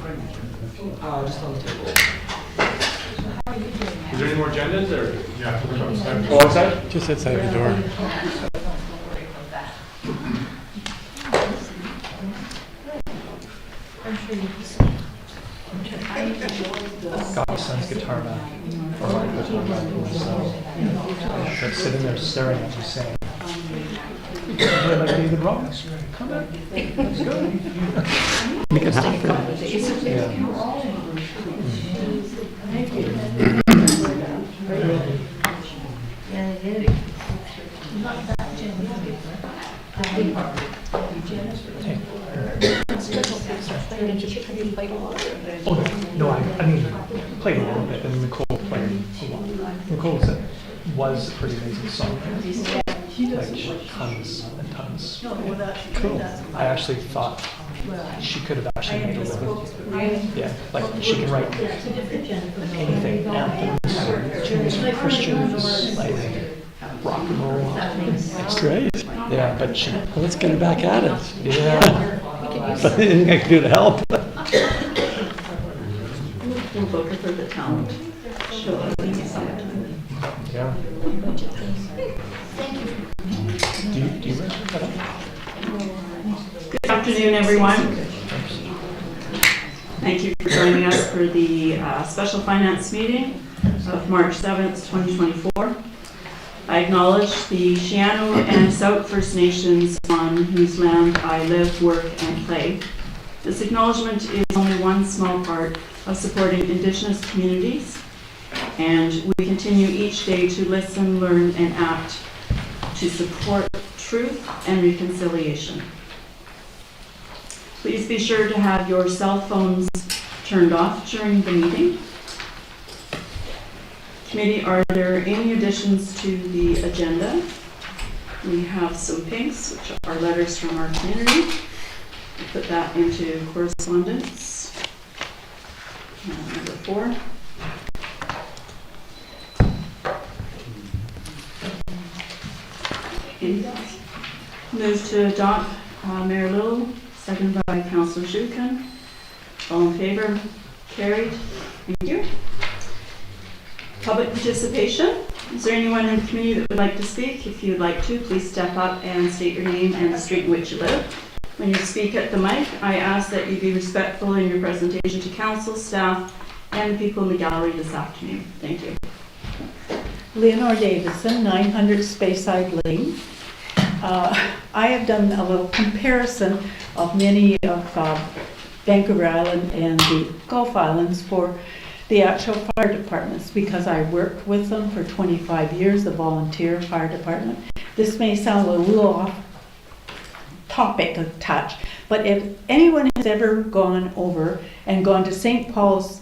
Just on the table. Is there any more agendas, or you have to look outside? Oh, outside? Just outside the door. Got my son's guitar back. Or my guitar back. So I'm sitting there staring at me saying, "You play like David Ross. Come on, let's go." Make it happen. Yeah. Oh, no, I mean, played a little bit, and Nicole played a lot. Nicole was a pretty amazing songwriter. Like, tons and tons. Cool. I actually thought she could have actually made a living. Yeah, like she can write anything, anthems, Christians, like rock and roll. That's great. Yeah, but she, Well, let's get her back at it. yeah. But anything I can do to help. We'll vote for the talent show. Yeah. Do you cut up? Good afternoon, everyone. Thank you for joining us for the special finance meeting of March 7th, 2024. I acknowledge the Shiano and Sauk First Nations on whose land I live, work, and play. This acknowledgement is only one small part of supporting Indigenous communities, and we continue each day to listen, learn, and act to support truth and reconciliation. Please be sure to have your cell phones turned off during the meeting. Committee, are there any additions to the agenda? We have some pinks, which are letters from our community. We'll put that into correspondence. Number 4. Move to adopt Mayor Little, seconded by Councillor Shukin. All in favor? Carried. Thank you. Public participation. Is there anyone in the community that would like to speak? If you would like to, please step up and state your name and the street in which you live. When you speak at the mic, I ask that you be respectful in your presentation to council, staff, and the people in the gallery this afternoon. Thank you. Leonore Davison, 900 Speyside Lane. I have done a little comparison of many of Vancouver Island and the Gulf Islands for the actual fire departments, because I worked with them for 25 years, the volunteer fire department. This may sound a little off topic of touch, but if anyone has ever gone over and gone to St. Paul's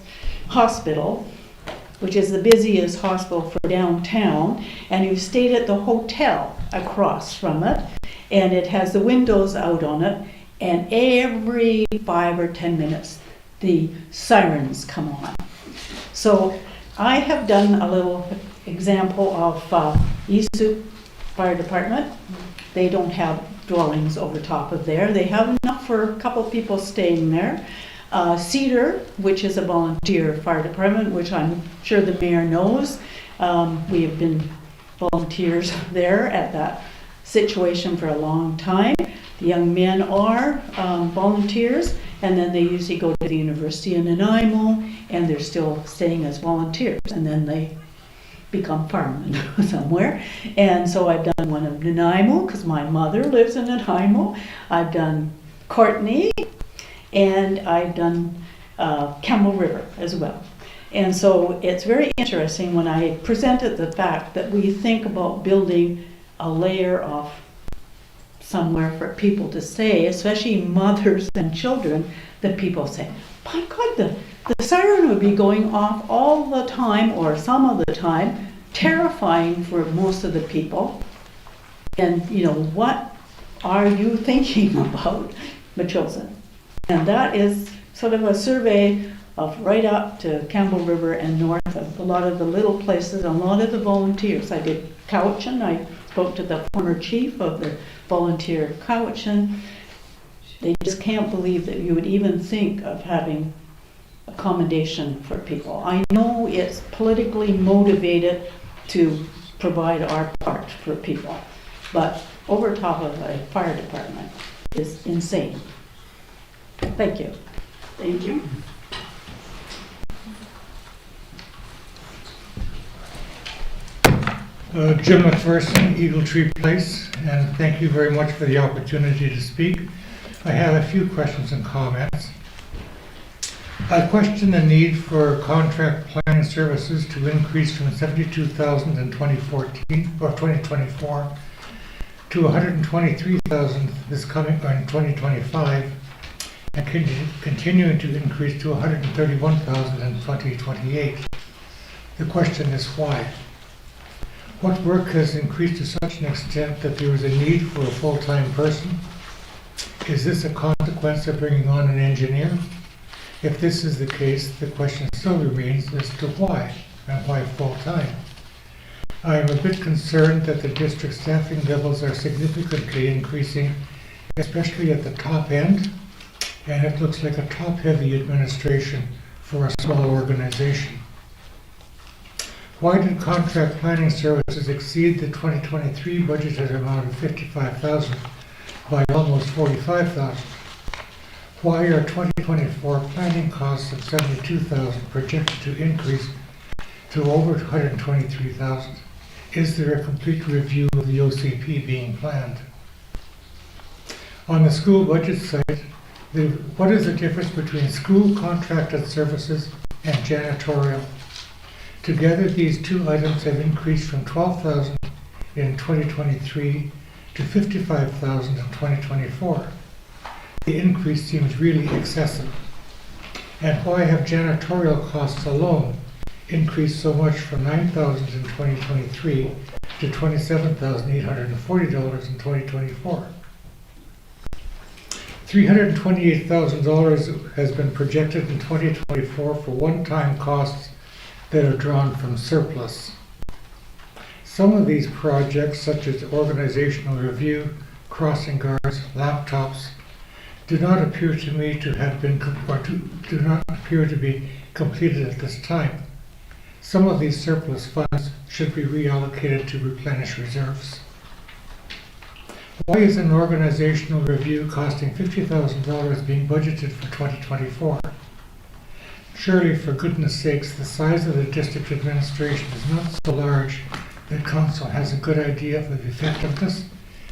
Hospital, which is the busiest hospital for downtown, and you've stayed at the hotel across from it, and it has the windows out on it, and every 5 or 10 minutes the sirens come on. So I have done a little example of Eastwood Fire Department. They don't have dwellings over top of there. They have enough for a couple of people staying there. Cedar, which is a volunteer fire department, which I'm sure the mayor knows. We have been volunteers there at that situation for a long time. The young men are volunteers, and then they usually go to the university in Nanaimo, and they're still staying as volunteers, and then they become firemen somewhere. And so I've done one of Nanaimo, because my mother lives in Nanaimo. I've done Courtenay, and I've done Campbell River as well. And so it's very interesting when I presented the fact that we think about building a layer of somewhere for people to stay, especially mothers and children, that people say, my God, the siren would be going off all the time, or some of the time, terrifying for most of the people. And, you know, what are you thinking about, Machilson? And that is sort of a survey of right up to Campbell River and north of a lot of the little places, a lot of the volunteers. I did Cowichan. I spoke to the former chief of the volunteer Cowichan. They just can't believe that you would even think of having accommodation for people. I know it's politically motivated to provide our part for people, but over top of a fire department is insane. Thank you. Thank you. Jim McPherson, Eagle Tree Place, and thank you very much for the opportunity to speak. I have a few questions and comments. I question the need for contract planning services to increase from $72,000 in 2014 or 2024 to $123,000 this coming or in 2025, and continuing to increase to $131,000 in 2028. The question is why? What work has increased to such an extent that there is a need for a full-time person? Is this a consequence of bringing on an engineer? If this is the case, the question still remains as to why, and why full-time. I am a bit concerned that the district staffing levels are significantly increasing, especially at the top end, and it looks like a top-heavy administration for a small organization. Why did contract planning services exceed the 2023 budgeted amount of $55,000 by almost $45,000? Why are 2024 planning costs of $72,000 projected to increase to over $123,000? Is there a complete review of the OCP being planned? On the school budget side, what is the difference between school contracted services and janitorial? Together, these two items have increased from $12,000 in 2023 to $55,000 in 2024. The increase seems really excessive. And why have janitorial costs alone increased so much from $9,000 in 2023 to $27,840 in 2024? $328,000 has been projected in 2024 for one-time costs that are drawn from surplus. Some of these projects, such as organizational review, crossing guards, laptops, do not appear to me to have been, do not appear to be completed at this time. Some of these surplus funds should be reallocated to replenish reserves. Why is an organizational review costing $50,000 being budgeted for 2024? Surely, for goodness sakes, the size of the district administration is not so large that council has a good idea of the effectiveness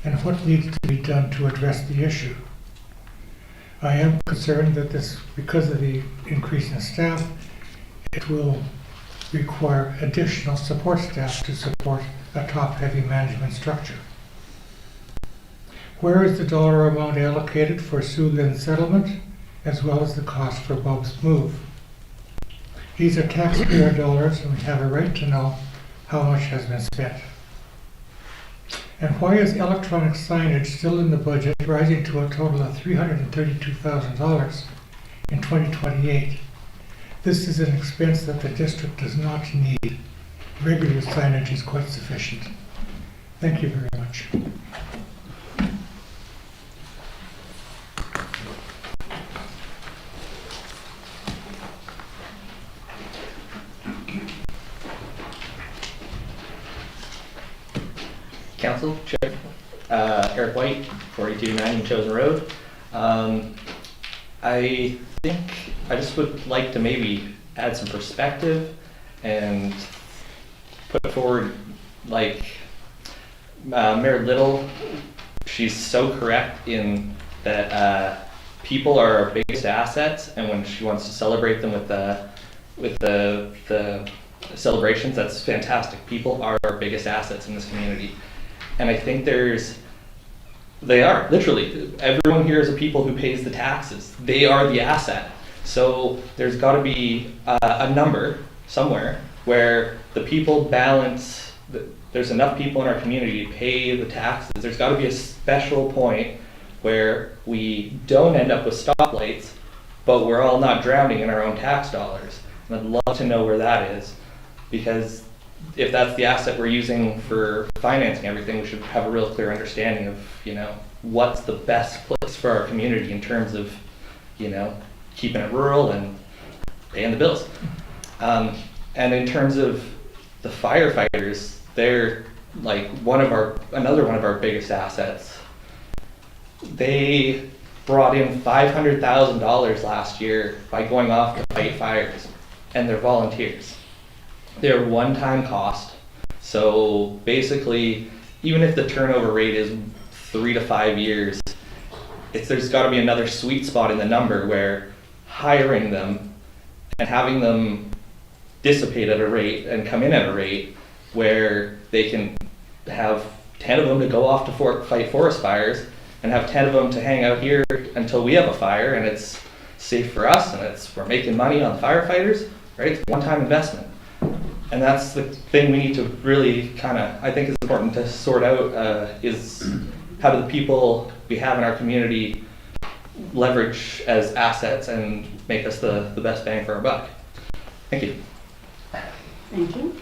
and what needs to be done to address the issue. I am concerned that this, because of the increase in staff, it will require additional support staff to support a top-heavy management structure. Where is the dollar amount allocated for Sue Lynn settlement, as well as the cost for Bob's move? These are taxpayer dollars, and we have a right to know how much has been spent. And why is electronic signage still in the budget, rising to a total of $332,000 in 2028? This is an expense that the district does not need. Regular signage is quite sufficient. Thank you very much. Council, Chair, Eric White, 4290 Chosen Road. I think I just would like to maybe add some perspective and put forward, like, Mayor Little, she's so correct in that people are our biggest assets, and when she wants to celebrate them with the celebrations, that's fantastic. People are our biggest assets in this community. And I think they are, literally. Everyone here is a people who pays the taxes. They are the asset. So there's got to be a number somewhere where the people balance, there's enough people in our community to pay the taxes. There's got to be a special point where we don't end up with stoplights, but we're all not drowning in our own tax dollars. And I'd love to know where that is, because if that's the asset we're using for financing everything, we should have a real clear understanding of, what's the best place for our community in terms of, keeping it rural and paying the bills. And in terms of the firefighters, they're like another one of our biggest assets. They brought in $500,000 last year by going off to fight fires, and they're volunteers. They're one-time cost. So basically, even if the turnover rate is 3 to 5 years, there's got to be another sweet spot in the number where hiring them and having them dissipate at a rate and come in at a rate where they can have 10 of them to go off to fight forest fires and have 10 of them to hang out here until we have a fire and it's safe for us and we're making money on firefighters, right? It's a one-time investment. And that's the thing we need to really I think is important to sort out is how do the people we have in our community leverage as assets and make us the best bang for our buck. Thank you. Thank you.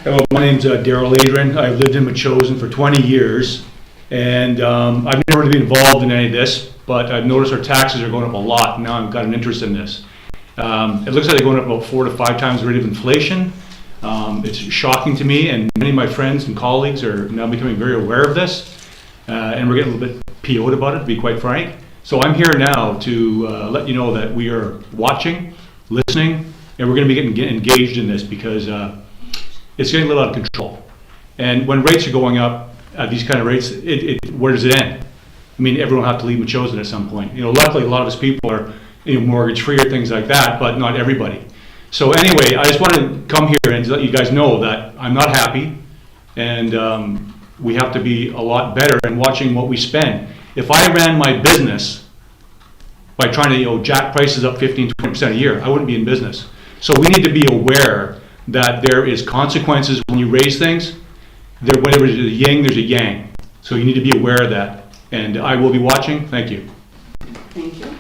Hello, my name's Daryl Adrian. I've lived in Machosen for 20 years, and I've never really been involved in any of this, but I've noticed our taxes are going up a lot. Now I've got an interest in this. It looks like they're going up about 4 to 5 times the rate of inflation. It's shocking to me, and many of my friends and colleagues are now becoming very aware of this, and we're getting a little bit PO'd about it, to be quite frank. So I'm here now to let you know that we are watching, listening, and we're going to be getting engaged in this because it's getting a little out of control. And when rates are going up at these kind of rates, where does it end? I mean, everyone will have to leave Machosen at some point. Luckily, a lot of us people are mortgage-free or things like that, but not everybody. So anyway, I just wanted to come here and let you guys know that I'm not happy, and we have to be a lot better in watching what we spend. If I ran my business by trying to jack prices up 15-20% a year, I wouldn't be in business. So we need to be aware that there is consequences when you raise things. Whenever there's a yin, there's a yang. So you need to be aware of that. And I will be watching. Thank you. Thank you.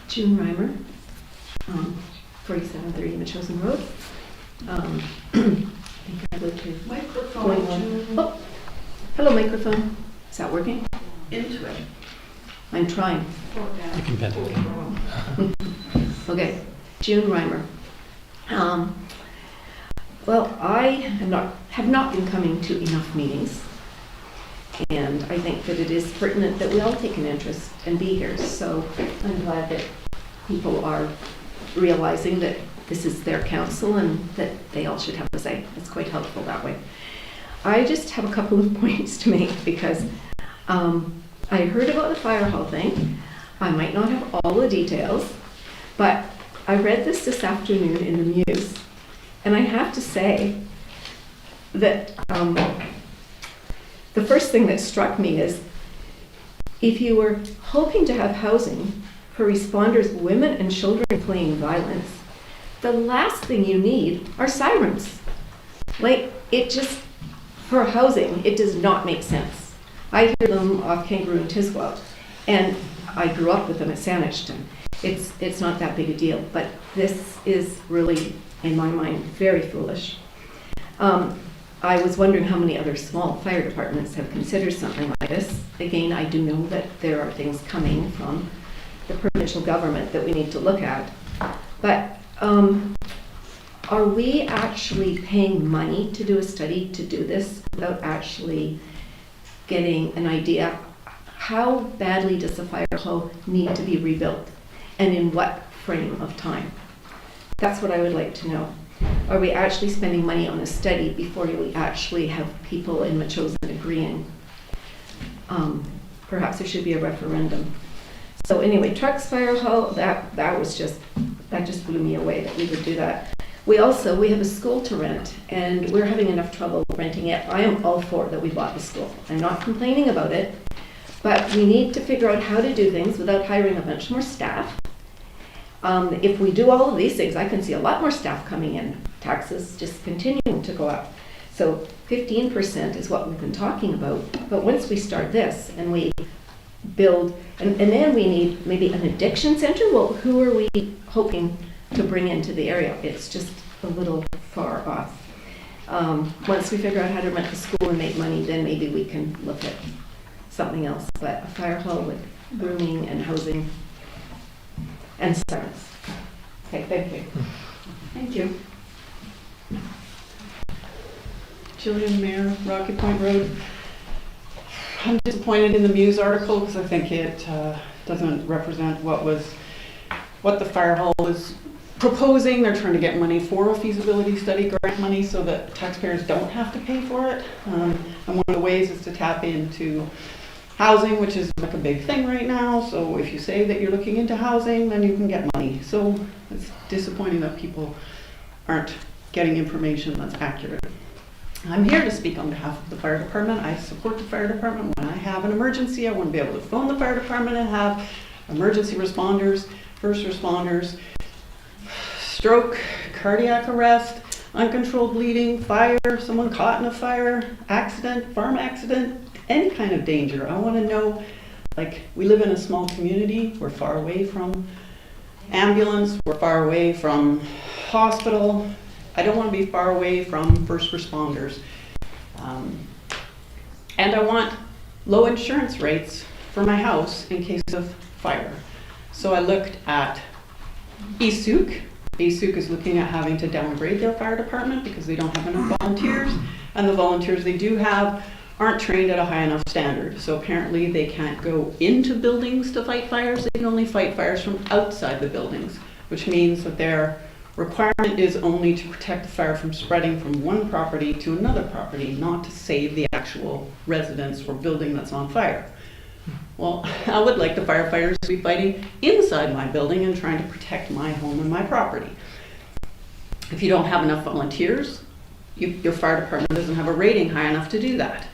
June Reimer, 4730 Machosen Road. I think I lived here. Microphone. Oh, hello microphone. Is that working? Into it. I'm trying. You can bend it. Okay, June Reimer. Well, I have not been coming to enough meetings, and I think that it is pertinent that we all take an interest and be here. So I'm glad that people are realizing that this is their council and that they all should have a say. It's quite helpful that way. I just have a couple of points to make because I heard about the fire hall thing. I might not have all the details, but I read this afternoon in the Muse, and I have to say that the first thing that struck me is if you were hoping to have housing for responders, women and children fleeing violence, the last thing you need are sirens. Like, it just, for housing, it does not make sense. I hear them off Kangaroo and Tiswell, and I grew up with them at Saanishton. It's not that big a deal, but this is really, in my mind, very foolish. I was wondering how many other small fire departments have considered something like this. Again, I do know that there are things coming from the provincial government that we need to look at. But are we actually paying money to do a study to do this without actually getting an idea? How badly does the fire hall need to be rebuilt, and in what frame of time? That's what I would like to know. Are we actually spending money on a study before we actually have people in Machosen agreeing? Perhaps there should be a referendum. So anyway, trucks, fire hall, that just blew me away that we would do that. We have a school to rent, and we're having enough trouble renting it. I am all for that we bought the school. I'm not complaining about it, but we need to figure out how to do things without hiring a bunch more staff. If we do all of these things, I can see a lot more staff coming in, taxes just continuing to go up. So 15% is what we've been talking about, but once we start this and we build And then we need maybe an addiction center. Well, who are we hoping to bring into the area? It's just a little far off. Once we figure out how to rent the school and make money, then maybe we can look at something else. But a fire hall with grooming and housing and sirens. Okay, thank you. Thank you. Jillian Mayer, Rocky Point Road. I'm disappointed in the Muse article because I think it doesn't represent what the fire hall is proposing. They're trying to get money for a feasibility study grant money so that taxpayers don't have to pay for it. And one of the ways is to tap into housing, which is like a big thing right now. So if you say that you're looking into housing, then you can get money. So it's disappointing that people aren't getting information that's accurate. I'm here to speak on behalf of the fire department. I support the fire department. When I have an emergency, I want to be able to phone the fire department and have emergency responders, first responders, stroke, cardiac arrest, uncontrolled bleeding, fire, someone caught in a fire, accident, farm accident, any kind of danger. I want to know, like, we live in a small community. We're far away from ambulance. We're far away from hospital. I don't want to be far away from first responders. And I want low insurance rates for my house in case of fire. So I looked at ESUC. ESUC is looking at having to downgrade their fire department because they don't have enough volunteers. And the volunteers they do have aren't trained at a high enough standard. So apparently they can't go into buildings to fight fires. They can only fight fires from outside the buildings, which means that their requirement is only to protect the fire from spreading from one property to another property, not to save the actual residence or building that's on fire. Well, I would like the firefighters to be fighting inside my building and trying to protect my home and my property. If you don't have enough volunteers, your fire department doesn't have a rating high enough to do that.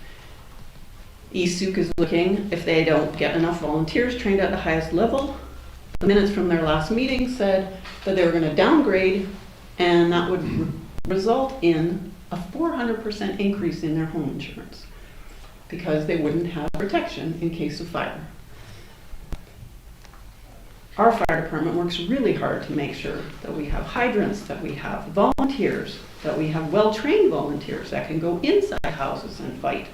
ESUC is looking, if they don't get enough volunteers trained at the highest level, the minutes from their last meeting said that they were going to downgrade, and that would result in a 400% increase in their home insurance because they wouldn't have protection in case of fire. Our fire department works really hard to make sure that we have hydrants, that we have volunteers, that we have well-trained volunteers that can go inside houses and fight,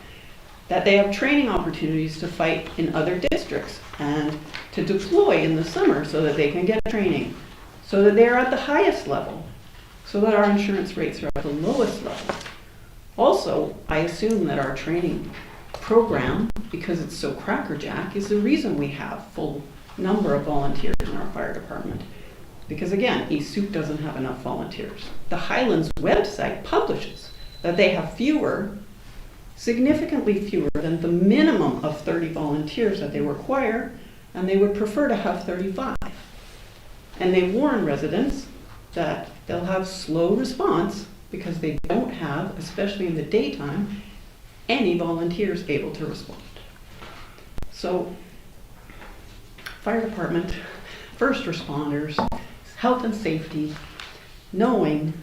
that they have training opportunities to fight in other districts and to deploy in the summer so that they can get training, so that they're at the highest level, so that our insurance rates are at the lowest level. Also, I assume that our training program, because it's so crackerjack, is the reason we have full number of volunteers in our fire department. Because again, ESUC doesn't have enough volunteers. The Highlands website publishes that they have fewer, significantly fewer than the minimum of 30 volunteers that they require, and they would prefer to have 35. And they warn residents that they'll have slow response because they don't have, especially in the daytime, any volunteers able to respond. So, fire department, first responders, health and safety, knowing,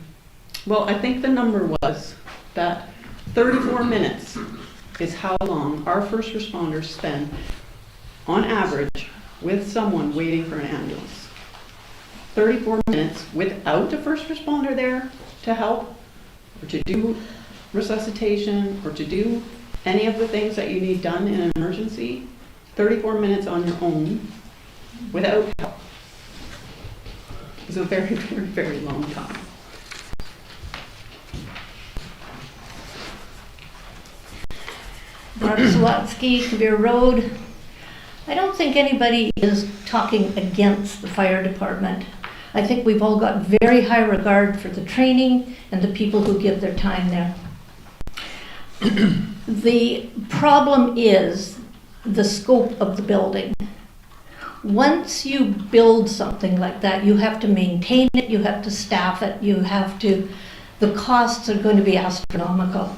well, I think the number was that 34 minutes is how long our first responders spend on average with someone waiting for an ambulance. 34 minutes without a first responder there to help or to do resuscitation or to do any of the things that you need done in an emergency. 34 minutes on your own without help is a very, very, very long time. Barbara Swatsky, Kabir Road. I don't think anybody is talking against the fire department. I think we've all got very high regard for the training and the people who give their time there. The problem is the scope of the building. Once you build something like that, you have to maintain it, you have to staff it, the costs are going to be astronomical.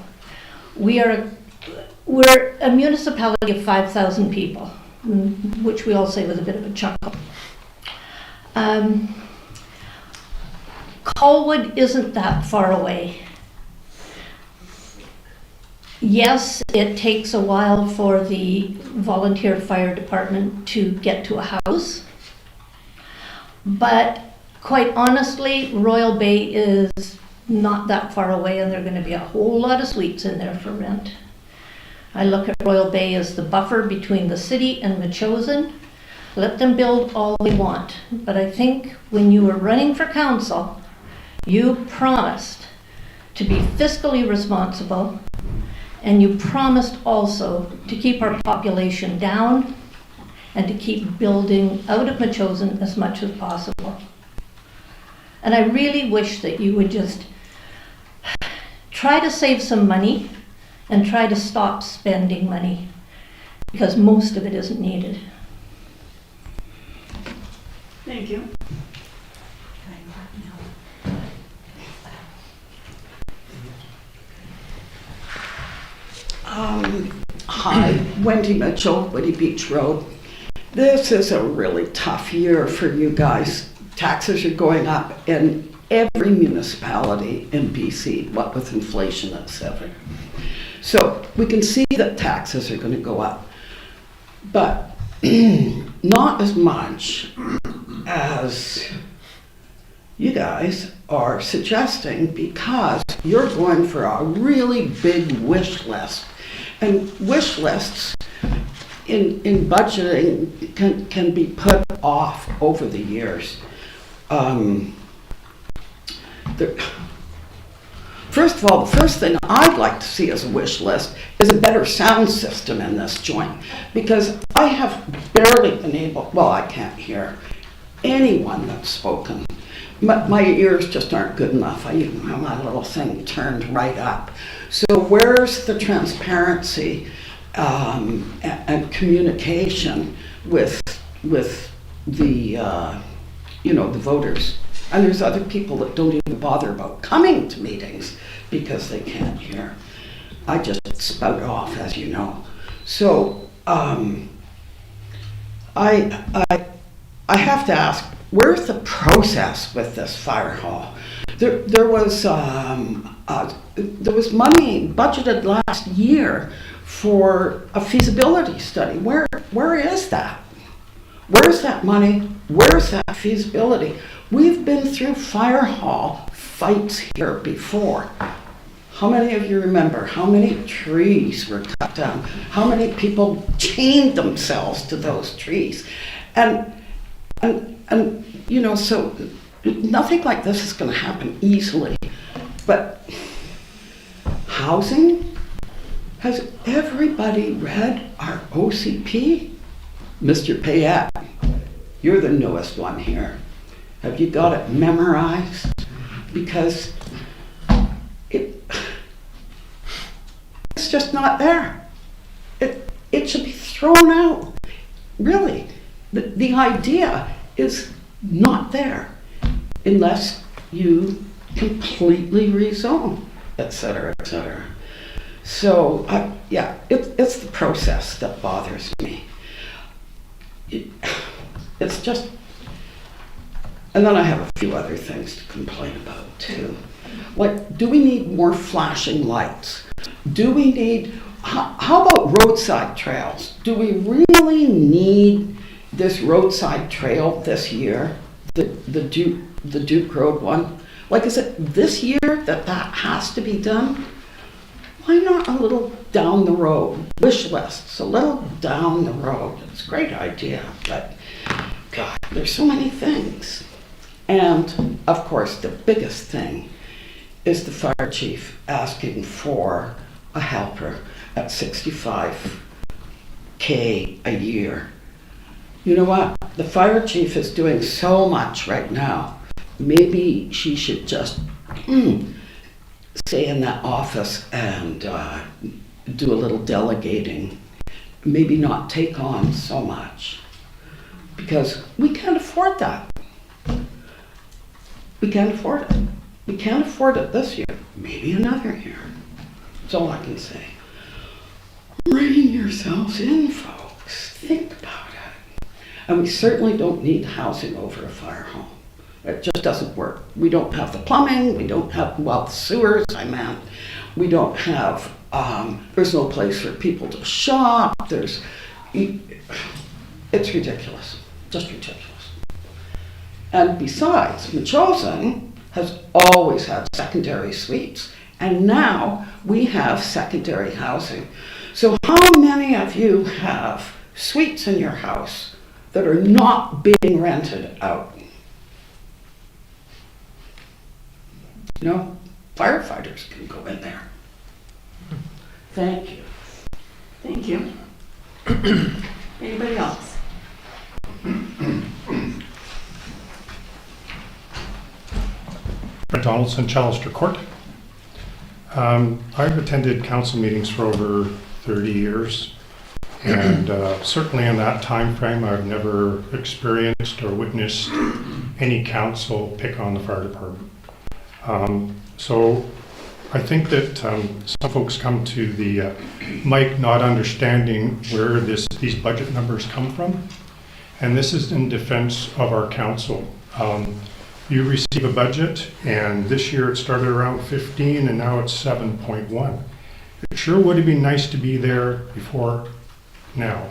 We're a municipality of 5,000 people, which we all say with a bit of a chuckle. Colwood isn't that far away. yes, it takes a while for the volunteer fire department to get to a house. But quite honestly, Royal Bay is not that far away, and there are going to be a whole lot of suites in there for rent. I look at Royal Bay as the buffer between the city and Metchosin. Let them build all they want. But I think when you were running for council, you promised to be fiscally responsible, and you promised also to keep our population down and to keep building out of Metchosin as much as possible. And I really wish that you would just try to save some money and try to stop spending money, because most of it isn't needed. Thank you. Hi, Wendy Mitchell, Woody Beach Road. This is a really tough year for you guys. Taxes are going up in every municipality in BC, what with inflation, etc. So we can see that taxes are going to go up, but not as much as you guys are suggesting, because you're going for a really big wish list. And wish lists in budgeting can be put off over the years. First of all, the first thing I'd like to see as a wish list is a better sound system in this joint, because I have barely been able, well, I can't hear anyone that's spoken. My ears just aren't good enough. I even have my little thing turned right up. So where's the transparency and communication with the the voters? And there's other people that don't even bother about coming to meetings because they can't hear. I just spout off, as you know. So I have to ask, where's the process with this fire hall? There was money budgeted last year for a feasibility study. Where is that? Where's that money? Where's that feasibility? We've been through fire hall fights here before. How many of you remember how many trees were cut down? How many people chained themselves to those trees? And so nothing like this is going to happen easily. But housing? Has everybody read our OCP? Mr. Payette, you're the newest one here. Have you got it memorized? Because it's just not there. It should be thrown out. Really, the idea is not there unless you completely rezone, etc., etc. So, it's the process that bothers me. It's just, and then I have a few other things to complain about too. Like, do we need more flashing lights? Do we need, how about roadside trails? Do we really need this roadside trail this year? The Duke Road one? Like, is it this year that has to be done? Why not a little down the road? Wish lists, a little down the road. It's a great idea, but God, there's so many things. And of course, the biggest thing is the fire chief asking for a helper at $65K a year. You know what? The fire chief is doing so much right now. Maybe she should just stay in that office and do a little delegating. Maybe not take on so much. Because we can't afford that. We can't afford it. We can't afford it this year. Maybe another year. That's all I can say. Rein yourselves in, folks. Think about it. And we certainly don't need housing over a fire hall. It just doesn't work. We don't have the plumbing. We don't have, well, the sewers, I meant. We don't have There's no place for people to shop. It's ridiculous, just ridiculous. And besides, Metchosin has always had secondary suites, and now we have secondary housing. So how many of you have suites in your house that are not being rented out? No, firefighters can go in there. Thank you. Thank you. Anybody else? Brent Donaldson, Challister Court. I've attended council meetings for over 30 years, and certainly in that time frame, I've never experienced or witnessed any council pick on the fire department. So I think that some folks come to the mic not understanding where these budget numbers come from, and this is in defense of our council. You receive a budget, and this year it started around 15, and now it's 7.1. It sure would have been nice to be there before now,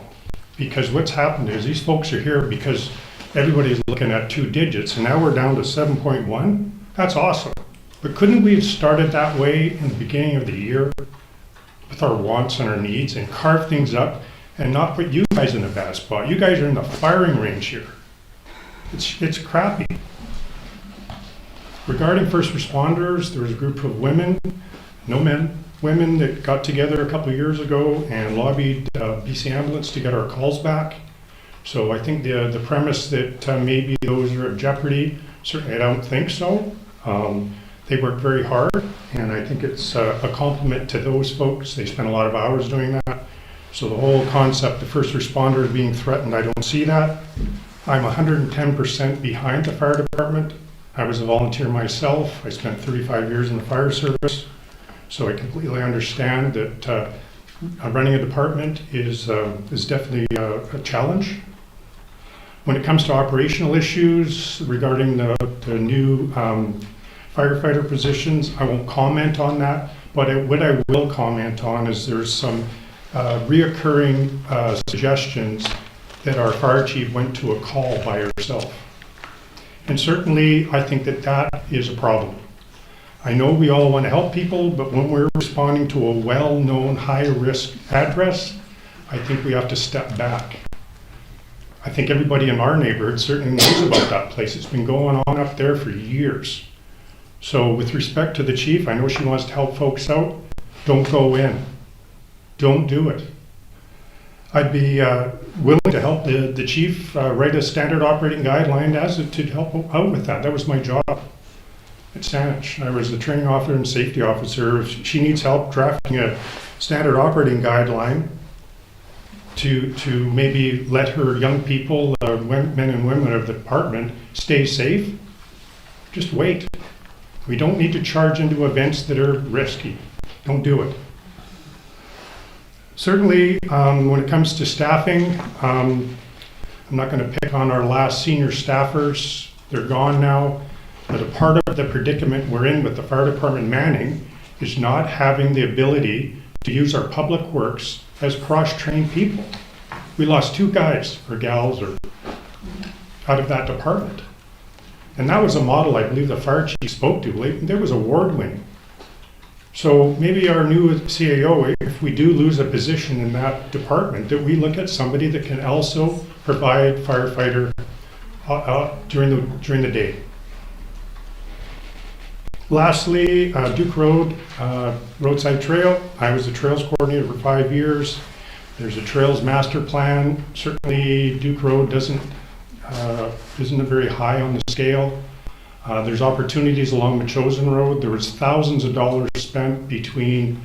because what's happened is these folks are here because everybody's looking at 2 digits, and now we're down to 7.1. That's awesome. But couldn't we have started that way in the beginning of the year with our wants and our needs and carve things up and not put you guys in a bad spot? You guys are in the firing range here. It's crappy. Regarding first responders, there was a group of women, no men, women that got together a couple of years ago and lobbied BC Ambulance to get our calls back. So I think the premise that maybe those are at jeopardy, certainly I don't think so. They work very hard, and I think it's a compliment to those folks. They spend a lot of hours doing that. So the whole concept of first responders being threatened, I don't see that. I'm 110% behind the fire department. I was a volunteer myself. I spent 35 years in the fire service. So I completely understand that running a department is definitely a challenge. When it comes to operational issues regarding the new firefighter positions, I won't comment on that, but what I will comment on is there's some reoccurring suggestions that our fire chief went to a call by herself. And certainly, I think that is a problem. I know we all want to help people, but when we're responding to a well-known high-risk address, I think we have to step back. I think everybody in our neighborhood certainly knows about that place. It's been going on up there for years. So with respect to the chief, I know she wants to help folks out. Don't go in. Don't do it. I'd be willing to help the chief write a standard operating guideline to help out with that. That was my job at Saanich. I was the training officer and safety officer. If she needs help drafting a standard operating guideline to maybe let her young people, men and women of the department, stay safe, just wait. We don't need to charge into events that are risky. Don't do it. Certainly, when it comes to staffing, I'm not going to pick on our last senior staffers. They're gone now. But a part of the predicament we're in with the fire department manning is not having the ability to use our public works as cross-trained people. We lost 2 guys or gals out of that department. And that was a model I believe the fire chief spoke to. There was award-winning. So maybe our new CAO, if we do lose a position in that department, that we look at somebody that can also provide firefighter during the day. Lastly, Duke Road, roadside trail. I was the trails coordinator for 5 years. There's a trails master plan. Certainly Duke Road isn't very high on the scale. There's opportunities along Metchosin Road. There was thousands of dollars spent between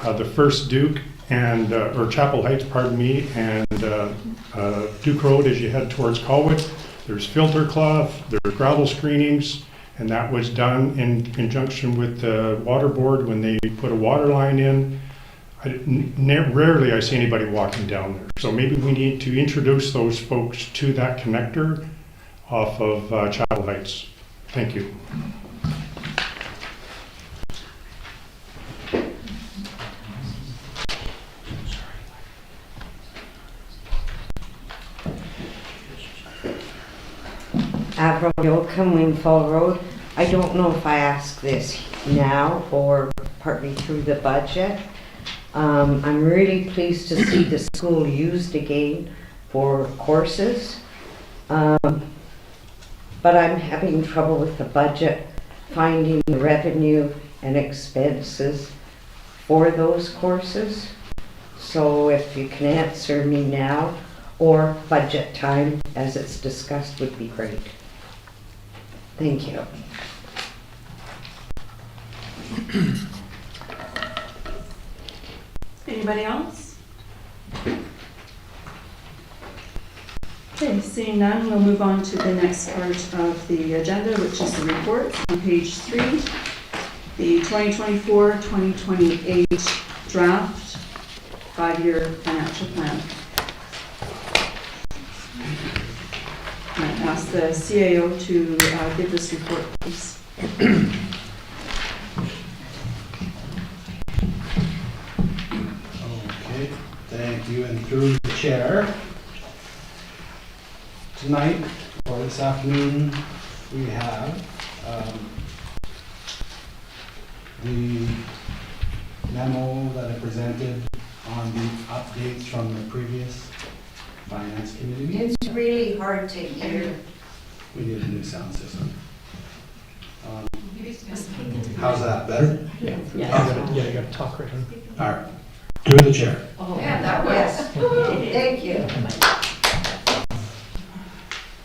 the first Duke and, or Chapel Heights, pardon me, and Duke Road as you head towards Colwood. There's filter cloth, there's gravel screenings, and that was done in conjunction with the water board when they put a water line in. Rarely I see anybody walking down there. So maybe we need to introduce those folks to that connector off of Chapel Heights. Thank you. Avril Yolcom, Windfall Road. I don't know if I ask this now or partly through the budget. I'm really pleased to see the school used again for courses. But I'm having trouble with the budget, finding the revenue and expenses for those courses. So if you can answer me now, or budget time as it's discussed, would be great. Thank you. Anybody else? Okay, seeing none, we'll move on to the next part of the agenda, which is the reports on page 3. The 2024-2028 draft 5-year financial plan. I ask the CAO to give this report, please. Okay, thank you. And through the chair, tonight or this afternoon, we have the memo that I presented on the updates from the previous Finance Committee meeting. It's really hard to hear. We need a new sound system. How's that, better? Yeah, you gotta talk right on. All right, through the chair. Yeah, that was. Thank you.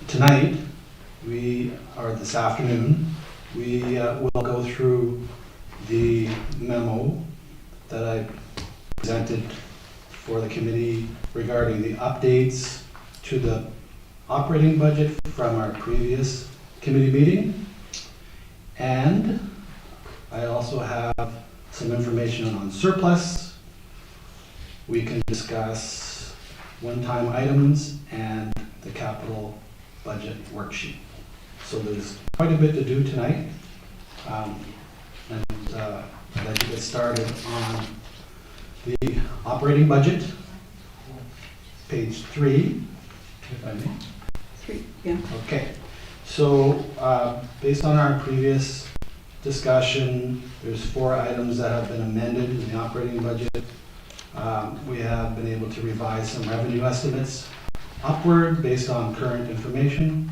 Tonight, this afternoon, we will go through the memo that I presented for the committee regarding the updates to the operating budget from our previous committee meeting. And I also have some information on surplus. We can discuss one-time items and the capital budget worksheet. So there's quite a bit to do tonight. I'd like to get started on the operating budget, page 3, if I may. 3, yeah. Okay, so based on our previous discussion, there's 4 items that have been amended in the operating budget. We have been able to revise some revenue estimates upward based on current information.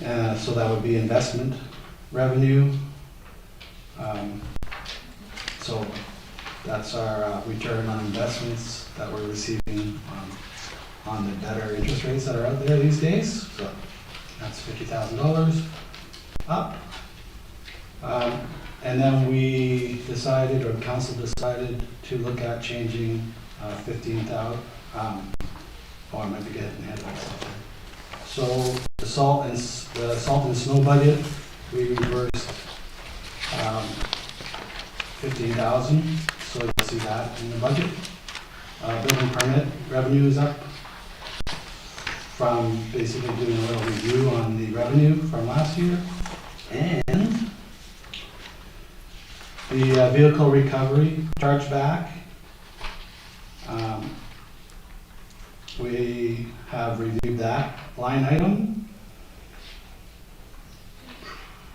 So that would be investment revenue. So that's our return on investments that we're receiving on the better interest rates that are out there these days. So that's $50,000 up. And then we decided, or the council decided, to look at changing 15,000. I might be getting ahead of myself. So the salt and snow budget, we reversed 15,000. So you'll see that in the budget. Building permit revenue is up from basically doing a little review on the revenue from last year. And the vehicle recovery chargeback, we have reviewed that line item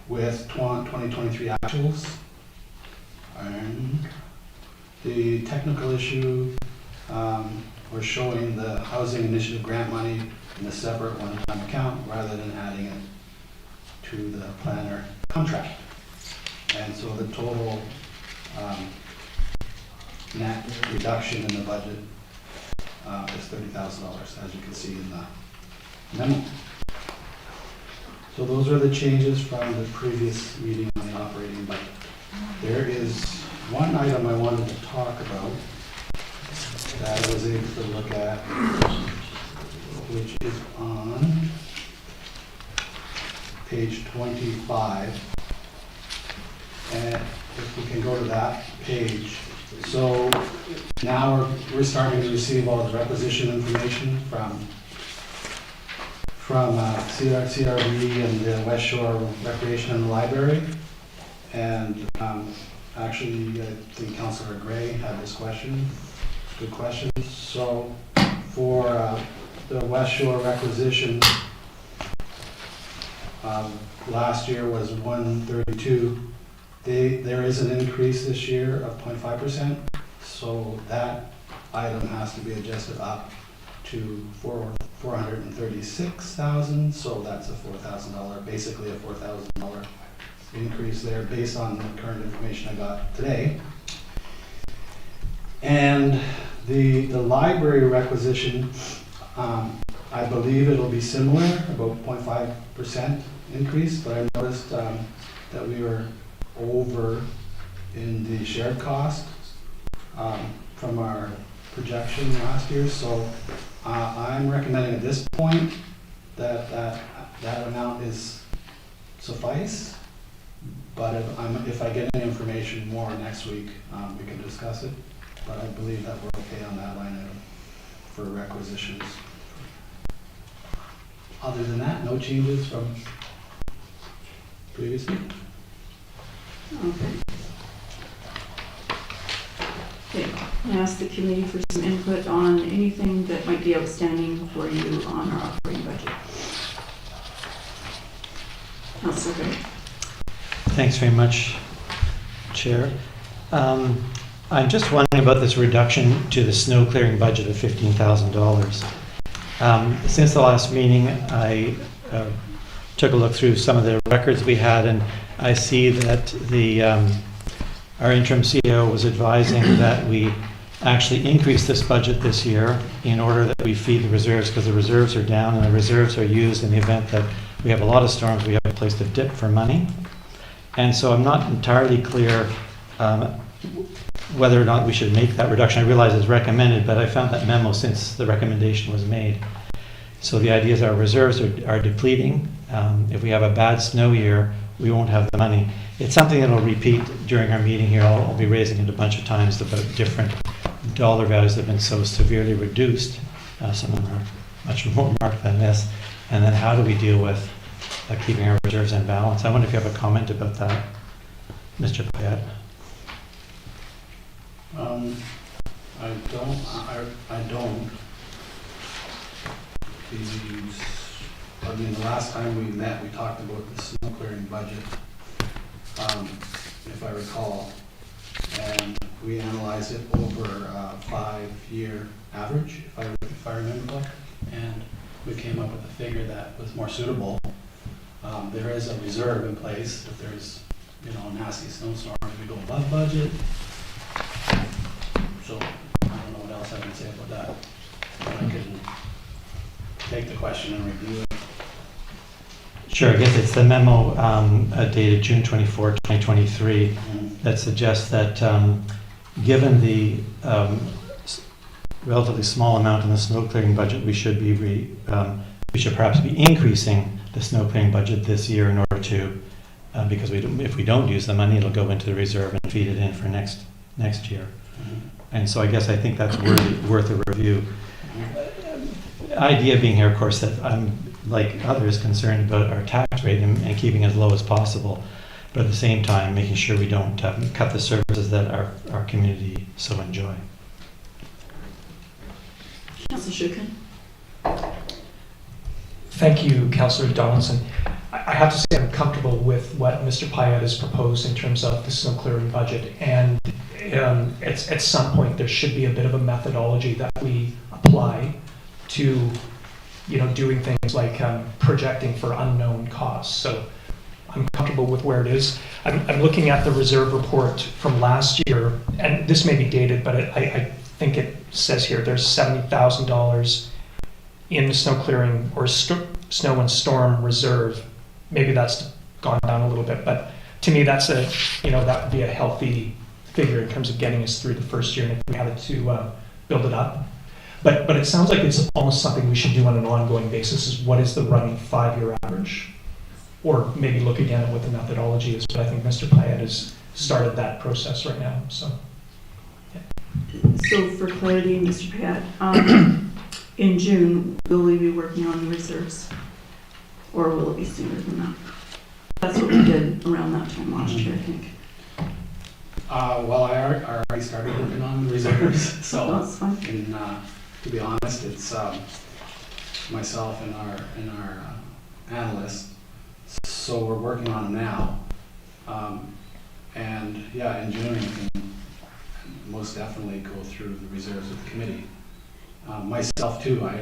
with 2023 actuals. And the technical issue, we're showing the Housing Initiative grant money in a separate one-time account rather than adding it to the planner contract. And so the total net reduction in the budget is $30,000, as you can see in the memo. So those are the changes from the previous meeting on the operating budget. There is one item I wanted to talk about that I was able to look at, which is on page 25. And if we can go to that page. So now we're starting to receive all the requisition information from CRB and the West Shore Recreation and Library. And actually, I think Councillor Gray had this question. Good question. So for the West Shore requisition, Last year was 132. There is an increase this year of 0.5%, so that item has to be adjusted up to 436,000, so that's a $4,000, basically a $4,000 increase there based on the current information I got today. And the library requisition, I believe it'll be similar, about 0.5% increase, but I noticed that we were over in the shared cost from our projection last year, so I'm recommending at this point that that amount is suffice, but if I get any information more next week, we can discuss it, but I believe that we're okay on that line item for requisitions. Other than that, no changes from previously. Okay. Okay, I ask the committee for some input on anything that might be outstanding for you on our operating budget. Councilor Gray. Thanks very much, Chair. I'm just wondering about this reduction to the snow clearing budget of $15,000. Since the last meeting, I took a look through some of the records we had, and I see that our interim CEO was advising that we actually increase this budget this year in order that we feed the reserves, because the reserves are down and the reserves are used in the event that we have a lot of storms, we have a place to dip for money. And so I'm not entirely clear whether or not we should make that reduction. I realize it's recommended, but I found that memo since the recommendation was made. So the idea is our reserves are depleting. If we have a bad snow year, we won't have the money. It's something that will repeat during our meeting here. I'll be raising it a bunch of times about different dollar values that have been so severely reduced. Some of them are much more marked than this. And then how do we deal with keeping our reserves in balance? I wonder if you have a comment about that, Mr. Payette. I don't. I mean, the last time we met, we talked about the snow clearing budget, if I recall, and we analyzed it over a 5-year average, if I remember, and we came up with a figure that was more suitable. There is a reserve in place if there's, a nasty snowstorm, if we go above budget. So I don't know what else I can say about that. But I can take the question and review it. Sure, I guess it's the memo dated June 24, 2023 that suggests that given the relatively small amount in the snow clearing budget, we should perhaps be increasing the snow clearing budget this year in order to, because if we don't use the money, it'll go into the reserve and feed it in for next year. And so I think that's worth a review. Idea being here, of course, that I'm, like others, concerned about our tax rate and keeping it as low as possible, but at the same time, making sure we don't cut the services that our community so enjoy. Councilor Shukin. Thank you, Councillor Donaldson. I have to say I'm comfortable with what Mr. Payette has proposed in terms of the snow clearing budget, and at some point there should be a bit of a methodology that we apply to doing things like projecting for unknown costs. So I'm comfortable with where it is. I'm looking at the reserve report from last year, and this may be dated, but I think it says here there's $70,000 in the snow clearing or snow and storm reserve. Maybe that's gone down a little bit, but to me that's that would be a healthy figure in terms of getting us through the first year, and if we had to build it up. But it sounds like it's almost something we should do on an ongoing basis, is what is the running 5-year average? Or maybe look again at what the methodology is, but I think Mr. Payette has started that process right now, so. Yeah. So for clarity, Mr. Payette, in June, will we be working on the reserves? Or will it be sooner than that? That's what we did around that time last year, I think. Well, I already started working on the reserves, so that's fine. To be honest, it's myself and our analyst. so we're working on them now. And yeah, engineering can most definitely go through the reserves of the committee. Myself too, I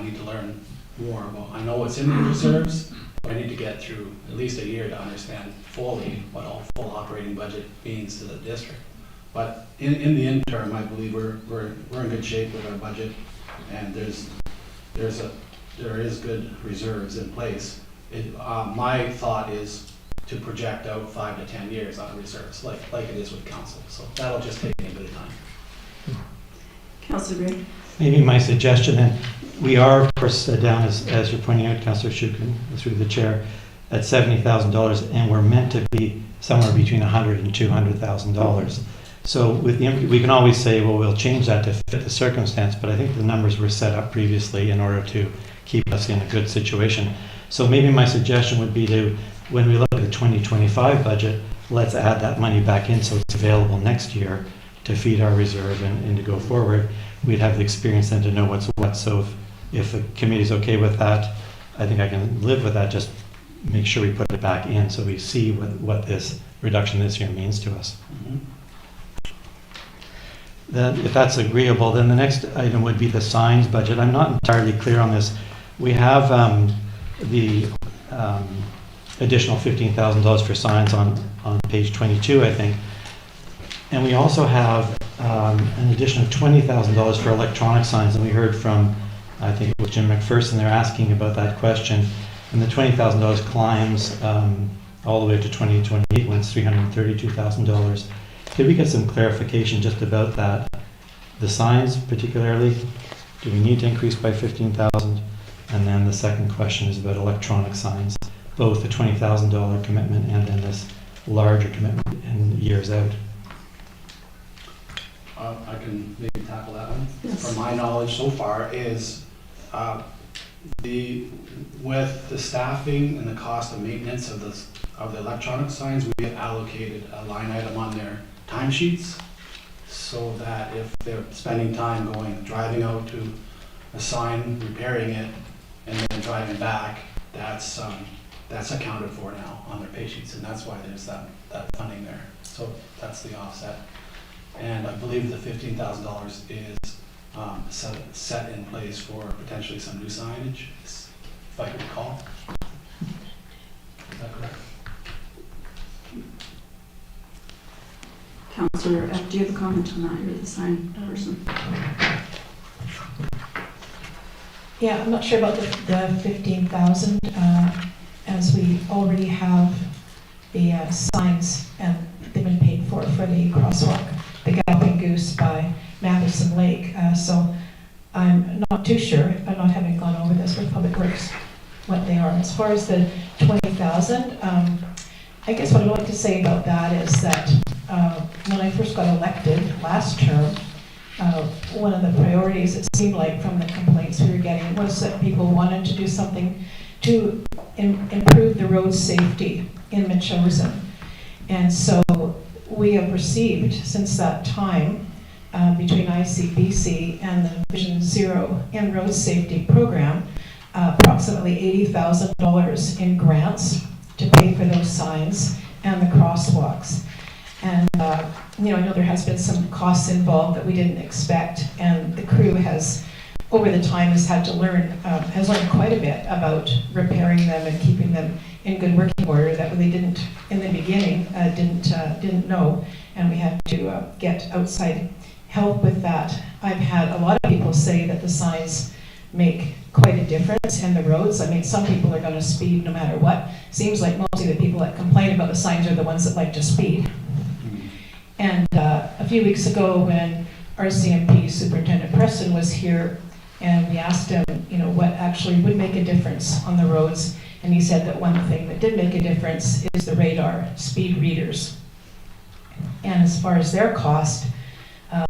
need to learn more about, I know what's in the reserves, but I need to get through at least a year to understand fully what a full operating budget means to the district. But in the interim, I believe we're in good shape with our budget, and there is good reserves in place. My thought is to project out 5 to 10 years on reserves, like it is with council. So that'll just take a bit of time. Councillor Gray. Maybe my suggestion, and we are, of course, down, as you're pointing out, Councillor Shukin, through the chair, at $70,000, and we're meant to be somewhere between $100,000 and $200,000. So with we can always say, well, we'll change that to fit the circumstance, but I think the numbers were set up previously in order to keep us in a good situation. So maybe my suggestion would be to, when we look at the 2025 budget, let's add that money back in so it's available next year to feed our reserve and to go forward. We'd have the experience then to know what's what. So if the committee's okay with that, I think I can live with that. Just make sure we put it back in so we see what this reduction this year means to us. Mm-hmm. Then, if that's agreeable, then the next item would be the signs budget. I'm not entirely clear on this. We have the additional $15,000 for signs on page 22, I think. And we also have an additional $20,000 for electronic signs. And we heard from, I think it was Jim McPherson, they're asking about that question. And the $20,000 climbs all the way up to 2028 when it's $332,000. Could we get some clarification just about that? The signs particularly, do we need to increase by 15,000? And then the second question is about electronic signs, both the $20,000 commitment and then this larger commitment in years out. I can maybe tackle that one. Yes. From my knowledge so far is with the staffing and the cost of maintenance of the electronic signs, we have allocated a line item on their timesheets so that if they're spending time driving out to a sign, repairing it, and then driving back, that's accounted for now on their pay sheets, and that's why there's that funding there. So that's the offset. And I believe the $15,000 is set in place for potentially some new signage, if I can recall. Is that correct? Councillor F, do you have a comment on that? You're the sign person. Yeah, I'm not sure about the 15,000, as we already have the signs and they've been paid for the crosswalk, the Galloping Goose by Matheson Lake. So I'm not too sure, I'm not having gone over this with Public Works, what they are. As far as the 20,000, I guess what I'd like to say about that is that when I first got elected last term, one of the priorities, it seemed like, from the complaints we were getting was that people wanted to do something to improve the road safety in Metchosin. And so we have received, since that time, between ICBC and the Vision Zero in Road Safety Program, approximately $80,000 in grants to pay for those signs and the crosswalks. And I know there has been some costs involved that we didn't expect, and the crew has, over the time, has learned quite a bit about repairing them and keeping them in good working order that we didn't, in the beginning, didn't know, and we had to get outside help with that. I've had a lot of people say that the signs make quite a difference in the roads. I mean, some people are going to speed no matter what. Seems like mostly the people that complain about the signs are the ones that like to speed. And a few weeks ago, when RCMP Superintendent Preston was here, and we asked him, what actually would make a difference on the roads, and he said that one thing that did make a difference is the radar speed readers. And as far as their cost,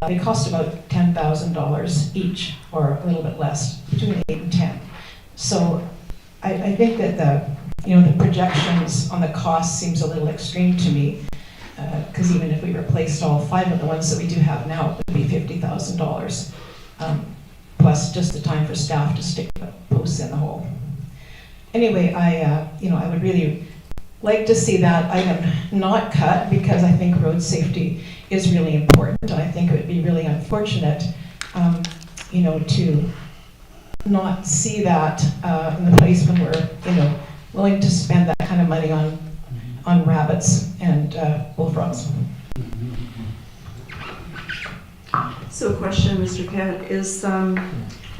they cost about $10,000 each, or a little bit less, between 8 and 10. So I think that the projections on the cost seems a little extreme to me. Because even if we replaced all 5 of the ones that we do have now, it would be $50,000, plus just the time for staff to stick the posts in the hole. anyway, I would really like to see that item not cut, because I think road safety is really important. And I think it would be really unfortunate, to not see that in the place when we're, willing to spend that kind of money on rabbits and bullfrogs. So a question, Mr. Cat, is, when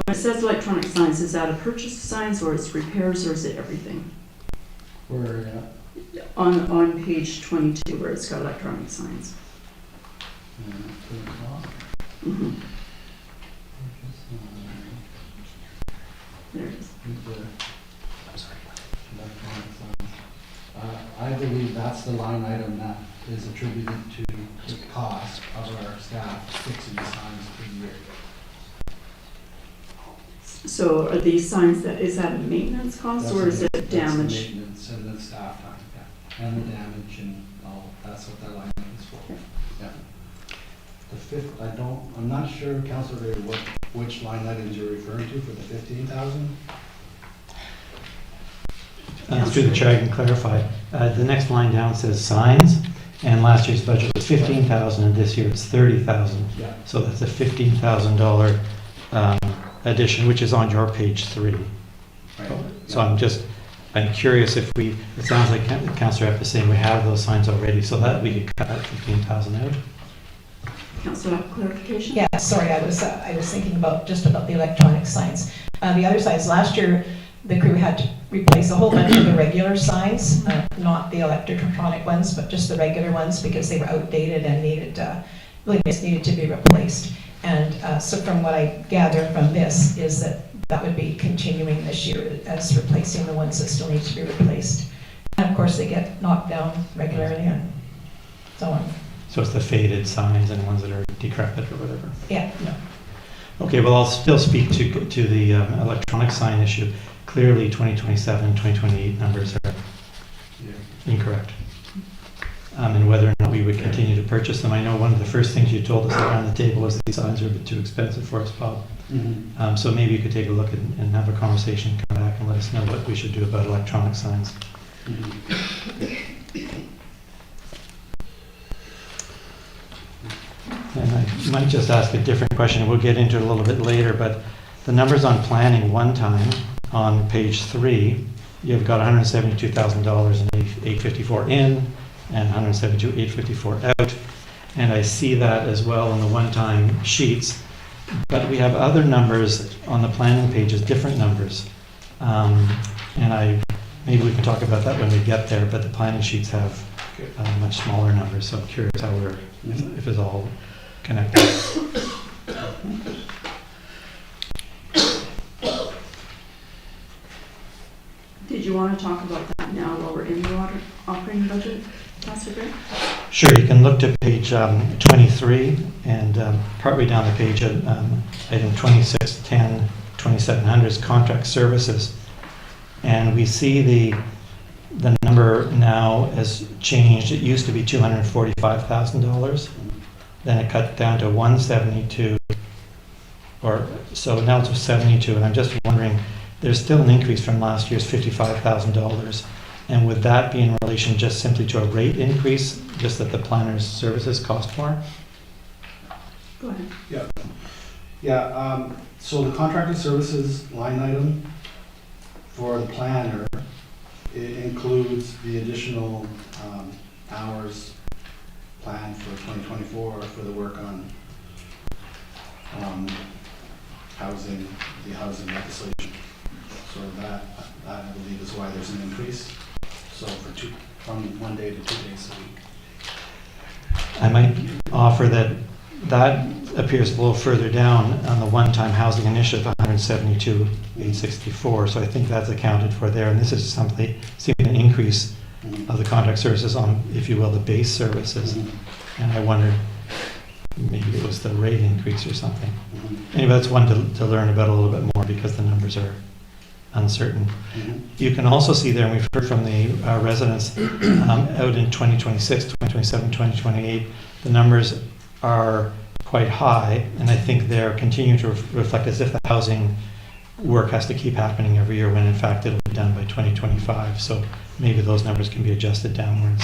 it says electronic signs, is that a purchase of signs, or it's repairs, or is it everything? Where, On page 22, where it's got electronic signs. Mhm. There it is. I believe that's the line item that is attributed to the cost of our staff fixing the signs per year. So are these signs, is that a maintenance cost, or is it That's the damage? maintenance and the staff time, yeah, and the damage and all, that's what that line item is for. Yeah. The fifth, I'm not sure, Councilor Ray, which line items you're referring to for the 15,000? Through the chair, I can clarify. The next line down says signs, and last year's budget was 15,000, and this year it's 30,000. Yeah. So that's a $15,000 addition, which is on your page 3. Right. So I'm curious if it sounds like Councillor Epp is saying we have those signs already, so that we could cut that 15,000 out. Councilor, clarification? Yeah, sorry, I was thinking about the electronic signs. The other signs, last year, the crew had to replace a whole bunch of the regular signs, not the electronic ones, but just the regular ones, because they were outdated and needed to be replaced. And so from what I gather from this is that would be continuing this year as replacing the ones that still need to be replaced. And of course, they get knocked down regularly and so on. So it's the faded signs and ones that are decrepit or whatever. Yeah. Okay, well, I'll still speak to the electronic sign issue. Clearly, 2027 and 2028 numbers are incorrect. And whether or not we would continue to purchase them. I know one of the first things you told us around the table was these signs are a bit too expensive for us, Bob. Mm-hmm. So maybe you could take a look and have a conversation, come back and let us know what we should do about electronic signs. And I might just ask a different question. We'll get into it a little bit later, but the numbers on planning one time on page 3, you've got $172,000 and $854 in and $172,854 out. And I see that as well on the one-time sheets. But we have other numbers on the planning pages, different numbers. Maybe we can talk about that when we get there, but the planning sheets have much smaller numbers, so I'm curious how if it's all connected. Did you want to talk about that now while we're in the operating budget, Councilor Gray? Sure, you can look to page 23 and partway down the page at item 2610, 2700's contract services. And we see the number now has changed. It used to be $245,000. Then it cut down to 172, so now it's 72. And I'm just wondering, there's still an increase from last year's $55,000. And would that be in relation just simply to a rate increase, just that the planner's services cost more? Go ahead. Yeah, so the contracted services line item for the planner, it includes the additional hours planned for 2024 for the work on housing, the housing legislation. So that I believe is why there's an increase. So from 1 day to 2 days a week. I might offer that appears a little further down on the one-time housing initiative, 172,864. So I think that's accounted for there. And this is simply an increase of the contract services on, if you will, the base services. And I wondered, maybe it was the rate increase or something. Anyway, that's one to learn about a little bit more because the numbers are uncertain. You can also see there, and we've heard from the residents, out in 2026, 2027, 2028, the numbers are quite high, and I think they're continuing to reflect as if the housing work has to keep happening every year when in fact it'll be done by 2025. So maybe those numbers can be adjusted downwards.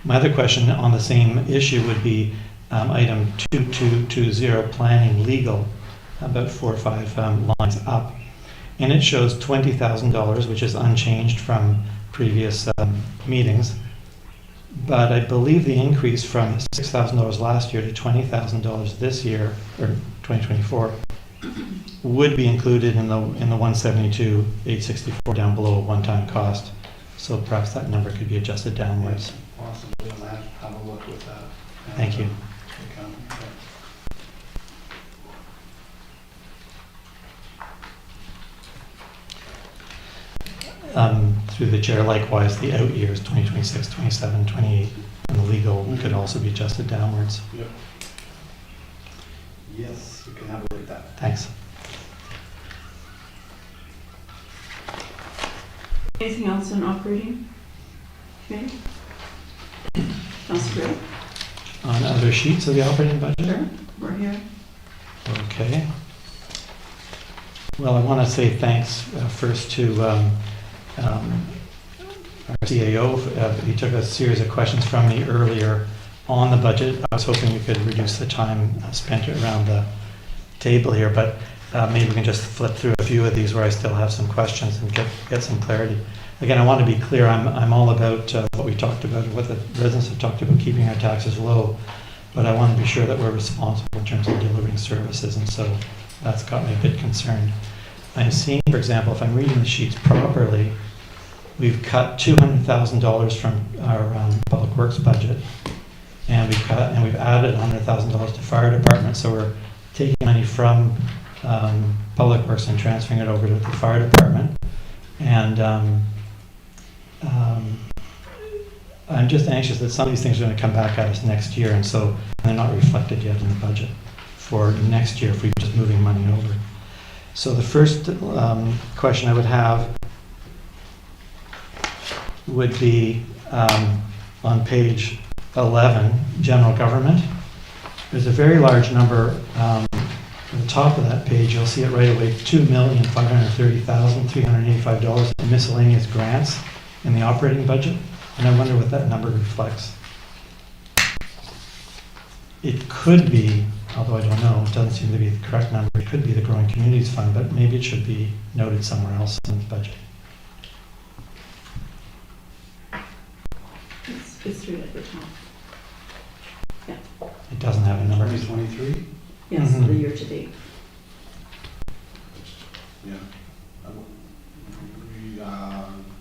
My other question on the same issue would be item 2220, planning legal, about 4 or 5 lines up. And it shows $20,000, which is unchanged from previous meetings. But I believe the increase from $6,000 last year to $20,000 this year, or 2024, would be included in the 172,864 down below, a one-time cost. So perhaps that number could be adjusted downwards. Possibly, I'll have a look with that. Thank you. Through the chair, likewise, the out years, 2026, 27, 28, and the legal could also be adjusted downwards. Yep. Yes, you can have a look at that. Thanks. Anything else in operating? Okay. Councilor Gray? On other sheets of the operating budget? Sure, we're here. Okay. Well, I want to say thanks first to our CAO. He took a series of questions from me earlier on the budget. I was hoping we could reduce the time spent around the table here, but maybe we can just flip through a few of these where I still have some questions and get some clarity. Again, I want to be clear, I'm all about what we talked about, what the residents have talked about, keeping our taxes low, but I want to be sure that we're responsible in terms of delivering services, and so that's got me a bit concerned. I'm seeing, for example, if I'm reading the sheets properly, we've cut $200,000 from our public works budget, and we've added $100,000 to fire department. So we're taking money from public works and transferring it over to the fire department. And I'm just anxious that some of these things are going to come back at us next year, and so they're not reflected yet in the budget for next year if we're just moving money over. So the first question I would have would be on page 11, general government. There's a very large number at the top of that page. You'll see it right away, $2,530,385 in miscellaneous grants in the operating budget. And I wonder what that number reflects. It could be, although I don't know, it doesn't seem to be the correct number. It could be the Growing Communities Fund, but maybe it should be noted somewhere else in the budget. It's through at the top. Yeah. It doesn't have a number. 2023? Yes, Mhm. the year to date. Yeah.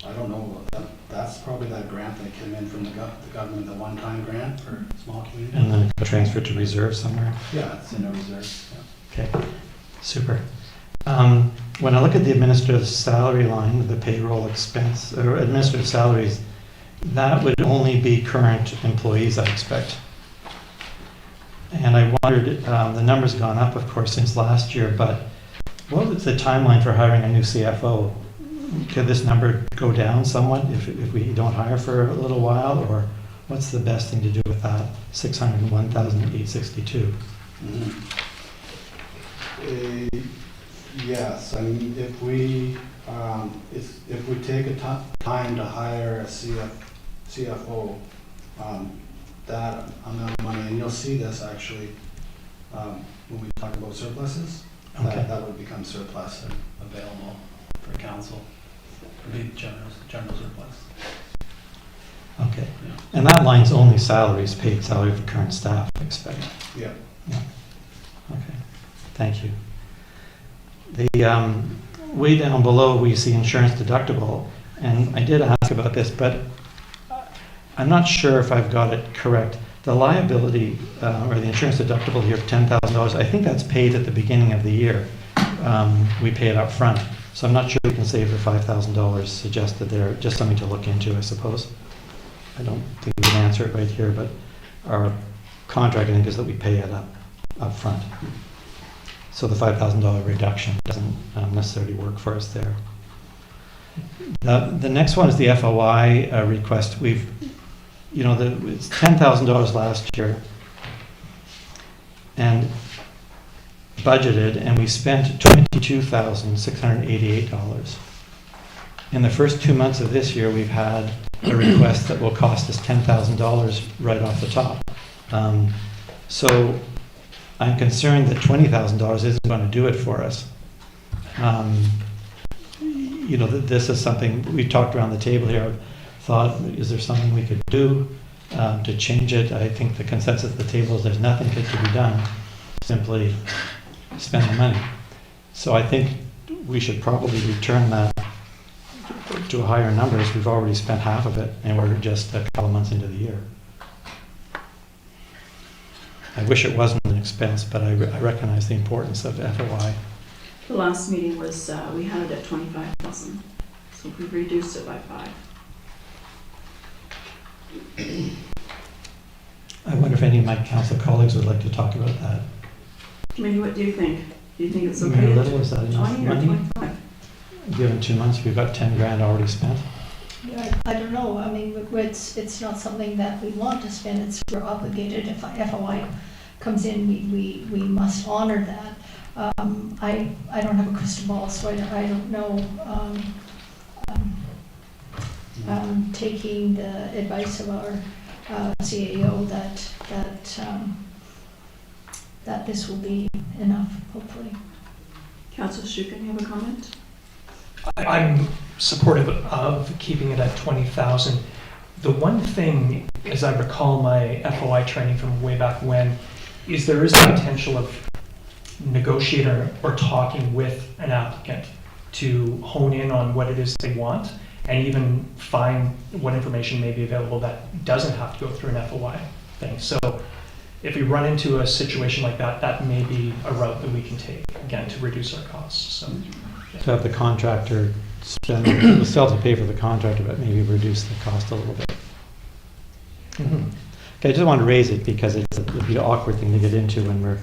I don't know. That's probably that grant that came in from the government, the one-time grant for small communities. And then it transferred to reserve somewhere. Yeah, it's in a reserve. Yeah. Okay, super. When I look at the administrative salary line, the payroll expense, or administrative salaries, that would only be current employees, I expect. And I wondered, the number's gone up, of course, since last year, but what was the timeline for hiring a new CFO? Could this number go down somewhat if we don't hire for a little while, or what's the best thing to do with that? 601,862. Yes, I mean, if we take a time to hire a CFO, that amount of money, and you'll see this actually when we talk about surpluses, Okay. that would become surplus and available for council, for the general surplus. Okay. And that line's only salaries, paid salary for current staff, I expect. Yeah. Yeah. Okay. Thank you. The way down below, we see insurance deductible, and I did ask about this, but I'm not sure if I've got it correct. The liability or the insurance deductible here of $10,000, I think that's paid at the beginning of the year. We pay it up front. So I'm not sure we can save the $5,000 suggested there. Just something to look into, I suppose. I don't think we can answer it right here, but our contract, I think, is that we pay it up front. So the $5,000 reduction doesn't necessarily work for us there. The next one is the FOI request. It's $10,000 last year, and budgeted and we spent $22,688. In the first 2 months of this year, we've had a request that will cost us $10,000 right off the top. So I'm concerned that $20,000 isn't going to do it for us. You know, this is something we talked around the table here. I've thought, is there something we could do to change it? I think the consensus at the table is there's nothing that can be done. Simply spend the money. So I think we should probably return that to a higher number, as we've already spent half of it and we're just a couple months into the year. I wish it wasn't an expense, but I recognize the importance of FOI. The last meeting was, we had it at 25,000, so we reduced it by 5. I wonder if any of my council colleagues would like to talk about that. Maybe what do you think? Do you think it's okay? Mayor at Little, is that enough 20 or money? 25? Given 2 months, we've got 10 grand already spent. I don't know, I mean, it's not something that we want to spend, it's we're obligated. If FOI comes in, we must honor that. I don't have a crystal ball, so I don't know. Taking the advice of our CAO that this will be enough, hopefully. Councillor Shukin, you have a comment? I'm supportive of keeping it at 20,000. The one thing, as I recall my FOI training from way back when, is there is the potential of negotiating or talking with an applicant to hone in on what it is they want and even find what information may be available that doesn't have to go through an FOI thing. So if we run into a situation like that, that may be a route that we can take, again, to reduce our costs. So, yeah. To have the contractor spend, we'll still have to pay for the contractor, but maybe reduce the cost a little bit. Mm-hmm. Okay, I just want to raise it because it's a bit awkward thing to get into when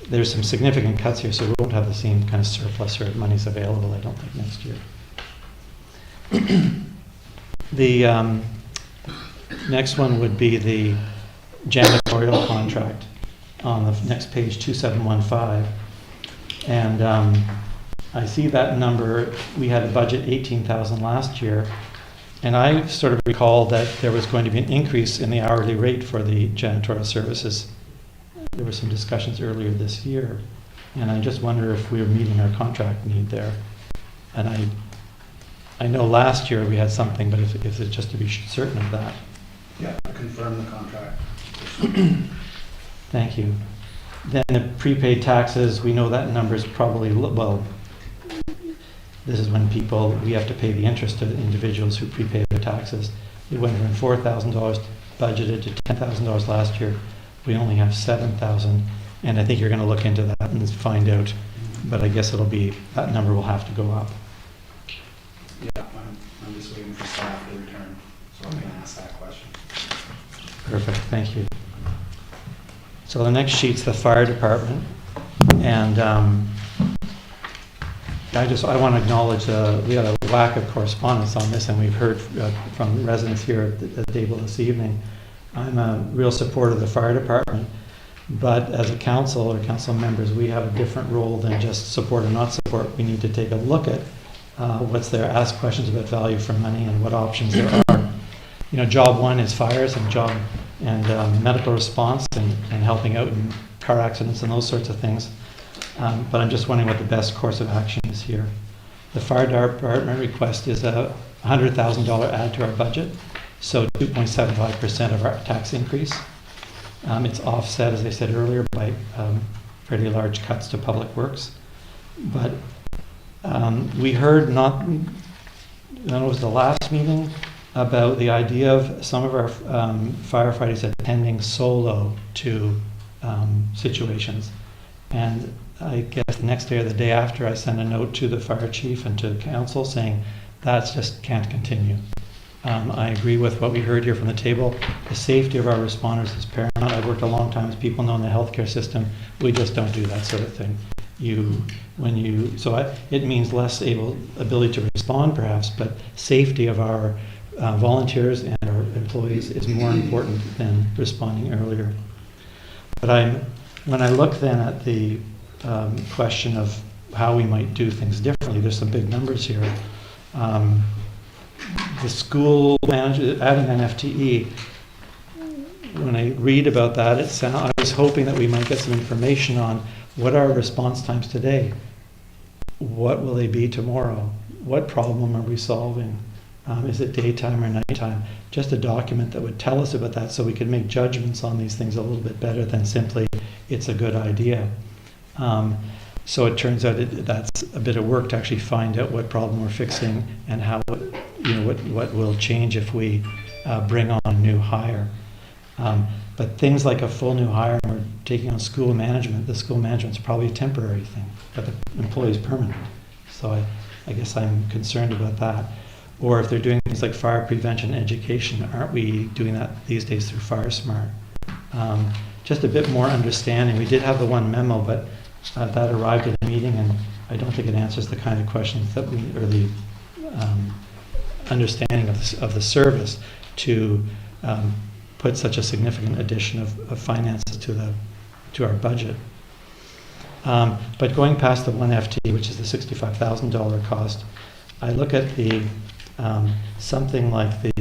there's some significant cuts here, so we won't have the same kind of surplus or money's available, I don't think, next year. The next one would be the janitorial contract on the next page, 2715. And I see that number, we had a budget 18,000 last year, and I sort of recall that there was going to be an increase in the hourly rate for the janitorial services. There were some discussions earlier this year, and I just wonder if we were meeting our contract need there. And I know last year we had something, but if it's just to be certain of that. Yeah, confirm the contract. Thank you. Then the prepaid taxes, we know that number is probably, well, this is when we have to pay the interest to individuals who prepay their taxes. We went from $4,000 budgeted to $10,000 last year. We only have 7,000, and I think you're going to look into that and find out, but I guess that number will have to go up. Yeah, I'm just waiting for staff to return, so I can ask that question. Perfect, thank you. So the next sheet's the fire department, and I want to acknowledge we had a lack of correspondence on this, and we've heard from residents here at the table this evening. I'm a real supporter of the fire department, but as a council or council members, we have a different role than just support or not support. We need to take a look at what's there, ask questions about value for money and what options there are. You know, job one is fires and medical response and helping out in car accidents and those sorts of things. But I'm just wondering what the best course of action is here. The fire department request is a $100,000 add to our budget, so 2.75% of our tax increase. It's offset, as I said earlier, by pretty large cuts to public works. But we heard, I don't know, it was the last meeting, about the idea of some of our firefighters attending solo to situations. And I guess the next day or the day after, I sent a note to the fire chief and to council saying that just can't continue. I agree with what we heard here from the table. The safety of our responders is paramount. I've worked a long time, as people know, in the healthcare system. We just don't do that sort of thing. It means less ability to respond, perhaps, but safety of our volunteers and our employees is more important than responding earlier. But when I look then at the question of how we might do things differently. There's some big numbers here. The school manager, adding an FTE, when I read about that, I was hoping that we might get some information on what are our response times today? What will they be tomorrow? What problem are we solving? Is it daytime or nighttime? Just a document that would tell us about that so we could make judgments on these things a little bit better than simply, it's a good idea. So it turns out that's a bit of work to actually find out what problem we're fixing and how, what will change if we bring on a new hire. But things like a full new hire, or taking on school management, the school management's probably a temporary thing, but the employee's permanent. So I guess I'm concerned about that. Or if they're doing things like fire prevention education, aren't we doing that these days through FireSmart? Just a bit more understanding. We did have the one memo, but that arrived at a meeting, and I don't think it answers the kind of questions that or the understanding of the service to put such a significant addition of finances to our budget. But going past the one FTE, which is the $65,000 cost, I look at the something like the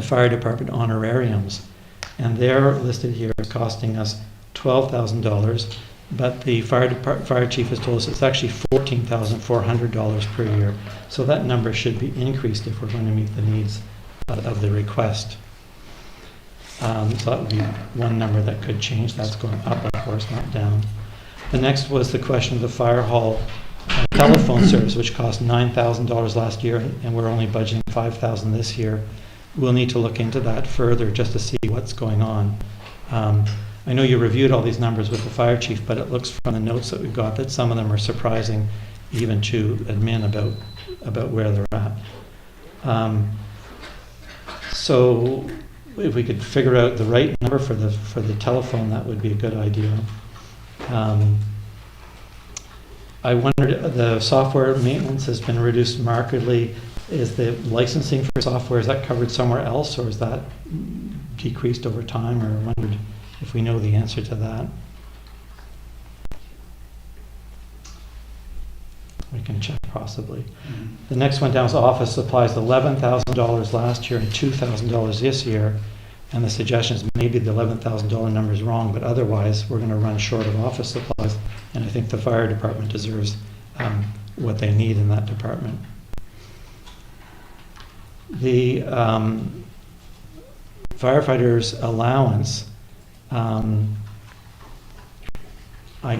fire department honorariums, and they're listed here as costing us $12,000, but the fire chief has told us it's actually $14,400 per year. So that number should be increased if we're going to meet the needs of the request. So that would be one number that could change. That's going up, of course, not down. The next was the question of the fire hall telephone service, which cost $9,000 last year, and we're only budgeting $5,000 this year. We'll need to look into that further just to see what's going on. I know you reviewed all these numbers with the fire chief, but it looks from the notes that we've got that some of them are surprising even to admin about where they're at. So if we could figure out the right number for the telephone, that would be a good idea. I wondered, the software maintenance has been reduced markedly. Is the licensing for software, is that covered somewhere else, or is that decreased over time? Or I wondered if we know the answer to that. We can check possibly. The next one down is office supplies, $11,000 last year and $2,000 this year. And the suggestion is maybe the $11,000 number is wrong, but otherwise we're going to run short of office supplies. And I think the fire department deserves what they need in that department. The firefighters' allowance, I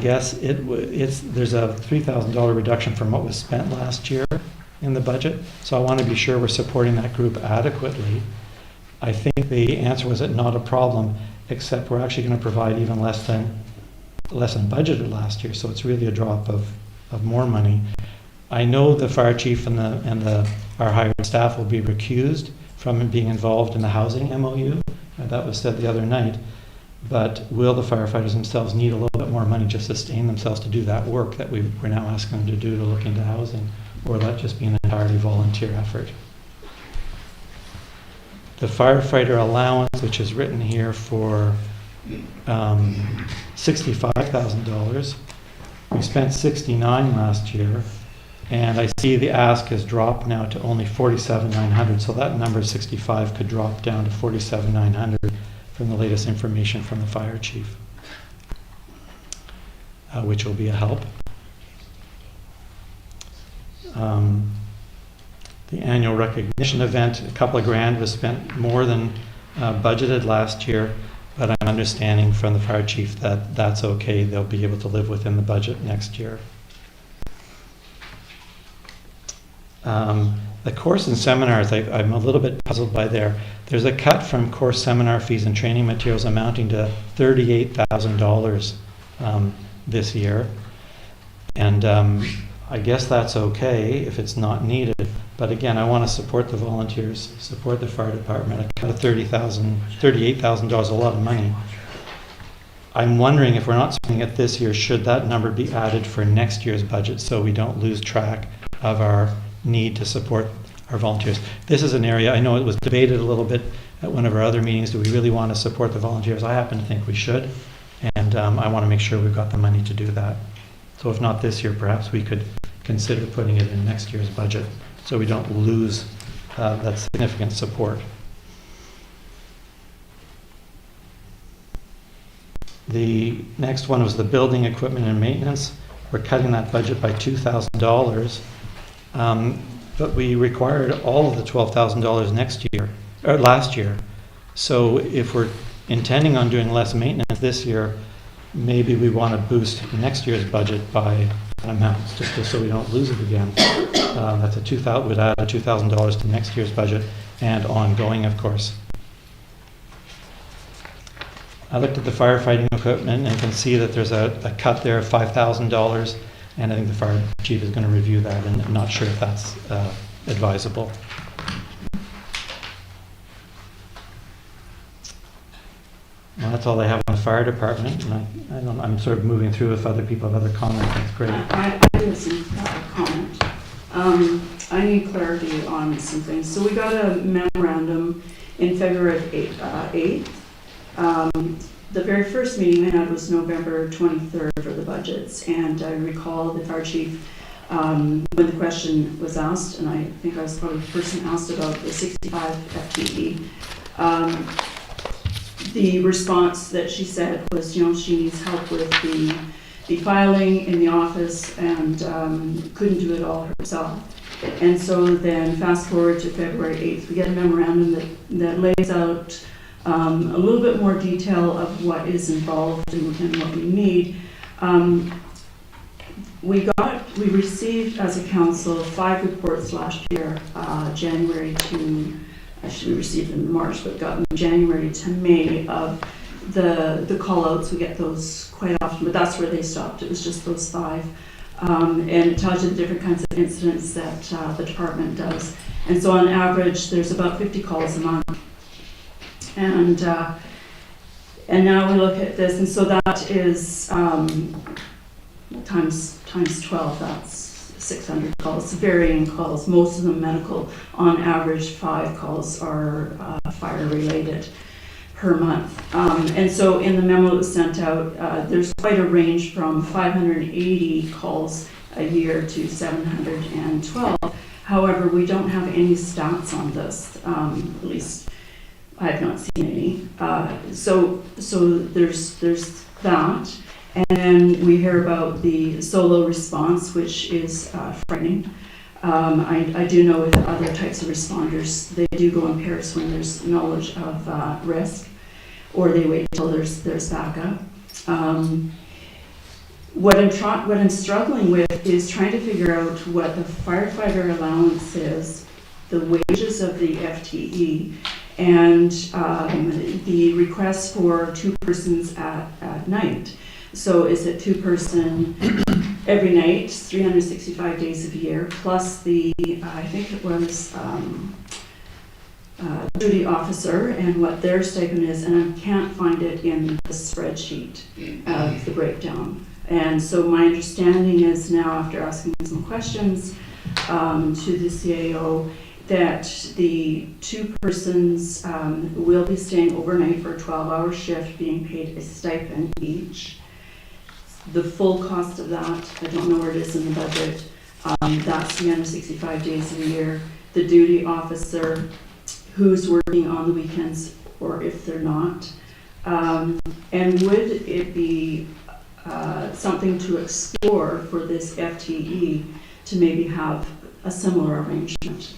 guess there's a $3,000 reduction from what was spent last year in the budget. So I want to be sure we're supporting that group adequately. I think the answer was that not a problem, except we're actually going to provide even less than budgeted last year. So it's really a drop of more money. I know the fire chief and our hired staff will be recused from being involved in the housing MOU. That was said the other night. But will the firefighters themselves need a little bit more money to sustain themselves to do that work that we're now asking them to do to look into housing? Or will that just be an entirely volunteer effort? The firefighter allowance, which is written here for $65,000. We spent $69,000 last year, and I see the ask has dropped now to only $47,900. So that number 65 could drop down to $47,900 from the latest information from the fire chief, which will be a help. The annual recognition event, a couple of grand was spent more than budgeted last year, but I'm understanding from the fire chief that that's okay. They'll be able to live within the budget next year. The course and seminars, I'm a little bit puzzled by there. There's a cut from course seminar fees and training materials amounting to $38,000 this year. And I guess that's okay if it's not needed. But again, I want to support the volunteers, support the fire department. A cut of $38,000 is a lot of money. I'm wondering if we're not spending it this year, should that number be added for next year's budget so we don't lose track of our need to support our volunteers. This is an area, I know it was debated a little bit at one of our other meetings, do we really want to support the volunteers? I happen to think we should, and and I want to make sure we've got the money to do that. So if not this year, perhaps we could consider putting it in next year's budget so we don't lose that significant support. The next one was the building equipment and maintenance. We're cutting that budget by $2,000, but we required all of the $12,000 next year, or last year. So if we're intending on doing less maintenance this year, maybe we want to boost next year's budget by an amount, just so we don't lose it again. That's a $2,000, would add $2,000 to next year's budget and ongoing, of course. I looked at the firefighting equipment and can see that there's a cut there of $5,000, and I think the fire chief is going to review that, and I'm not sure if that's advisable. Well, that's all I have on the fire department, and I'm sort of moving through. If other people have other comments, that's great. I have some comment. I need clarity on some things. So we got a memorandum in February 8th. The very first meeting we had was November 23rd for the budgets, and I recall the fire chief, when the question was asked, and I think I was probably the person asked about the 65 FTE, the response that she said was, she needs help with the filing in the office and couldn't do it all herself. And so then fast forward to February 8th, we get a memorandum that lays out a little bit more detail of what is involved and what we need. We received as a council 5 reports last year, January to, actually we received them in March, but got them January to May of the call-outs. We get those quite often, but that's where they stopped. It was just those 5. And it tells you the different kinds of incidents that the department does. And so on average, there's about 50 calls a month. And now we look at this, and so that is times 12, that's 600 calls, varying calls, most of them medical. On average, 5 calls are fire related per month. And so in the memo that was sent out, there's quite a range from 580 calls a year to 712. However, we don't have any stats on this, at least I have not seen any. So there's that. And then we hear about the solo response, which is frightening. I do know with other types of responders, they do go in pairs when there's knowledge of risk, or they wait until there's backup. What I'm struggling with is trying to figure out what the firefighter allowance is, the wages of the FTE, and the request for 2 persons at night. So is it 2 person every night, 365 days of the year, plus the, I think it was duty officer and what their stipend is, and I can't find it in the spreadsheet of the breakdown. And so my understanding is now, after asking some questions to the CAO, that the 2 persons will be staying overnight for a 12-hour shift, being paid a stipend each. The full cost of that, I don't know where it is in the budget, that's 365 days a year. The duty officer, who's working on the weekends, or if they're not. And would it be something to explore for this FTE to maybe have a similar arrangement?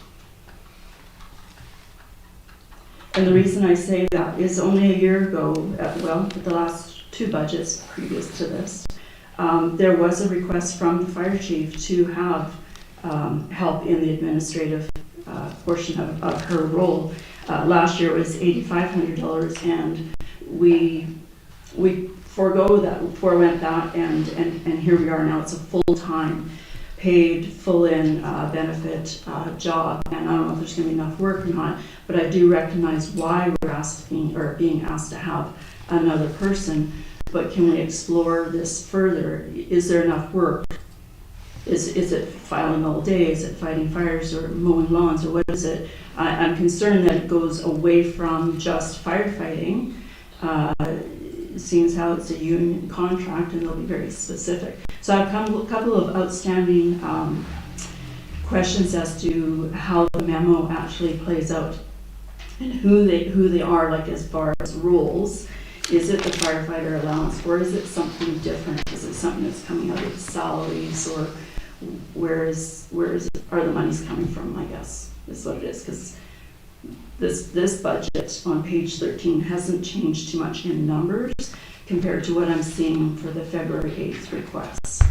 And the reason I say that is only a year ago, the last 2 budgets previous to this, there was a request from the fire chief to have help in the administrative portion of her role. Last year it was $8,500, and we forewent that, and here we are now. It's a full-time, paid, full-in benefit job, and I don't know if there's going to be enough work or not, but I do recognize why we're asking, or being asked to have another person. But can we explore this further? Is there enough work? Is it filing all day? Is it fighting fires or mowing lawns, or what is it? I'm concerned that it goes away from just firefighting seeing as how it's a union contract and they'll be very specific. So I have a couple of outstanding questions as to how the memo actually plays out and who they are, like as far as rules. Is it the firefighter allowance, or is it something different? Is it something that's coming out of salaries, or where are the monies coming from, I guess, is what it is. Because this budget on page 13 hasn't changed too much in numbers compared to what I'm seeing for the February 8th requests.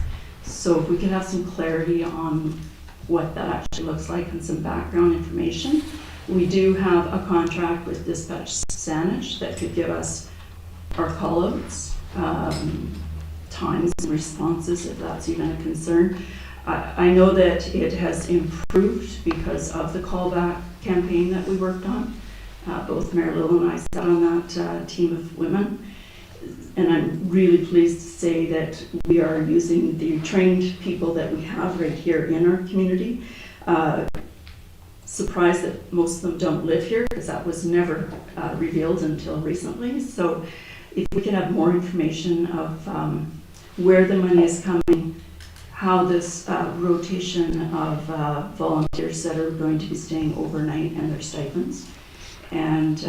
So if we could have some clarity on what that actually looks like and some background information. We do have a contract with Dispatch Saanich that could give us our call-outs, times and responses, if that's even a concern. I know that it has improved because of the callback campaign that we worked on. Both Mayor Little and I sat on that team of women. And I'm really pleased to say that we are using the trained people that we have right here in our community. Surprised that most of them don't live here, because that was never revealed until recently. So if we can have more information of where the money is coming, how this rotation of volunteers that are going to be staying overnight and their stipends, and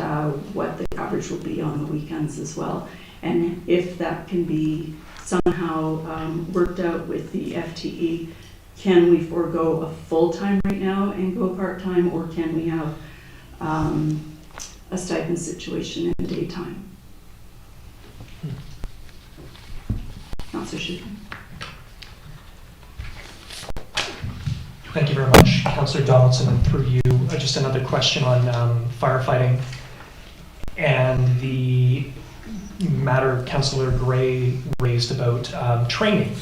what the coverage will be on the weekends as well. And if that can be somehow worked out with the FTE, can we forego a full-time right now and go part-time, or can we have a stipend situation in daytime? Councillor Schiffman. Thank you very much, Councillor Donaldson, and through you, just another question on firefighting and the matter Councillor Gray raised about training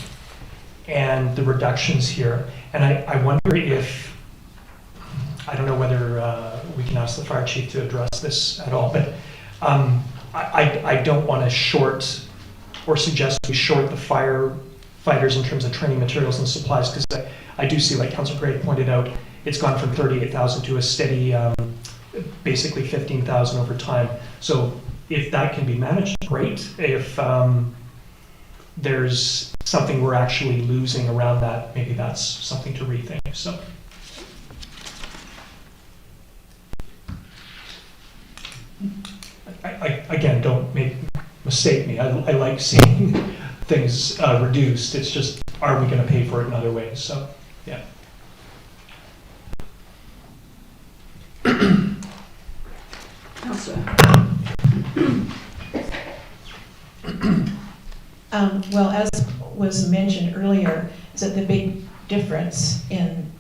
and the reductions here. And I wonder if, I don't know whether we can ask the fire chief to address this at all, but I don't want to short or suggest we short the firefighters in terms of training materials and supplies, because I do see, like Councillor Gray pointed out, it's gone from 38,000 to a steady, basically 15,000 over time. So if that can be managed, great. If there's something we're actually losing around that, maybe that's something to rethink. So. I again, don't mistake me. I like seeing things reduced. It's just, are we going to pay for it in other ways? So, yeah. Well, as was mentioned earlier, is that the big difference in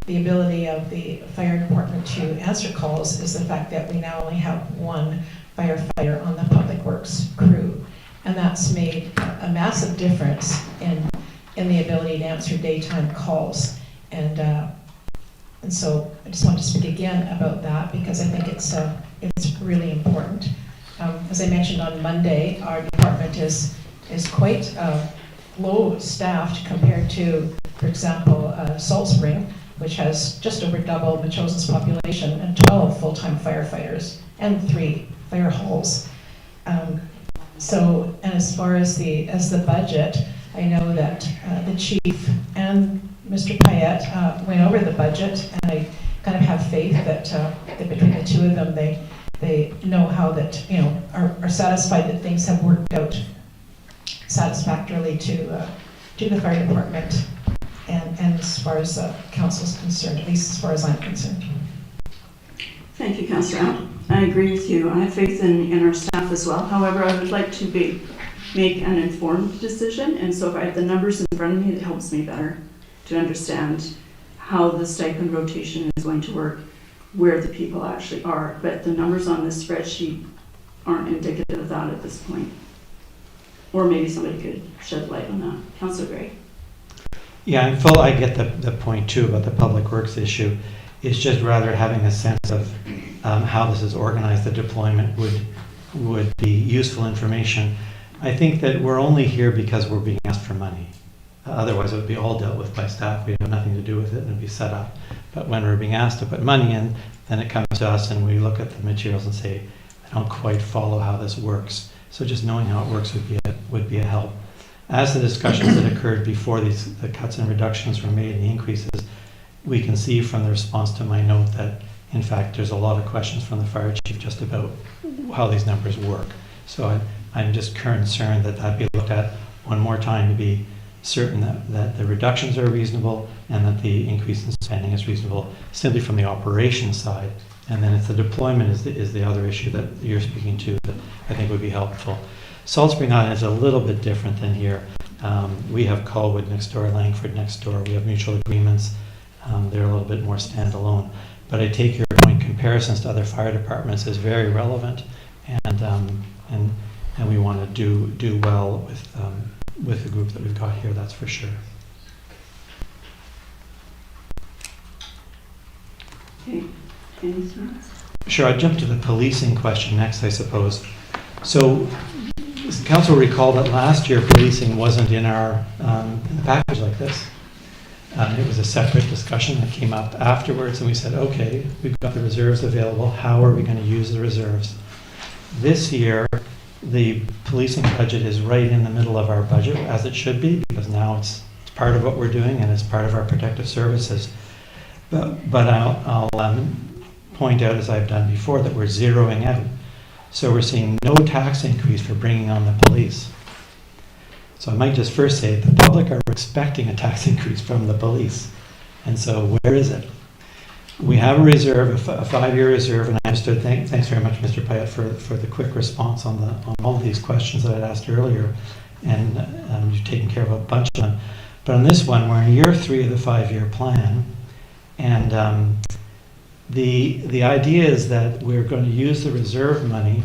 the ability of the fire department to answer calls is the fact that we now only have one firefighter on the public works crew. And that's made a massive difference in the ability to answer daytime calls. And so I just want to speak again about that, because I think it's really important. As I mentioned on Monday, our department is quite low staffed compared to, for example, Salt Spring, which has just over double Machosen's population and 12 full-time firefighters and 3 fire halls. So, and as far as the budget, I know that the chief and Mr. Payette went over the budget, and I kind of have faith that between the two of them, they know how that, are satisfied that things have worked out satisfactorily to the fire department, and as far as council's concerned, at least as far as I'm concerned. Thank you, Councillor. I agree with you. I have faith in our staff as well. However, I would like to make an informed decision, and so if I have the numbers in front of me, it helps me better to understand how the stipend rotation is going to work, where the people actually are. But the numbers on this spreadsheet aren't indicative of that at this point. Or maybe somebody could shed light on that. Councillor Gray. Yeah, I get the point too about the public works issue. It's just rather having a sense of how this is organized, the deployment would be useful information. I think that we're only here because we're being asked for money. Otherwise, it would be all dealt with by staff. We have nothing to do with it, and it'd be set up. But when we're being asked to put money in, then it comes to us and we look at the materials and say, I don't quite follow how this works. So just knowing how it works would be a help. As the discussions that occurred before the cuts and reductions were made and the increases, we can see from the response to my note that, in fact, there's a lot of questions from the fire chief just about how these numbers work. So I'm just concerned that that be looked at one more time to be certain that the reductions are reasonable and that the increase in spending is reasonable simply from the operations side. And then it's the deployment is the other issue that you're speaking to that I think would be helpful. Salt Spring Island is a little bit different than here. We have Colwood next door, Langford next door. We have mutual agreements. They're a little bit more standalone. But I take your point, comparisons to other fire departments is very relevant, and we want to do well with the group that we've got here, that's for sure. Okay, anything else? Sure, I'll jump to the policing question next, I suppose. So, does the council recall that last year policing wasn't in our in the package like this? It was a separate discussion that came up afterwards, and we said, okay, we've got the reserves available. How are we going to use the reserves? This year, the policing budget is right in the middle of our budget, as it should be, because now it's part of what we're doing and it's part of our protective services. But I'll point out, as I've done before, that we're zeroing out. So we're seeing no tax increase for bringing on the police. So I might just first say the public are expecting a tax increase from the police. And so where is it? We have a reserve, a 5-year reserve, and I understood, thanks very much, Mr. Pyatt, for the quick response on all of these questions that I'd asked earlier. And you've taken care of a bunch of them. But on this one, we're in year 3 of the 5-year plan. And the idea is that we're going to use the reserve money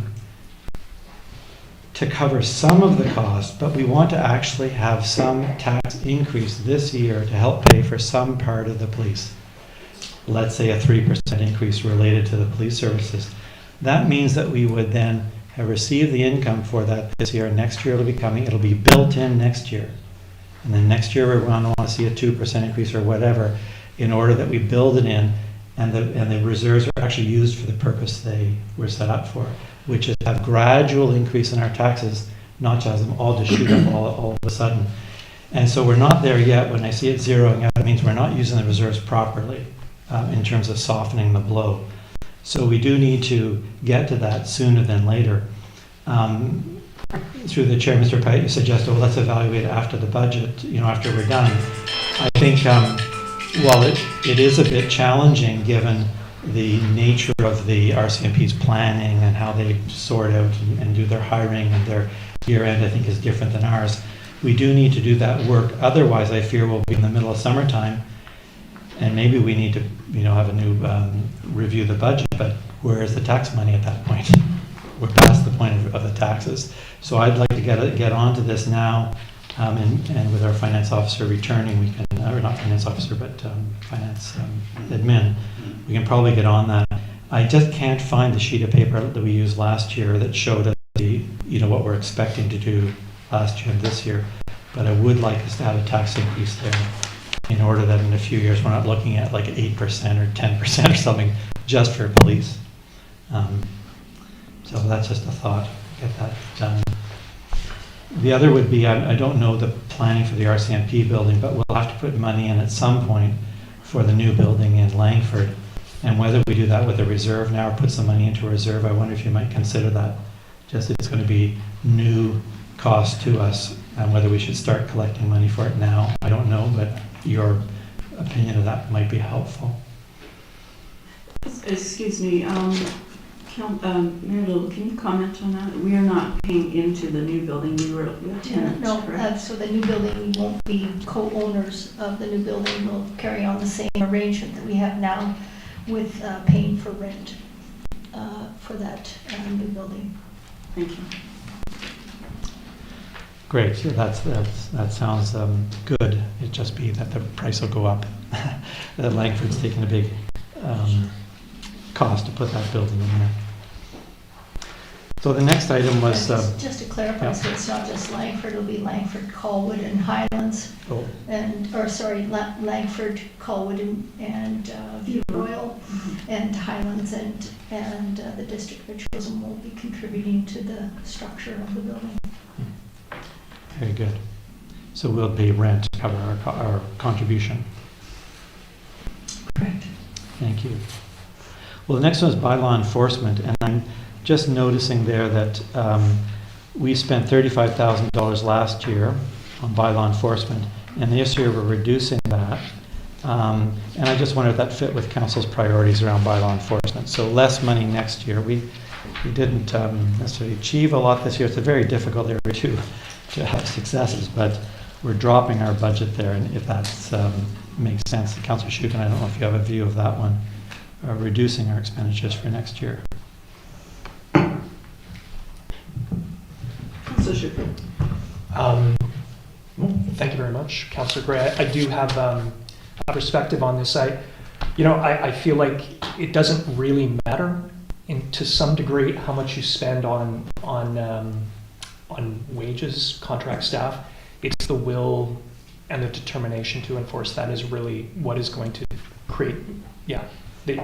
to cover some of the cost, but we want to actually have some tax increase this year to help pay for some part of the police. Let's say a 3% increase related to the police services. That means that we would then have received the income for that this year. Next year it'll be built in next year. And then next year we're going to want to see a 2% increase or whatever in order that we build it in, and the reserves are actually used for the purpose they were set up for, which is to have gradual increase in our taxes, not just them all to shoot up all of a sudden. And so we're not there yet. When I see it zeroing out, it means we're not using the reserves properly in terms of softening the blow. So we do need to get to that sooner than later. Through the chair, Mr. Pyatt, you suggested, well, let's evaluate it after the budget, after we're done. I think while it is a bit challenging given the nature of the RCMP's planning and how they sort out and do their hiring and their year end, I think is different than ours. We do need to do that work. Otherwise, I fear we'll be in the middle of summertime and maybe we need to, have a new review the budget, but where is the tax money at that point? We're past the point of the taxes. So I'd like to get onto this now, and with our finance officer returning, we can, or not finance officer, but finance admin, we can probably get on that. I just can't find the sheet of paper that we used last year that showed us what we're expecting to do last year and this year. But I would like us to have a tax increase there in order that in a few years we're not looking at like 8% or 10% or something just for police. So that's just a thought, get that done. The other would be, I don't know the planning for the RCMP building, but we'll have to put money in at some point for the new building in Langford. And whether we do that with a reserve now or put some money into a reserve, I wonder if you might consider that. Just it's going to be new cost to us, and whether we should start collecting money for it now, I don't know, but your opinion of that might be helpful. Excuse me, Mayor Little, can you comment on that? We are not paying into the new building, we were tenants, No, correct? so the new building, we won't be co-owners of the new building. We'll carry on the same arrangement that we have now with paying for rent for that new building. Thank you. Great, so that sounds good. It'd just be that the price will go up. That Langford's taking a big cost to put that building in there. So the next item was, Just to clarify, yeah. so it's not just Langford, it'll be Langford, Colwood, and Highlands, oh, Langford, Colwood, and View Royal, and Highlands, and the district of chosen will be contributing to the structure of the building. very good. So we'll pay rent to cover our contribution. Correct. Thank you. Well, the next one is bylaw enforcement, and I'm just noticing there that we spent $35,000 last year on bylaw enforcement, and this year we're reducing that. And I just wonder if that fit with council's priorities around bylaw enforcement. So less money next year. We didn't necessarily achieve a lot this year. It's a very difficult area to have successes, but we're dropping our budget there, and if that makes sense. Councillor Shuken, I don't know if you have a view of that one, reducing our expenditures for next year. Thank you very much, Councillor Gray. I do have a perspective on this. I feel like it doesn't really matter to some degree how much you spend on wages, contract staff. It's the will and the determination to enforce that is really what is going to create, the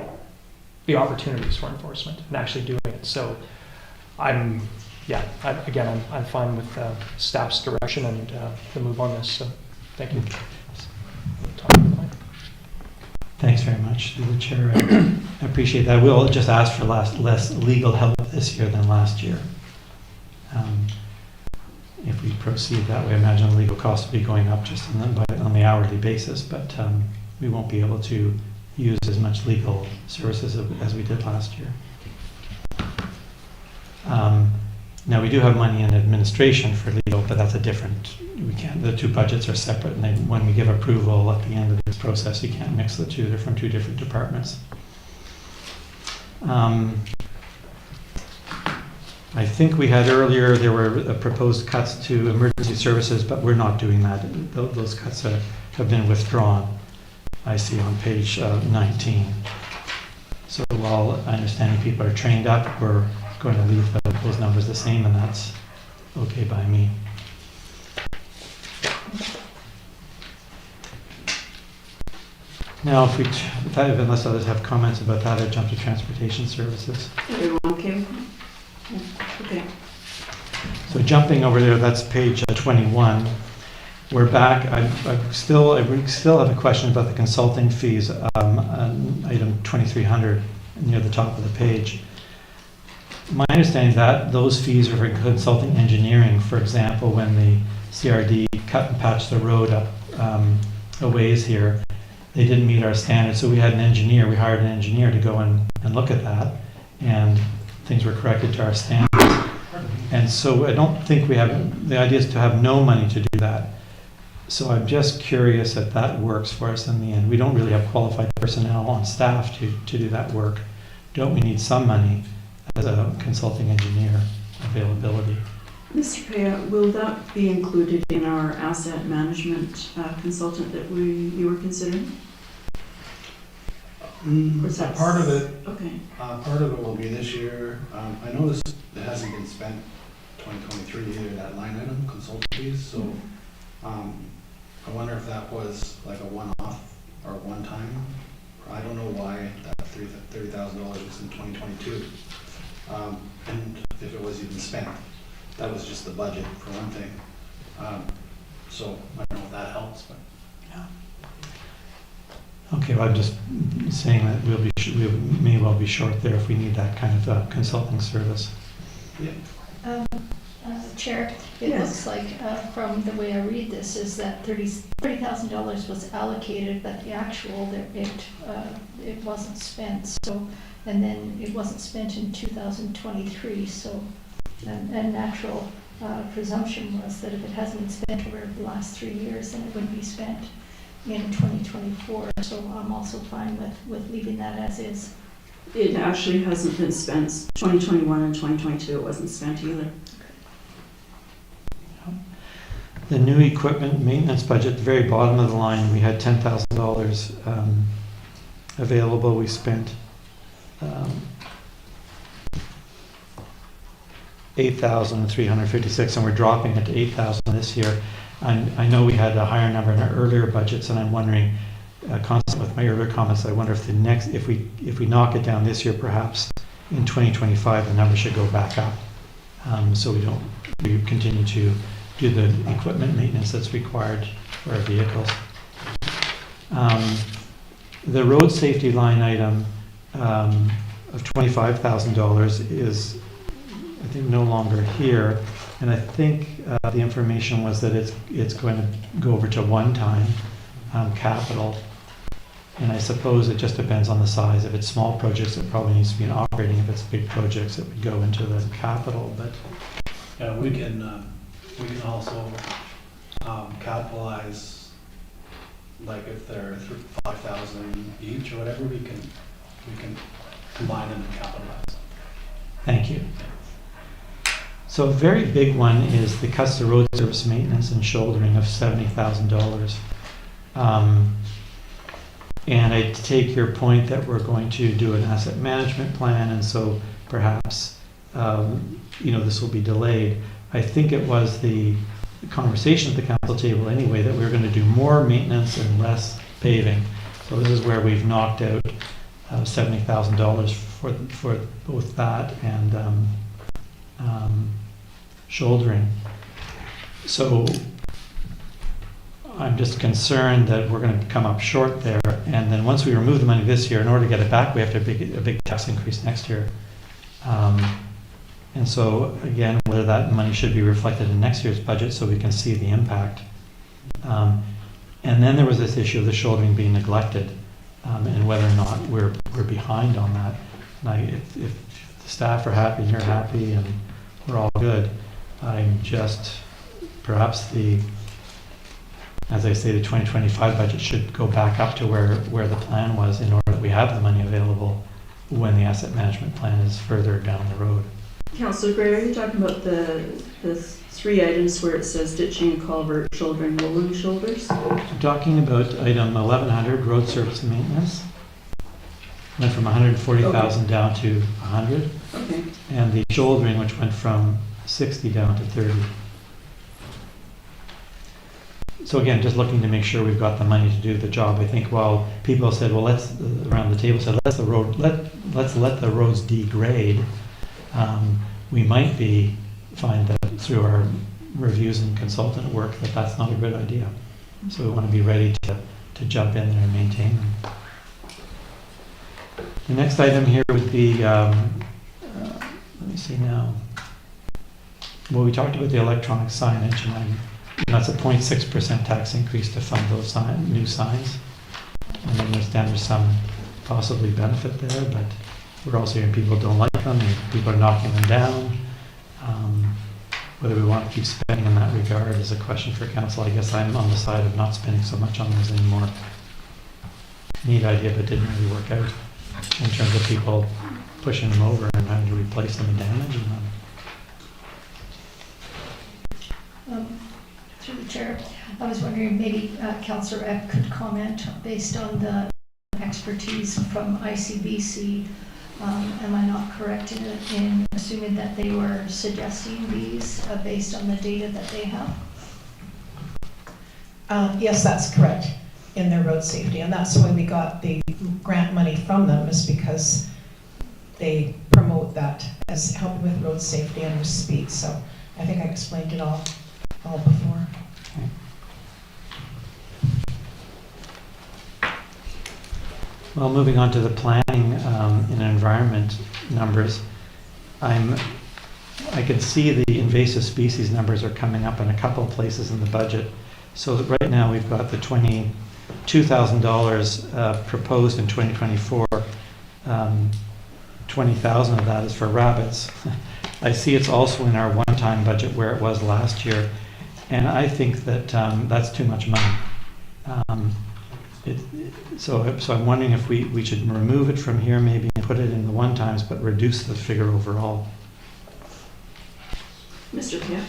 opportunities for enforcement and actually doing it. So I'm fine with staff's direction and the move on this. So thank you. Thanks very much, through the chair. I appreciate that. We'll just ask for less legal help this year than last year. If we proceed that way, I imagine legal costs will be going up just on the hourly basis, but we won't be able to use as much legal services as we did last year. Now, we do have money in administration for legal, but that's the two budgets are separate, and when we give approval at the end of this process, you can't mix the two. They're from two different departments. I think we had earlier, there were proposed cuts to emergency services, but we're not doing that. Those cuts have been withdrawn, I see on page 19. So while I understand people are trained up, we're going to leave those numbers the same, and that's okay by me. Now, unless others have comments about that, I jump to transportation services. Everyone okay? Okay. So jumping over there, that's page 21. We're back. I still have a question about the consulting fees, on item 2300 near the top of the page. My understanding is that those fees are for consulting engineering. For example, when the CRD cut and patched the road up a ways here, they didn't meet our standards, so we hired an engineer to go and look at that, and things were corrected to our standards. And so I don't think the idea is to have no money to do that. So I'm just curious if that works for us in the end. We don't really have qualified personnel on staff to do that work. Don't we need some money as a consulting engineer availability? Mr. Paya, will that be included in our asset management consultant that you were considering? Part of it. Okay. Part of it will be this year. I noticed it hasn't been spent 2023 either, that line item, consultant fees. So I wonder if that was like a one-off or one time. I don't know why that $30,000 was in 2022. And if it was even spent. That was just the budget for one thing. So I don't know if that helps, but yeah. Okay, well, I'm just saying that we may well be short there if we need that kind of consulting service. Yeah. Chair, it looks like from the way I read this is that $30,000 was allocated, but the actual it wasn't spent. So, and then it wasn't spent in 2023. So, and natural presumption was that if it hasn't been spent over the last 3 years, then it wouldn't be spent in 2024. So I'm also fine with leaving that as is. It actually hasn't been spent. 2021 and 2022, it wasn't spent either. The new equipment maintenance budget, the very bottom of the line, we had $10,000 available. We spent 8,356, and we're dropping it to 8,000 this year. I know we had a higher number in our earlier budgets, and I'm wondering, consistent with my earlier comments, I wonder if if we knock it down this year, perhaps in 2025 the number should go back up, so we continue to do the equipment maintenance that's required for our vehicles. The road safety line item of $25,000 is, I think, no longer here, and I think the information was that it's going to go over to one-time capital, and I suppose it just depends on the size. If it's small projects, it probably needs to be in operating. If it's big projects, it would go into the capital. But Yeah, we can also capitalize, like if they're 5,000 each or whatever, we can combine them and capitalize. thank you. So a very big one is the Custer Road Service maintenance and shouldering of $70,000. And I take your point that we're going to do an asset management plan, and so perhaps this will be delayed. I think it was the conversation at the council table anyway that we were going to do more maintenance and less paving. So this is where we've knocked out $70,000 for both that and shouldering. So I'm just concerned that we're going to come up short there, and then once we remove the money this year, in order to get it back, we have to have a big tax increase next year. And so again, whether that money should be reflected in next year's budget so we can see the impact. And then there was this issue of the shouldering being neglected, and whether or not we're behind on that. And if the staff are happy and you're happy and we're all good, I'm just, perhaps as I say, the 2025 budget should go back up to where the plan was, in order that we have the money available when the asset management plan is further down the road. Councillor Gray, are you talking about the three items where it says ditching, culvert, shouldering, rolling shoulders? I'm talking about item 1100, road surface maintenance. Went from 140,000 down to 100. Okay. And the shouldering, which went from 60 down to 30. So again, just looking to make sure we've got the money to do the job. I think while people said, well, let's around the table said, let's let the roads degrade. We might find that through our reviews and consultant work that that's not a good idea. So we want to be ready to jump in there and maintain them. The next item here would be, let me see now. Well, we talked about the electronic signage, and that's a 0.6% tax increase to fund those new signs. And I understand there's some possibly benefit there, but we're also hearing people don't like them and people are knocking them down. Whether we want to keep spending in that regard is a question for council. I guess I'm on the side of not spending so much on those anymore. Neat idea, but didn't really work out in terms of people pushing them over and having to replace them and damaging them. Through the chair, I was wondering maybe Councillor Eck could comment based on the expertise from ICBC. Am I not correct in assuming that they were suggesting these based on the data that they have? Yes, that's correct, in their road safety, and that's why we got the grant money from them, is because they promote that as helping with road safety and with speed. So I think I explained it all before. Well, moving on to the planning and environment numbers, I can see the invasive species numbers are coming up in a couple of places in the budget. So that right now we've got the $22,000 proposed in 2024. 20,000 of that is for rabbits. I see it's also in our one-time budget where it was last year, and I think that that's too much money. So I'm wondering if we should remove it from here maybe and put it in the one-times, but reduce the figure overall. Mr. Pierre?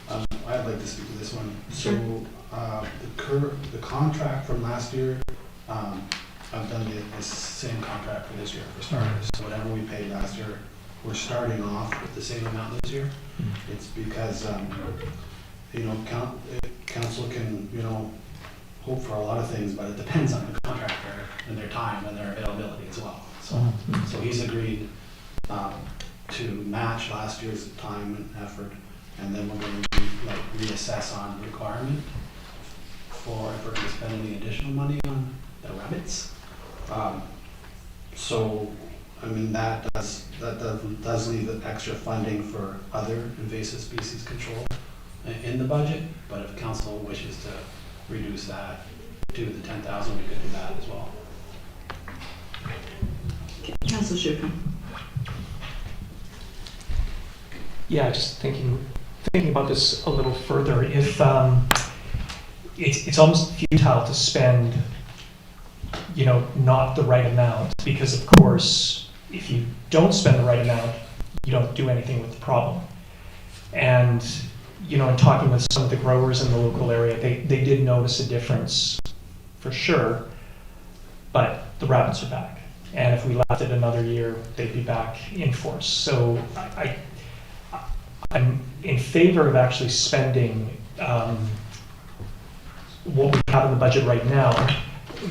I'd like to speak to this one. Sure. So the contract from last year, I've done the same contract for this year for starters. So whatever we paid last year, we're starting off with the same amount this year. It's because, you know, council can, you know, hope for a lot of things, but it depends on the contractor and their time and their availability as well. So he's agreed to match last year's time and effort, and then we're going to like reassess on requirement for if we're going to spend any additional money on the rabbits. So, I mean, that does leave extra funding for other invasive species control in the budget, but if council wishes to reduce that to the 10,000, we could do that as well. Councillor Schuchan. Yeah, just thinking about this a little further. If it's almost futile to spend, you know, not the right amount, because of course, if you don't spend the right amount, you don't do anything with the problem. And you know, in talking with some of the growers in the local area, they did notice a difference for sure, but the rabbits are back. And if we left it another year, they'd be back in force. So I'm in favor of actually spending what we have in the budget right now.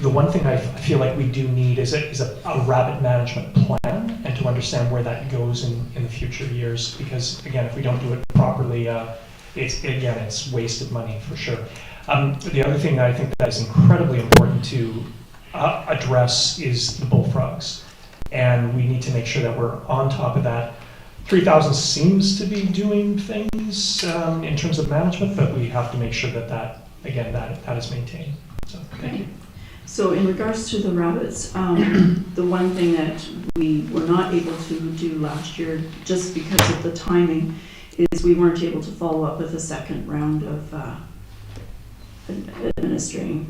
The one thing I feel like we do need is a rabbit management plan, and to understand where that goes in the future years, because again, if we don't do it properly, it's wasted money for sure. The other thing that I think that is incredibly important to address is the bullfrogs, and we need to make sure that we're on top of that. 3,000 seems to be doing things in terms of management, but we have to make sure that is maintained. So thank you. So in regards to the rabbits, the one thing that we were not able to do last year, just because of the timing, is we weren't able to follow up with a second round of administering.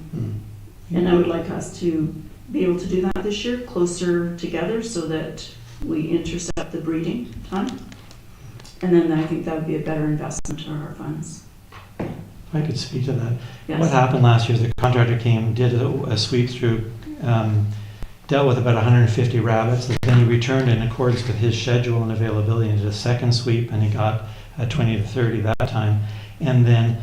And I would like us to be able to do that this year, closer together, so that we intercept the breeding time. And then I think that would be a better investment of our funds. If I could speak to that. Yes. What happened last year is the contractor came, did a sweep through, dealt with about 150 rabbits, and then he returned in accordance with his schedule and availability and did a second sweep, and he got 20 to 30 that time. And then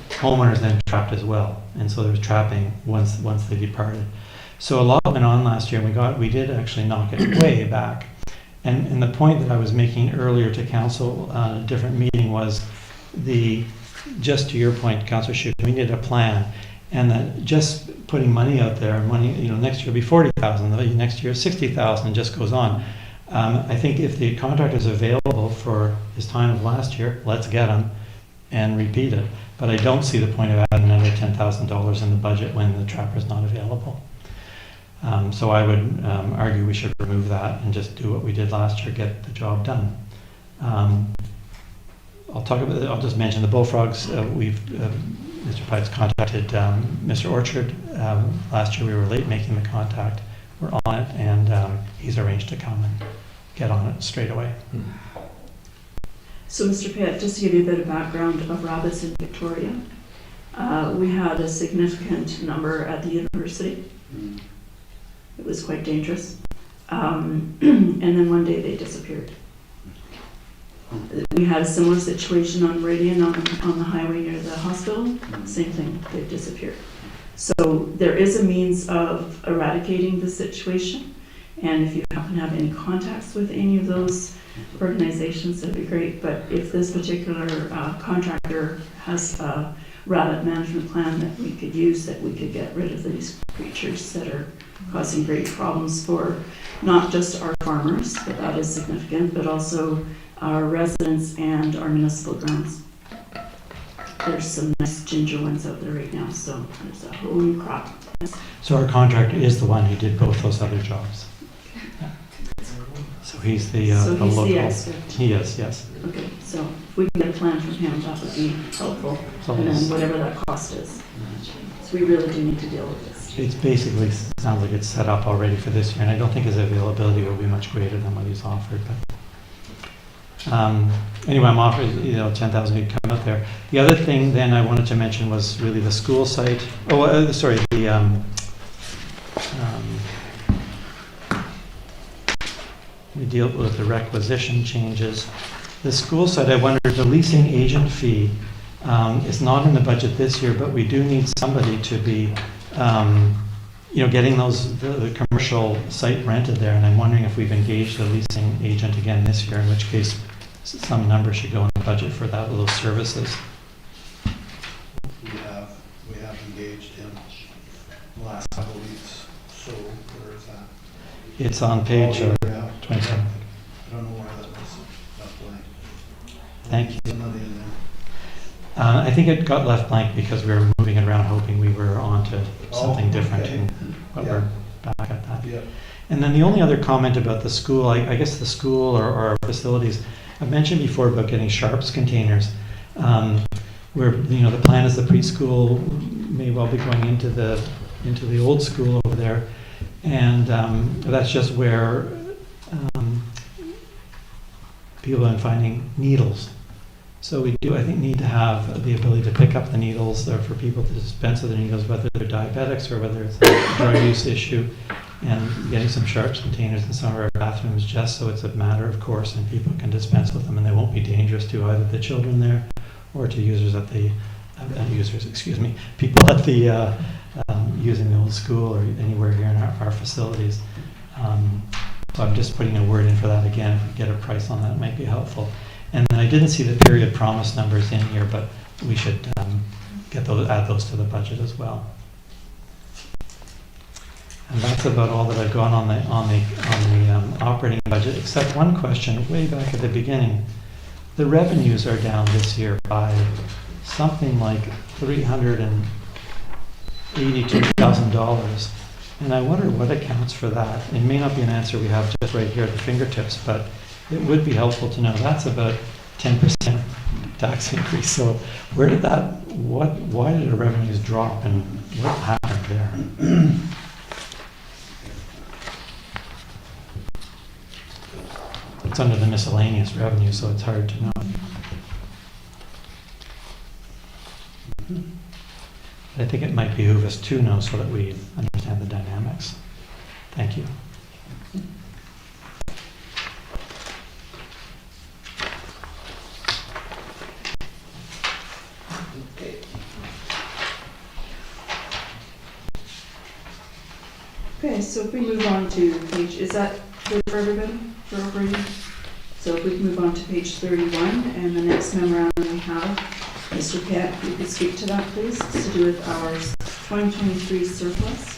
homeowners then trapped as well, and so there was trapping once they departed. So a lot went on last year, and we did actually knock it way back. And the point that I was making earlier to council on a different meeting was just to your point, Councillor Schuchan, we needed a plan, and that just putting money out there, next year will be 40,000, next year 60,000, just goes on. I think if the contractor is available for his time of last year, let's get him and repeat it. But I don't see the point of adding another $10,000 in the budget when the trapper is not available. So I would argue we should remove that and just do what we did last year, get the job done. I'll just mention the bullfrogs. Mr. Pipes contacted Mr. Orchard. Last year we were late making the contact. We're on it, and he's arranged to come and get on it straight away. So Mr. Pitt, just to give you a bit of background of rabbits in Victoria, we had a significant number at the university. It was quite dangerous. And then one day they disappeared. We had a similar situation on Meridian on the highway near the hospital. Same thing, they've disappeared. So there is a means of eradicating the situation. And if you happen to have any contacts with any of those organizations, that'd be great. But if this particular contractor has a rabbit management plan that we could use, that we could get rid of these creatures that are causing great problems for not just our farmers, but that is significant, but also our residents and our municipal grounds. There's some nice ginger ones out there right now, so there's a whole new crop. So our contractor is the one who did both those other jobs. So he's the local. The expert. He is, yes. Okay, so if we can get a plan from him, that would be helpful, and then whatever that cost is. So we really do need to deal with this. It's basically, sounds like it's set up already for this year, and I don't think his availability will be much greater than what he's offered. But anyway, I'm offering 10,000 to come out there. The other thing then I wanted to mention was really the school site. we deal with the requisition changes. The school side, I wondered, the leasing agent fee is not in the budget this year, but we do need somebody to be, getting the commercial site rented there. And I'm wondering if we've engaged a leasing agent again this year, in which case some number should go in the budget for those services. We have engaged him the last couple of weeks, so where is that? It's on page 27. I don't know why that was left blank. Thank you. There's money in there. I think it got left blank because we were moving it around, hoping we were on to something different, okay. but Yeah. we're back at that. Yeah. And then the only other comment about the school, I guess the school or our facilities, I mentioned before about getting Sharps containers. Where the plan is the preschool may well be going into the old school over there, and that's just where people have been finding needles. So we do, I think, need to have the ability to pick up the needles there for people to dispense of the needles, whether they're diabetics or whether it's a drug use issue, and getting some Sharps containers in some of our bathrooms just so it's a matter of course and people can dispense with them and they won't be dangerous to either the children there or to users at the, people at the, using the old school or anywhere here in our facilities. So I'm just putting a word in for that again. If we get a price on that, it might be helpful. And then I didn't see the period promise numbers in here, but we should add those to the budget as well. And that's about all that I've got on the operating budget, except one question way back at the beginning. The revenues are down this year by something like $382,000. And I wonder what accounts for that. It may not be an answer we have just right here at the fingertips, but it would be helpful to know. That's about 10% tax increase. So where did that, why did the revenues drop and what happened there? It's under the miscellaneous revenue, so it's hard to know. I think it might behoove us to know so that we understand the dynamics. Thank you. Okay, so if we move on to page, is that good for everybody, for operating? So if we can move on to page 31, and the next memorandum we have, Mr. Pitt, if you could speak to that, please. It's to do with our 2023 surplus.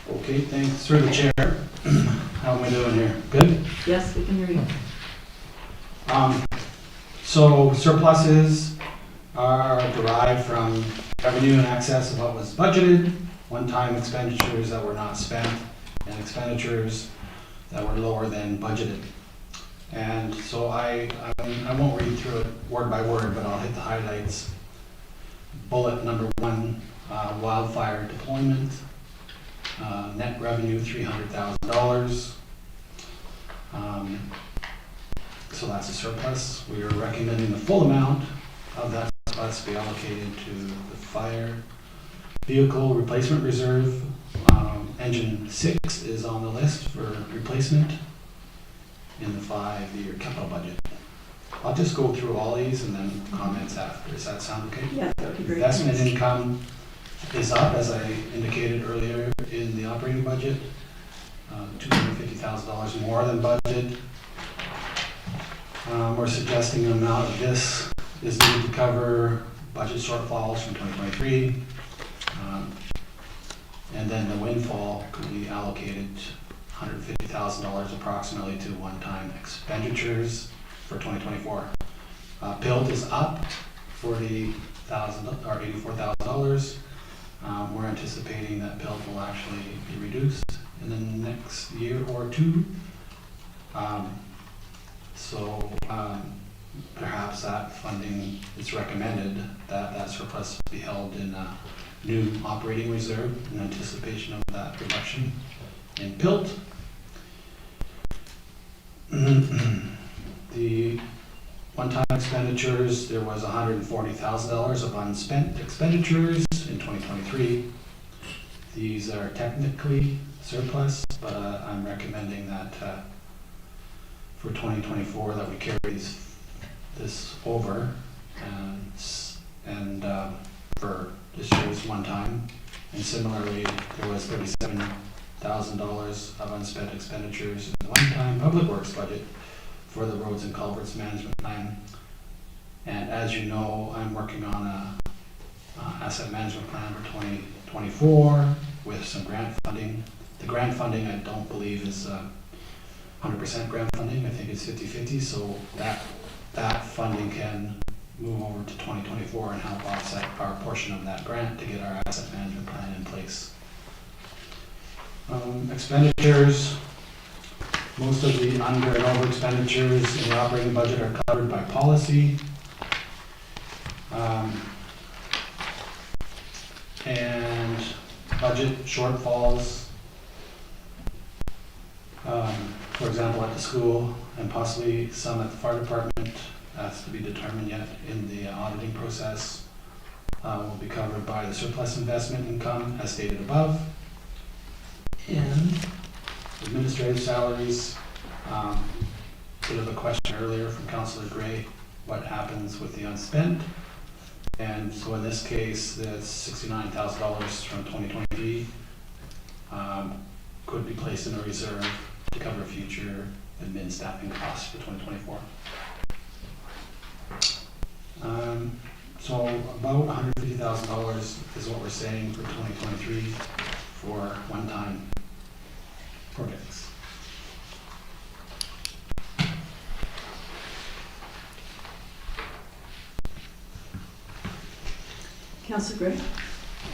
Okay, thanks through the chair. How am I doing here? Good? Yes, we can hear you. So surpluses are derived from revenue in excess of what was budgeted, one-time expenditures that were not spent, and expenditures that were lower than budgeted. And so I won't read through it word by word, but I'll hit the highlights. Bullet number 1, wildfire deployment, net revenue $300,000. So that's a surplus. We are recommending the full amount of that surplus be allocated to the fire vehicle replacement reserve. Engine 6 is on the list for replacement in the 5-year capital budget. I'll just go through all these and then comments after. Does that sound okay? Yeah, that would be great. Investment income is up, as I indicated earlier in the operating budget, $250,000 more than budget. We're suggesting an amount of this is needed to cover budget shortfalls from 2023. And then the windfall could be allocated $150,000 approximately to one-time expenditures for 2024. PILT is up $40,000 or $84,000. We're anticipating that PILT will actually be reduced in the next year or two. Perhaps that funding, it's recommended that that surplus be held in a new operating reserve in anticipation of that reduction in PILT. The one-time expenditures, there was $140,000 of unspent expenditures in 2023. These are technically surplus, but I'm recommending that for 2024 that we carry this over and for this year's one time. And similarly, there was $37,000 of unspent expenditures in the one-time public works budget for the roads and culverts management plan. And as you know, I'm working on a asset management plan for 2024 with some grant funding. The grant funding I don't believe is 100% grant funding. I think it's 50-50, so that funding can move over to 2024 and help offset our portion of that grant to get our asset management plan in place. Expenditures, most of the under and over expenditures in the operating budget are covered by policy. And budget shortfalls, for example, at the school and possibly some at the fire department, that's to be determined yet in the auditing process, will be covered by the surplus investment income as stated above. And administrative salaries, bit of a question earlier from Councillor Gray, what happens with the unspent? And so in this case, that's $69,000 from 2023 could be placed in a reserve to cover future admin staffing costs for 2024. So about $150,000 is what we're saying for 2023 for one-time projects. Councillor Gray?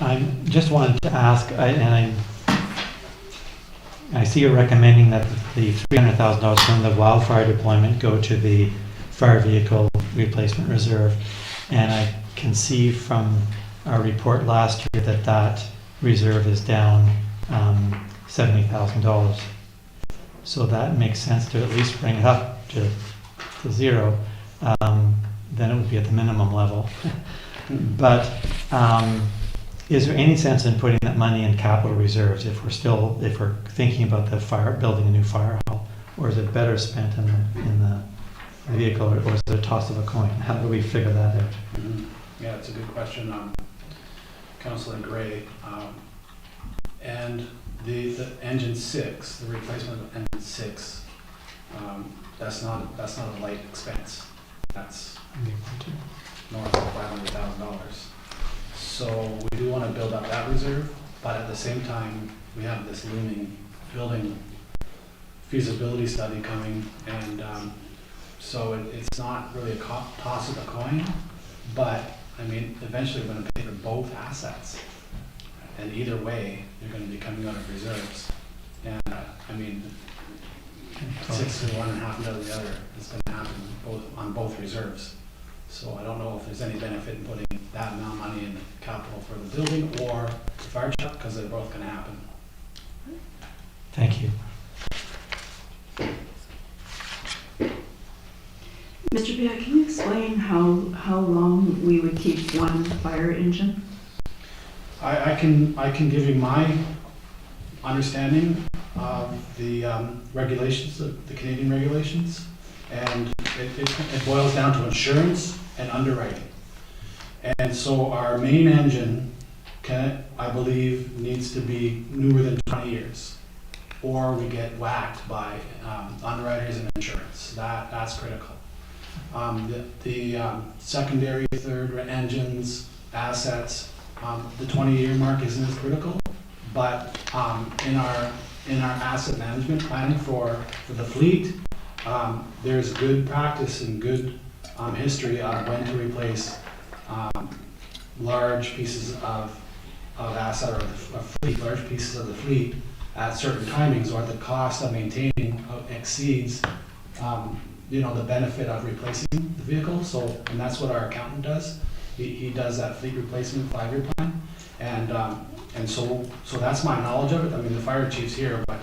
I just wanted to ask, I see you're recommending that the $300,000 from the wildfire deployment go to the fire vehicle replacement reserve. And I can see from our report last year that that reserve is down $70,000. So that makes sense to at least bring it up to zero. Then it would be at the minimum level. But is there any sense in putting that money in capital reserves if we're thinking about building a new fire hall, or is it better spent in the vehicle, or is it a toss of a coin? How do we figure that out? Mm-hmm. Yeah, it's a good question, Councillor Gray. And the engine 6, the replacement of engine 6, that's not a light expense. That's north of $500,000. So we do want to build up that reserve, but at the same time, we have this looming building feasibility study coming, and so it's not really a toss of the coin, but I mean, eventually we're going to pay for both assets, and either way, you're going to be coming out of reserves. And I mean, 6 to 1 and half to the other is going to happen on both reserves. So I don't know if there's any benefit in putting that amount of money in the capital for the building or the fire truck, because they're both going to happen. Thank you. Mr. Bia, can you explain how long we would keep one fire engine? I can give you my understanding of the regulations, the Canadian regulations, and it boils down to insurance and underwriting. And so our main engine, I believe, needs to be newer than 20 years, or we get whacked by underwriters and insurance. That's critical. The secondary, third engines, assets, the 20-year mark isn't as critical, but in our asset management planning for the fleet, there's good practice and good history of when to replace large pieces of asset or fleet, large pieces of the fleet at certain timings, or the cost of maintaining exceeds the benefit of replacing the vehicle. So, and that's what our accountant does. He does that fleet replacement 5-year plan, and so that's my knowledge of it. I mean, the fire chief's here, but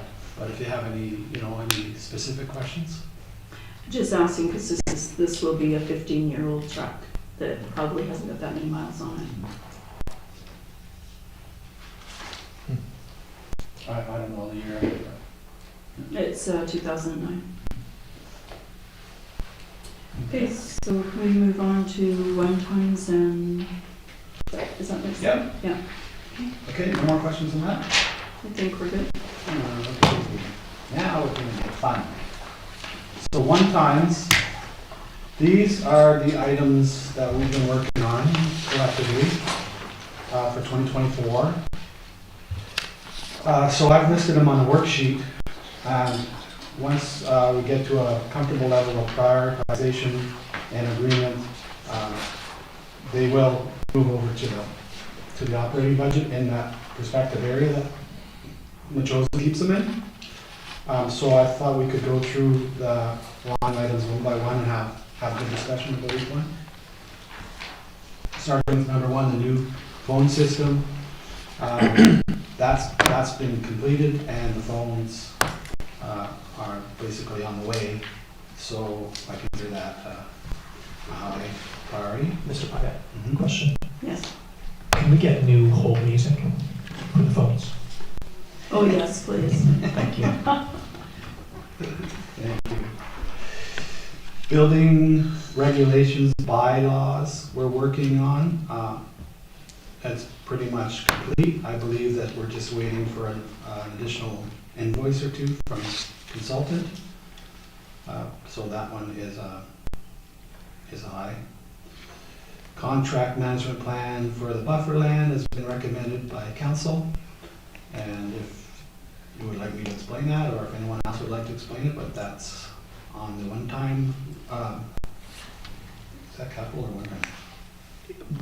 if you have any any specific questions. Just asking because this will be a 15-year-old truck that probably hasn't got that many miles on it. I don't know the year. It's 2009. Okay, so can we move on to one-times and, is that next? Yeah. Yeah, Okay, no more questions on that? I think we're good. Okay. Now we're going to get fun. So one-times, these are the items that we've been working on collectively for 2024. So I've listed them on a worksheet, and once we get to a comfortable level of prioritization and agreement, they will move over to the operating budget in that respective area that Machosa keeps them in. So I thought we could go through the line items one by one and have a good discussion about each one. Starting with number one, the new phone system. That's been completed and the phones are basically on the way. So I consider that a high priority. Mr. Pyatt, Mhm. question. Yes. Can we get new hold music for the phones? Oh, yes, please. Thank you. Thank you. Building regulations, bylaws we're working on. That's pretty much complete. I believe that we're just waiting for an additional invoice or two from a consultant. So that one is a high. Contract management plan for the buffer land has been recommended by council. And if you would like me to explain that, or if anyone else would like to explain it, but that's on the one-time, is that capital or one-time?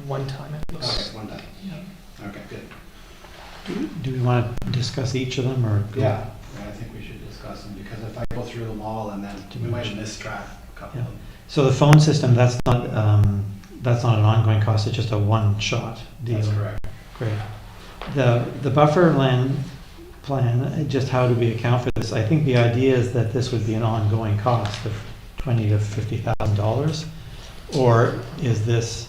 One time it looks. Okay, one-time. Yeah. Okay, good. Do we want to discuss each of them or? go- Yeah, I think we should discuss them, because if I go through them all and then we might miss track a couple of them. So the phone system, that's not an ongoing cost, it's just a one-shot deal. That's correct. Great. The buffer land plan, just how do we account for this? I think the idea is that this would be an ongoing cost of $20,000 to $50,000, or is this,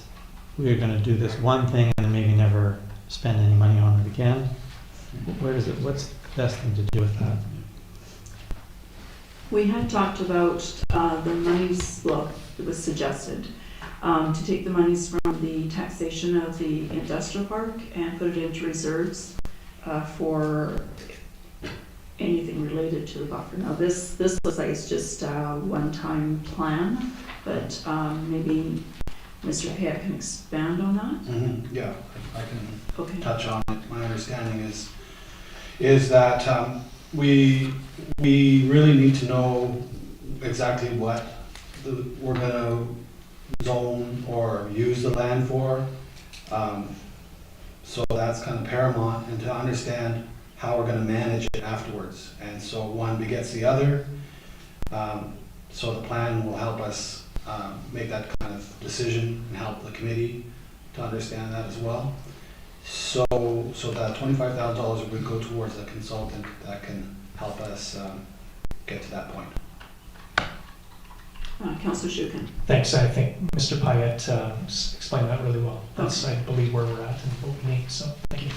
we're going to do this one thing and maybe never spend any money on it again? Where is it? What's the best thing to do with that? We had talked about the monies, well, it was suggested to take the monies from the taxation of the industrial park and put it into reserves for anything related to the buffer. Now this looks like it's just a one-time plan, but maybe Mr. Pyatt can expand on that? Yeah, I can Okay. touch on it. My understanding is that we really need to know exactly what we're going to zone or use the land for. So that's kind of paramount, and to understand how we're going to manage it afterwards. And so one begets the other. So the plan will help us make that kind of decision and help the committee to understand that as well. So that $25,000 would go towards a consultant that can help us get to that point. Councillor Shukin. Thanks. I think Mr. Pyatt explained that really well. That's, I believe, where we're at and what we need. So thank you.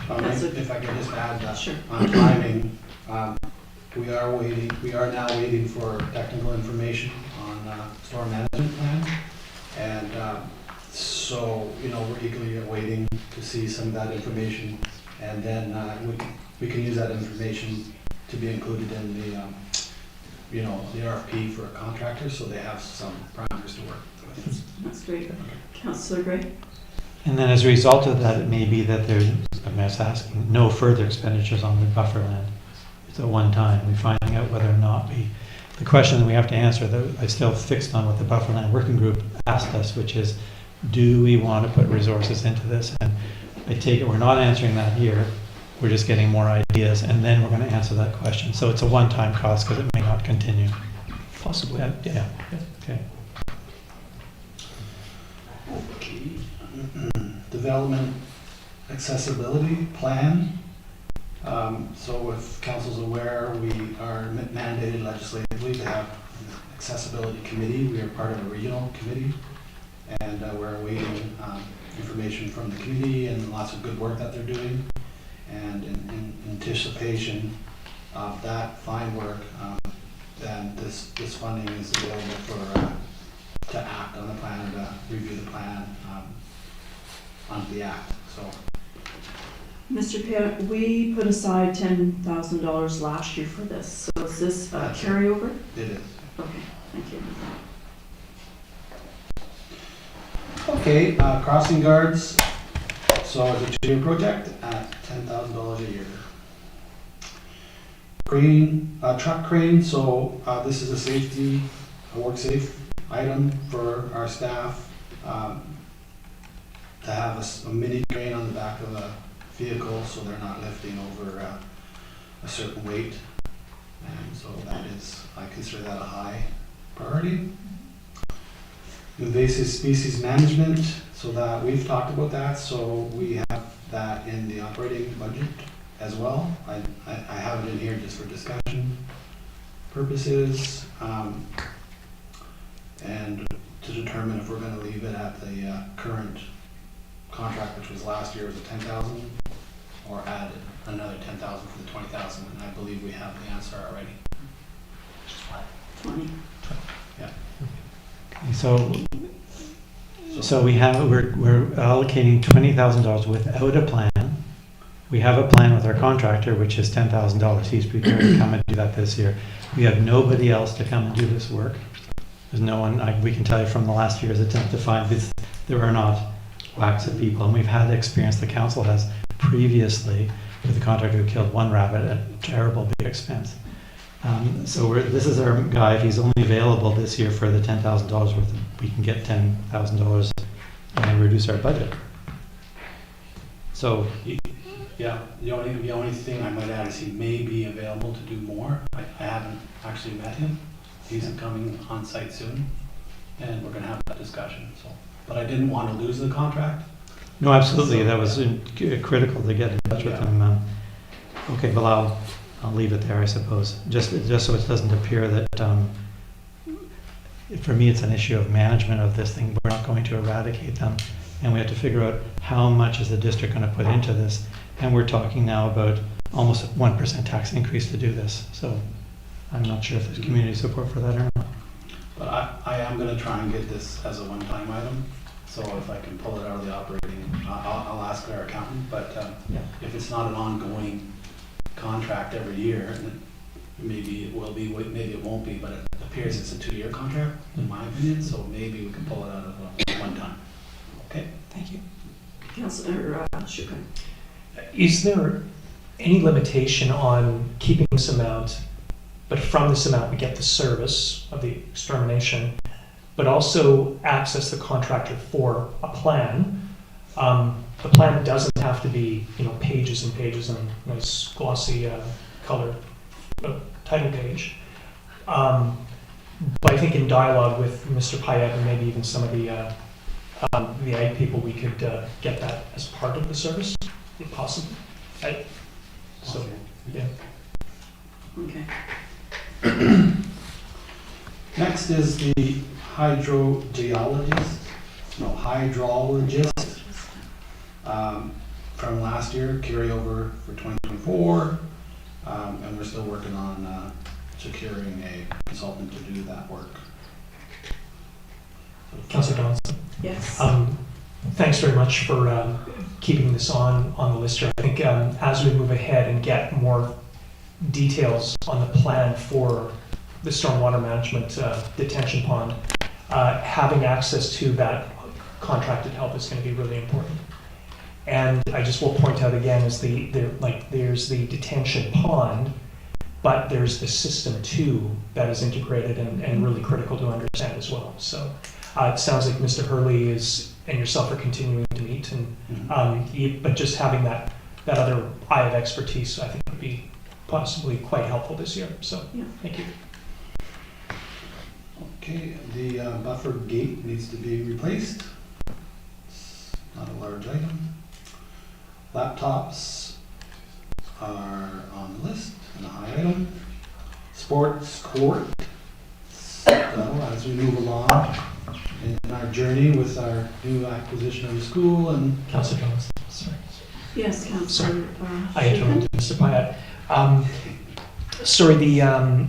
If I could just add that Sure. on timing, we are now waiting for technical information on storm management plan. And so, we're eagerly awaiting to see some of that information. And then we can use that information to be included in the RFP for a contractor, so they have some parameters to work with. That's great. Councillor Gray? And then as a result of that, it may be that there's, I'm just asking, no further expenditures on the buffer land. It's a one-time. We're finding out whether or not the question that we have to answer, that I still fixed on what the buffer land working group asked us, which is, do we want to put resources into this? And I take it we're not answering that here. We're just getting more ideas, and then we're going to answer that question. So it's a one-time cost because it may not continue. Possibly. Yeah. Okay. Okay. Development accessibility plan. So if council's aware, we are mandated legislatively to have an accessibility committee. We are part of a regional committee, and we're awaiting information from the committee and lots of good work that they're doing. and in anticipation of that fine work, then this funding is available for, to act on the plan, or to review the plan under the act, so. Mr. Payne, we put aside $10,000 last year for this, so is this a That's it. carryover? It is. Okay, thank you. Okay, crossing guards, so it's a 2-year project at $10,000 a year. Crane, truck crane, so this is a safety, a work safe item for our staff, to have a mini crane on the back of a vehicle so they're not lifting over a certain weight. And so that is, I consider that a high priority. Invasive species management, so that we've talked about that, so we have that in the operating budget as well. I have it in here just for discussion purposes, and to determine if we're going to leave it at the current contract, which was last year, was a 10,000, or add another 10,000 for the 20,000, and I believe we have the answer already. 20. Yeah. So we're allocating $20,000 without a plan. We have a plan with our contractor, which is $10,000. He's prepared to come and do that this year. We have nobody else to come and do this work. There's no one, we can tell you from the last year's attempt to find this, there are not whacks of people. And we've had experience, the council has previously, with a contractor who killed one rabbit at terrible big expense. So this is our guy. If he's only available this year for the $10,000 worth, we can get $10,000 and reduce our budget. So, yeah, the only thing I might add is he may be available to do more. I haven't actually met him. He's coming on site soon, and we're gonna have that discussion, so. But I didn't want to lose the contract. no, absolutely, that was critical to get in touch with him. Okay, well, I'll leave it there, I suppose. Just so it doesn't appear that, for me, it's an issue of management of this thing. We're not going to eradicate them, and we have to figure out how much is the district going to put into this. And we're talking now about almost a 1% tax increase to do this. So I'm not sure if there's community support for that or not. But I am gonna try and get this as a one-time item, so if I can pull it out of the operating, I'll ask our accountant, but if it's not an ongoing contract every year, then maybe it will be, maybe it won't be, but it appears it's a 2-year contract, in my opinion, so maybe we can pull it out of one time. Okay? Thank you. Councilor Shuka. Is there any limitation on keeping this amount, but from this amount we get the service of the extermination, but also access the contractor for a plan? The plan doesn't have to be, pages and pages and nice glossy color title page. But I think in dialogue with Mr. Payette and maybe even some of the ag people, we could get that as part of the service, if possible. So, yeah. Okay. Next is the hydrologist from last year, carryover for 2024, and we're still working on securing a consultant to do that work. Councilor Donaldson. Yes. Thanks very much for keeping this on the list here. I think as we move ahead and get more details on the plan for the stormwater management detention pond, having access to that contracted help is going to be really important. And I just will point out again is there's the detention pond, but there's the system too that is integrated and really critical to understand as well. So it sounds like Mr. Hurley and yourself are continuing to meet, and but just having that other eye of expertise, I think would be possibly quite helpful this year. So thank you. Okay, the buffer gate needs to be replaced. It's not a large item. Laptops are on the list and a high item. Sports court. So as we move along in our journey with our new acquisition of the school and Councilor Johnson, sorry. Yes, Councillor. I interrupted Mr. Pyatt. Sorry, the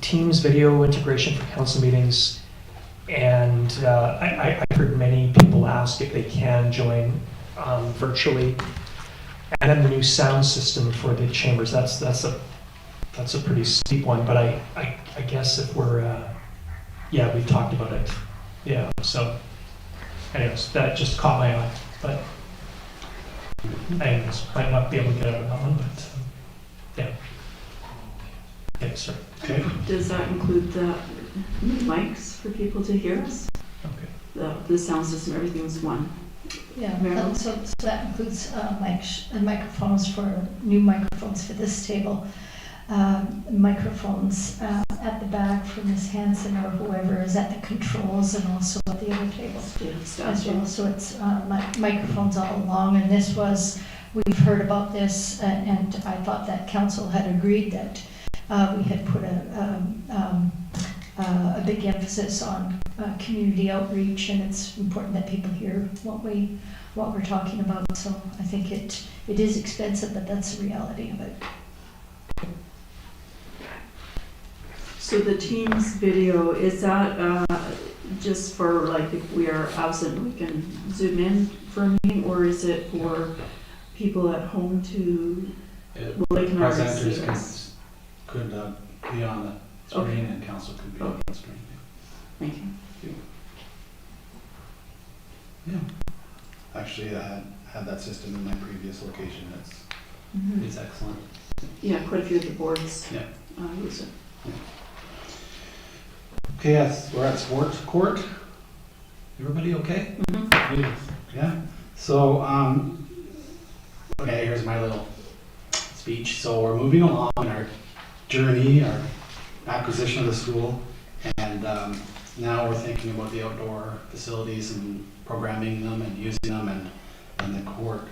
Teams video integration for council meetings, and I heard many people ask if they can join virtually. And then the new sound system for the chambers, that's a pretty steep one, but I guess if we're, yeah, we've talked about it. Yeah, so anyways, that just caught my eye, but anyways, might not be able to get out of that one, but yeah. Okay, sir. Okay. Does that include the mics for people to hear us? Okay. The sound system, everything was one. Yeah, Marilyn? so that includes microphones new microphones for this table, microphones at the back for Ms. Hanson or whoever is at the controls, and also at the other table as well. So it's microphones all along, and we've heard about this, and I thought that council had agreed that we had put a big emphasis on community outreach, and it's important that people hear what we're talking about. So I think it is expensive, but that's the reality of it. So the Teams video, is that just for like if we are absent, we can zoom in for a meeting, or is it for people at home to, well, they can already see Presenters us? could be on the screen and council could be on the screen. Thank you. Yeah. Actually, I had that system in my previous location. It's excellent. Yeah, quite a few of the boards Yeah. use it. Yeah. Okay, yes, we're at sports court. Everybody okay? Yeah. So, okay, here's my little speech. So we're moving along in our journey, our acquisition of the school, and now we're thinking about the outdoor facilities and programming them and using them, and the court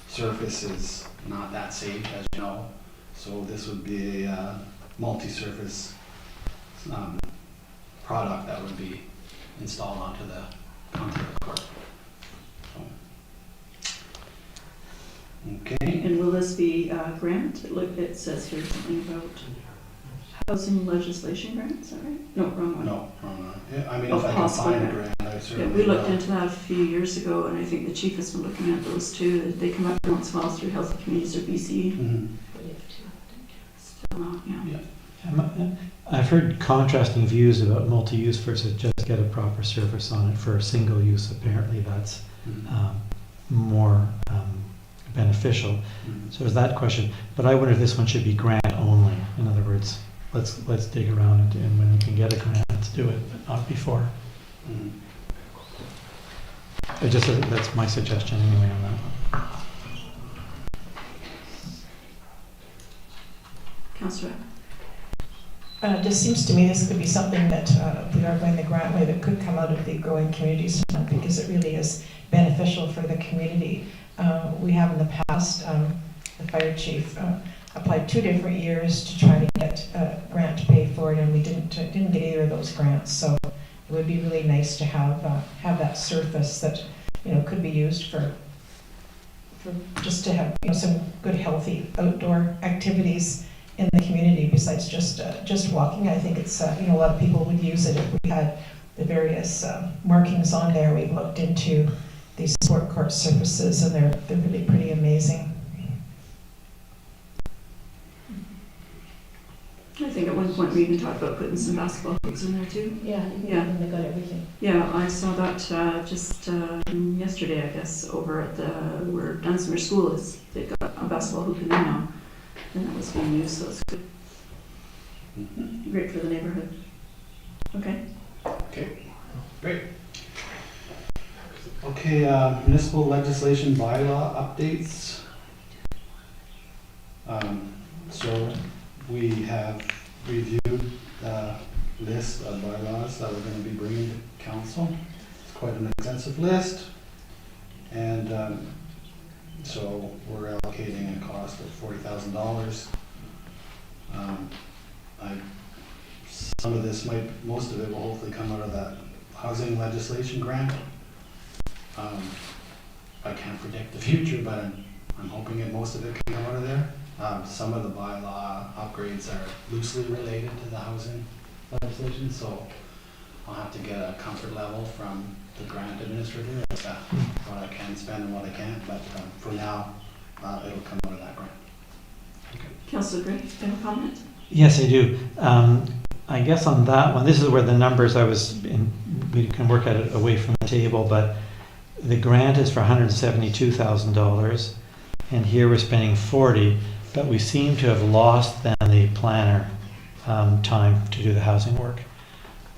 surface is not that safe, as you know. So this would be a multi-surface product that would be installed onto the court. So. Okay. And will this be a grant? Look, it says here something about housing legislation grant, is that right? No, wrong one. No, wrong one. Yeah, I mean, if I can find a grant, I certainly we looked will. into that a few years ago, and I think the chief has been looking at those too. They come up once in a while through Healthy Communities or BC. Mm-hmm. Still not, yeah. I've heard contrasting views about multi-use versus just get a proper surface on it for single use. Apparently that's more beneficial. So there's that question. But I wonder if this one should be grant only. In other words, let's dig around and when we can get a grant, let's do it, but not before. That's my suggestion anyway on that one. Councillor. It just seems to me this could be something that if we are going the grant way, that could come out of the Growing Communities Fund, because it really is beneficial for the community. We have in the past, the fire chief applied 2 different years to try to get a grant to pay for it, and we didn't get either of those grants. So it would be really nice to have that surface that could be used for just to have some good healthy outdoor activities in the community besides just walking. I think it's a lot of people would use it if we had the various markings on there. We've looked into these sport court surfaces, and they're really pretty amazing. I think at one point we even talked about putting some basketball hoops in there too. Yeah, they got everything. Yeah, I saw that just yesterday, I guess, over at where Dunsmuir School is. They've got a basketball hoop in there now, and that was being used, so it's good. Great for the neighborhood. Okay. Okay, great. Okay, municipal legislation bylaw updates. So we have reviewed the list of bylaws that we're going to be bringing to council. It's quite an extensive list, and so we're allocating a cost of $40,000. Some of this most of it will hopefully come out of that housing legislation grant. I can't predict the future, but I'm hoping that most of it can come out of there. Some of the bylaw upgrades are loosely related to the housing legislation, so I'll have to get a comfort level from the grant administrator as to what I can spend and what I can't, but for now, it'll come out of that grant. Councillor Gray, do you have a comment? Yes, I do. I guess on that one, this is where the numbers we can work at it away from the table, but the grant is for $172,000, and here we're spending 40, but we seem to have lost then the planner time to do the housing work.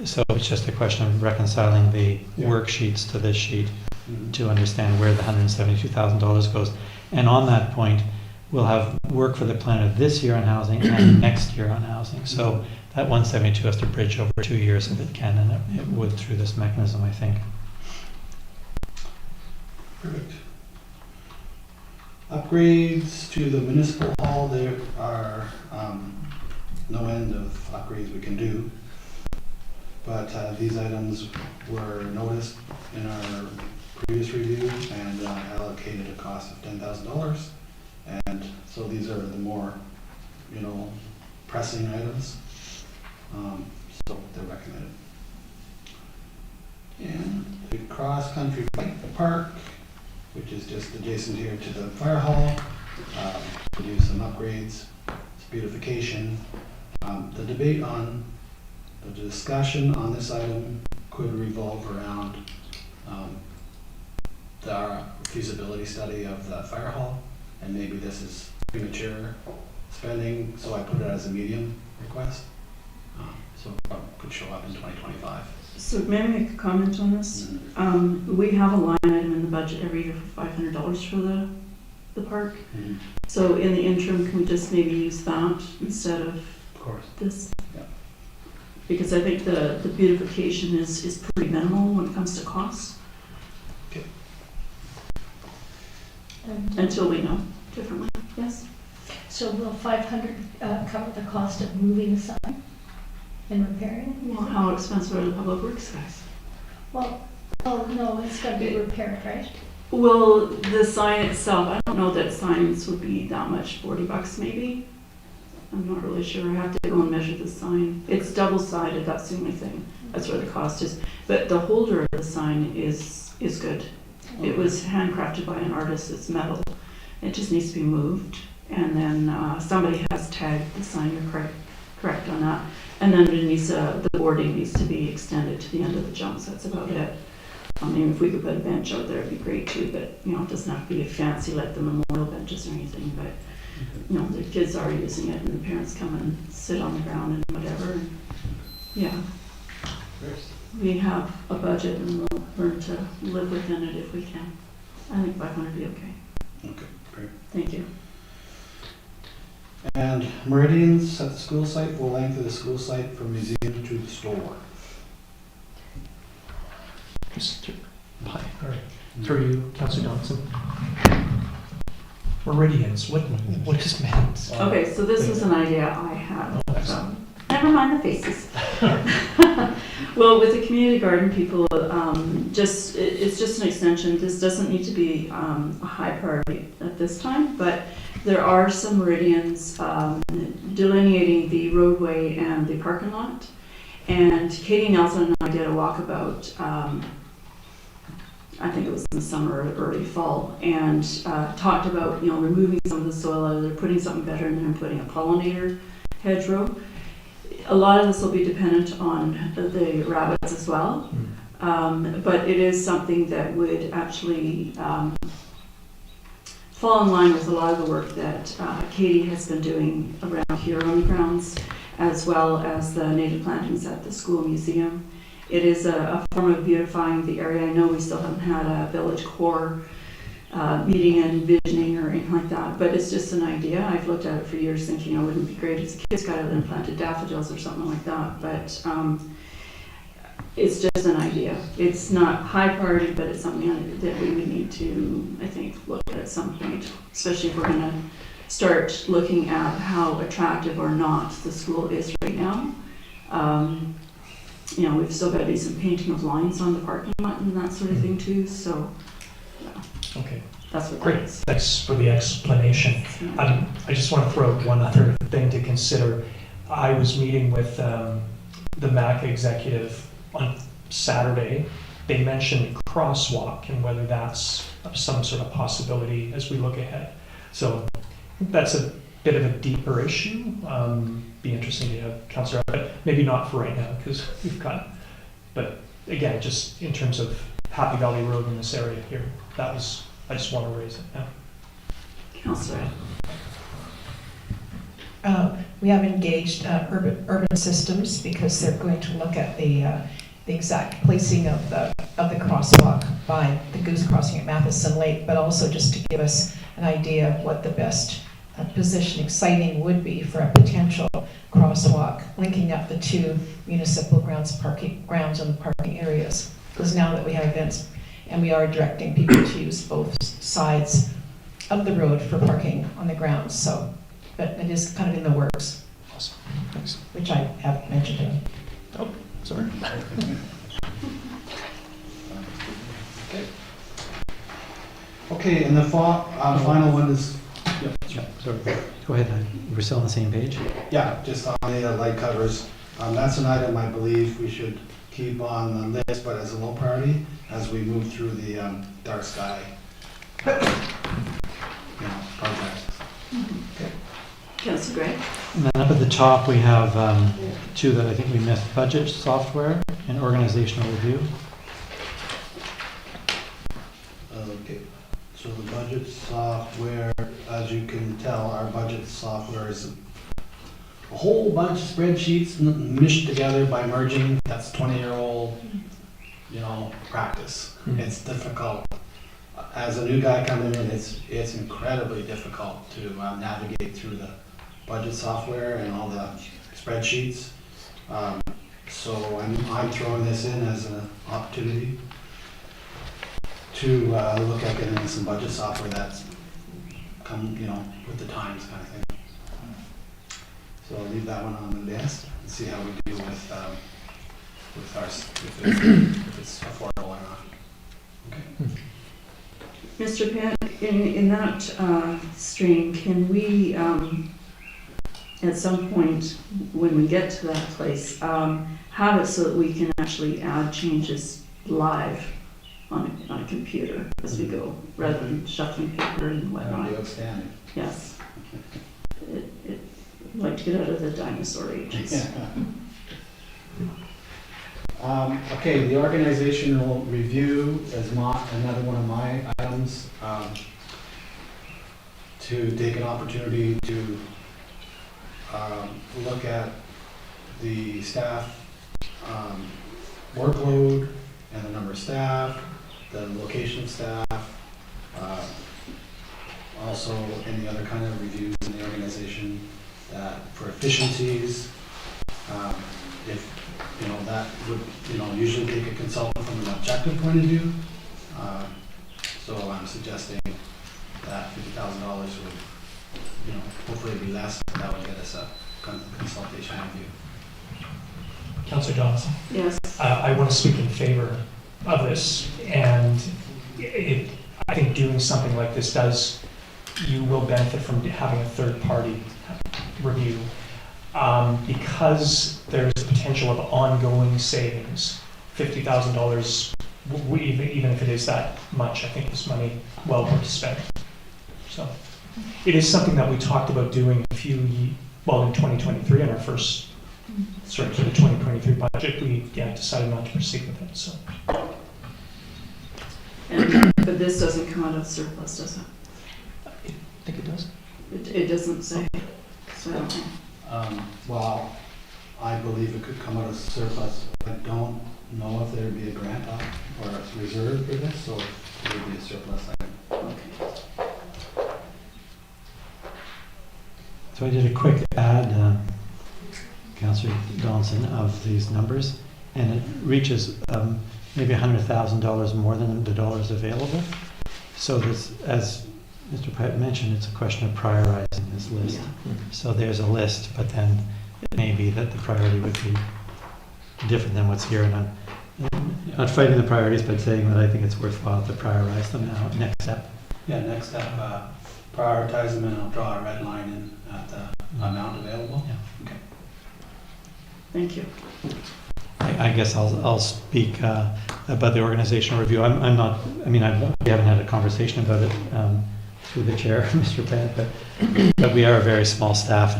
So it's just a question of reconciling the worksheets to this sheet to understand where the $172,000 goes. And on that point, we'll have work for the planner this year on housing and next year on housing. So that 172 has to bridge over 2 years if it can, and it would through this mechanism, I think. Perfect. Upgrades to the municipal hall, there are no end of upgrades we can do. But these items were noticed in our previous review and allocated a cost of $10,000. And so these are the more, pressing items. So they're recommended. And the cross-country bike park, which is just adjacent here to the fire hall, to do some upgrades, beautification. The debate on the discussion on this item could revolve around the feasibility study of the fire hall, and maybe this is premature spending, so I put it as a medium request. So it could show up in 2025. So may I make a comment on this? We have a line item in the budget every year for $500 for the park. So in the interim, can we just maybe use that instead of this? Yeah. Because I think the beautification is pretty minimal when it comes to cost. Okay. Until we know differently. Yes? So will 500 cover the cost of moving the sign and repairing it? Well, how expensive are the public works guys? Well, no, it's got to be repaired, right? Well, the sign itself, I don't know that signs would be that much, $40 maybe. I'm not really sure. I have to go and measure the sign. It's double-sided, that's the only thing. That's where the cost is. But the holder of the sign is good. It was handcrafted by an artist. It's metal. It just needs to be moved. And then somebody has tagged the sign. You're correct on that. And then the boarding needs to be extended to the end of the jumps. That's about it. I mean, if we could put a bench out there, it'd be great too. But it doesn't have to be fancy like the memorial benches or anything. But the kids are using it, and the parents come and sit on the ground and whatever. And, yeah. We have a budget, and we'll learn to live within it if we can. I think 500 would be okay. Okay, great. Thank you. And meridians at the school site will length of the school site from museum to the store. Mr. Pye, or through you, Councillor Johnson. Meridians, what is meant? Okay, so this is an idea I had. Never mind the faces. Well, with the community garden people, it's just an extension. This doesn't need to be a high priority at this time, but there are some meridians delineating the roadway and the parking lot. And Katie Nelson and I did a walkabout, I think it was in the summer or early fall, and talked about removing some of the soil out of there, putting something better in there, and putting a pollinator hedgerow. A lot of this will be dependent on the rabbits as well, but it is something that would actually fall in line with a lot of the work that Katie has been doing around here on the grounds, as well as the native plantings at the school museum. It is a form of beautifying the area. I know we still haven't had a village core meeting and envisioning or anything like that, but it's just an idea. I've looked at it for years thinking, wouldn't it be great if the kids got out and planted daffodils or something like that, but it's just an idea. It's not high priority, but it's something that we would need to, I think, look at some point, especially if we're going to start looking at how attractive or not the school is right now. We've still got to do some painting of lines on the parking lot and that sort of thing too, so, yeah. Okay. That's what that Great, is. thanks for the explanation. I just want to throw out one other thing to consider. I was meeting with the MAC executive on Saturday. They mentioned crosswalk and whether that's some sort of possibility as we look ahead. So that's a bit of a deeper issue. Be interesting to have Councillor, but maybe not for right now because we've got, but again, just in terms of Happy Valley Road in this area here, I just want to raise it now. Councillor. We have engaged urban systems because they're going to look at the exact placing of the crosswalk by the Goose Crossing at Matheson Lake, but also just to give us an idea of what the best positioning siting would be for a potential crosswalk linking up the two municipal grounds and the parking areas. Because now that we have events and we are directing people to use both sides of the road for parking on the grounds, so, but it is kind of in the works. Awesome, thanks. Which I have mentioned to him. Oh, sorry. Okay, and the final one is, Yeah, sorry. Go ahead, we're still on the same page? yeah, just on the light covers. That's an item I believe we should keep on the list, but as a low priority, as we move through the dark sky, project. Councillor Gray. And then up at the top, we have two that I think we missed, budget software and organizational review. Okay, so the budget software, as you can tell, our budget software is a whole bunch of spreadsheets meshed together by merging. That's 20-year-old, practice. It's difficult. As a new guy coming in, it's incredibly difficult to navigate through the budget software and all the spreadsheets. So I'm throwing this in as an opportunity to look at getting some budget software that's come, with the times kind of thing. So I'll leave that one on the list and see how we do with our, if it's affordable or not. Okay. Mr. Pant, in that stream, can we, at some point when we get to that place, have it so that we can actually add changes live on a computer as we go, rather than shuffling paper and whatnot? That would be outstanding. Yes. I'd like to get out of the dinosaur ages. Okay, the organizational review is another one of my items, to take an opportunity to look at the staff workload and the number of staff, the location of staff, also any other kind of reviews in the organization that for efficiencies. If that would usually take a consultant from an objective point of view. So I'm suggesting that $50,000 would hopefully be less. That would get us a consultation review. Councillor Johnson. Yes. I want to speak in favor of this, and I think doing something like this you will benefit from having a third party review. Because there's the potential of ongoing savings, $50,000, even if it is that much, I think is money well worth spending. So it is something that we talked about doing in 2023 in our first, for the 2023 budget, we decided not to proceed with it. So. But this doesn't come out of surplus, does it? I think it does. It doesn't say. So I don't know. Well, I believe it could come out of surplus. I don't know if there'd be a grant or a reserve for this, so it would be a surplus item. Okay. So I did a quick add, Councillor Donaldson, of these numbers, and it reaches maybe $100,000 more than the dollars available. So this, as Mr. Pratt mentioned, it's a question of prioritizing this list. Yeah. So there's a list, but then it may be that the priority would be different than what's here. And I'm not fighting the priorities, but saying that I think it's worthwhile to prioritize them now. Next step. Yeah, next step, prioritize them and I'll draw a red line in at the amount available. Yeah. Okay. Thank you. I guess I'll speak about the organizational review. I'm not, I mean, we haven't had a conversation about it through the chair, Mr. Bennett, but we are a very small staff.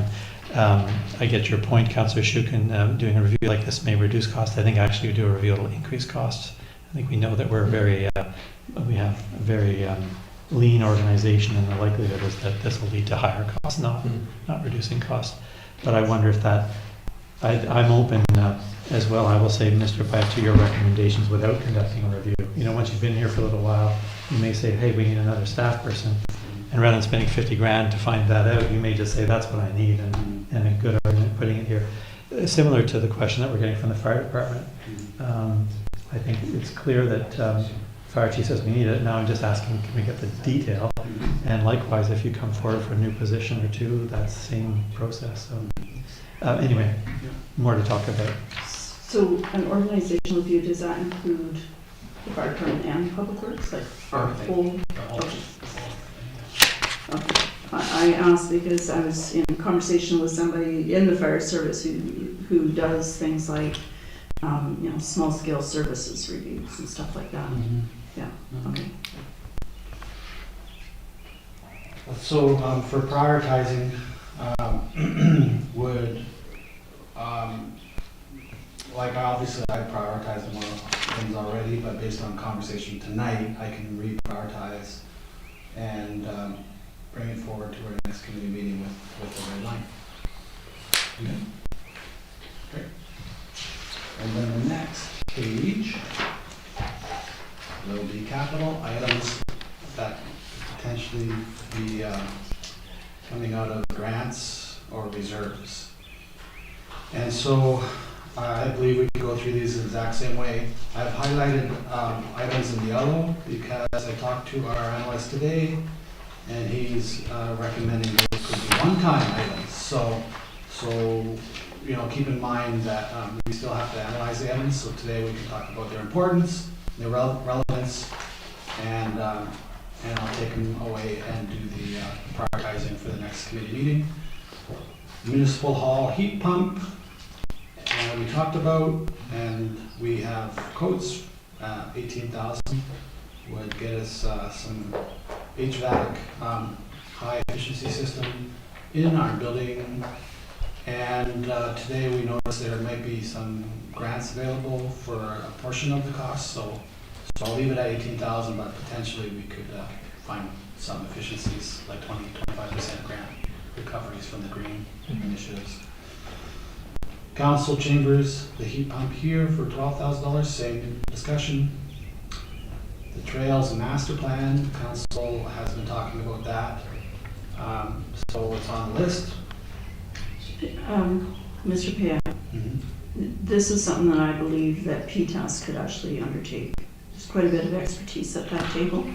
And I get your point, Councillor Shukin, doing a review like this may reduce cost. I think actually we do a review, it'll increase costs. I think we know that we're very, we have a very lean organization, and the likelihood is that this will lead to higher costs, not reducing costs. But I wonder if that, I'm open as well. I will say, Mr. Pike, to your recommendations without conducting a review. You know, once you've been here for a little while, you may say, hey, we need another staff person. And rather than spending 50 grand to find that out, you may just say, that's what I need, and a good argument putting it here. Similar to the question that we're getting from the fire department. I think it's clear that fire chief says we need it. Now I'm just asking, can we get the detail? And likewise, if you come forward for a new position or two, that's the same process. So anyway, more to talk about. So an organizational review, does that include the fire department and public works, like our whole? Okay. I asked because I was in conversation with somebody in the fire service who does things like, you know, small scale services reviews and stuff like that. Yeah. Okay. So for prioritizing, would like obviously I prioritize more things already, but based on conversation tonight, I can reprioritize and bring it forward to our next committee meeting with the red line. Okay. Great. And then the next page will be capital items that could potentially be coming out of grants or reserves. And so I believe we can go through these the exact same way. I've highlighted items in yellow because I talked to our analyst today, and he's recommending those could be one-time items. So you know, keep in mind that we still have to analyze the items. So today we can talk about their importance, their relevance, and I'll take them away and do the prioritizing for the next committee meeting. Municipal hall heat pump. We talked about, and we have quotes. 18,000 would get us some HVAC high efficiency system in our building. And today we noticed there might be some grants available for a portion of the cost. So I'll leave it at 18,000, but potentially we could find some efficiencies like 20-25% grant recoveries from the green initiatives. Council chambers, the heat pump here for $12,000, same discussion. The trails master plan, council has been talking about that. So it's on the list. Mr. Paya, this is something that I believe that PTAS could actually undertake. There's quite a bit of expertise at that table.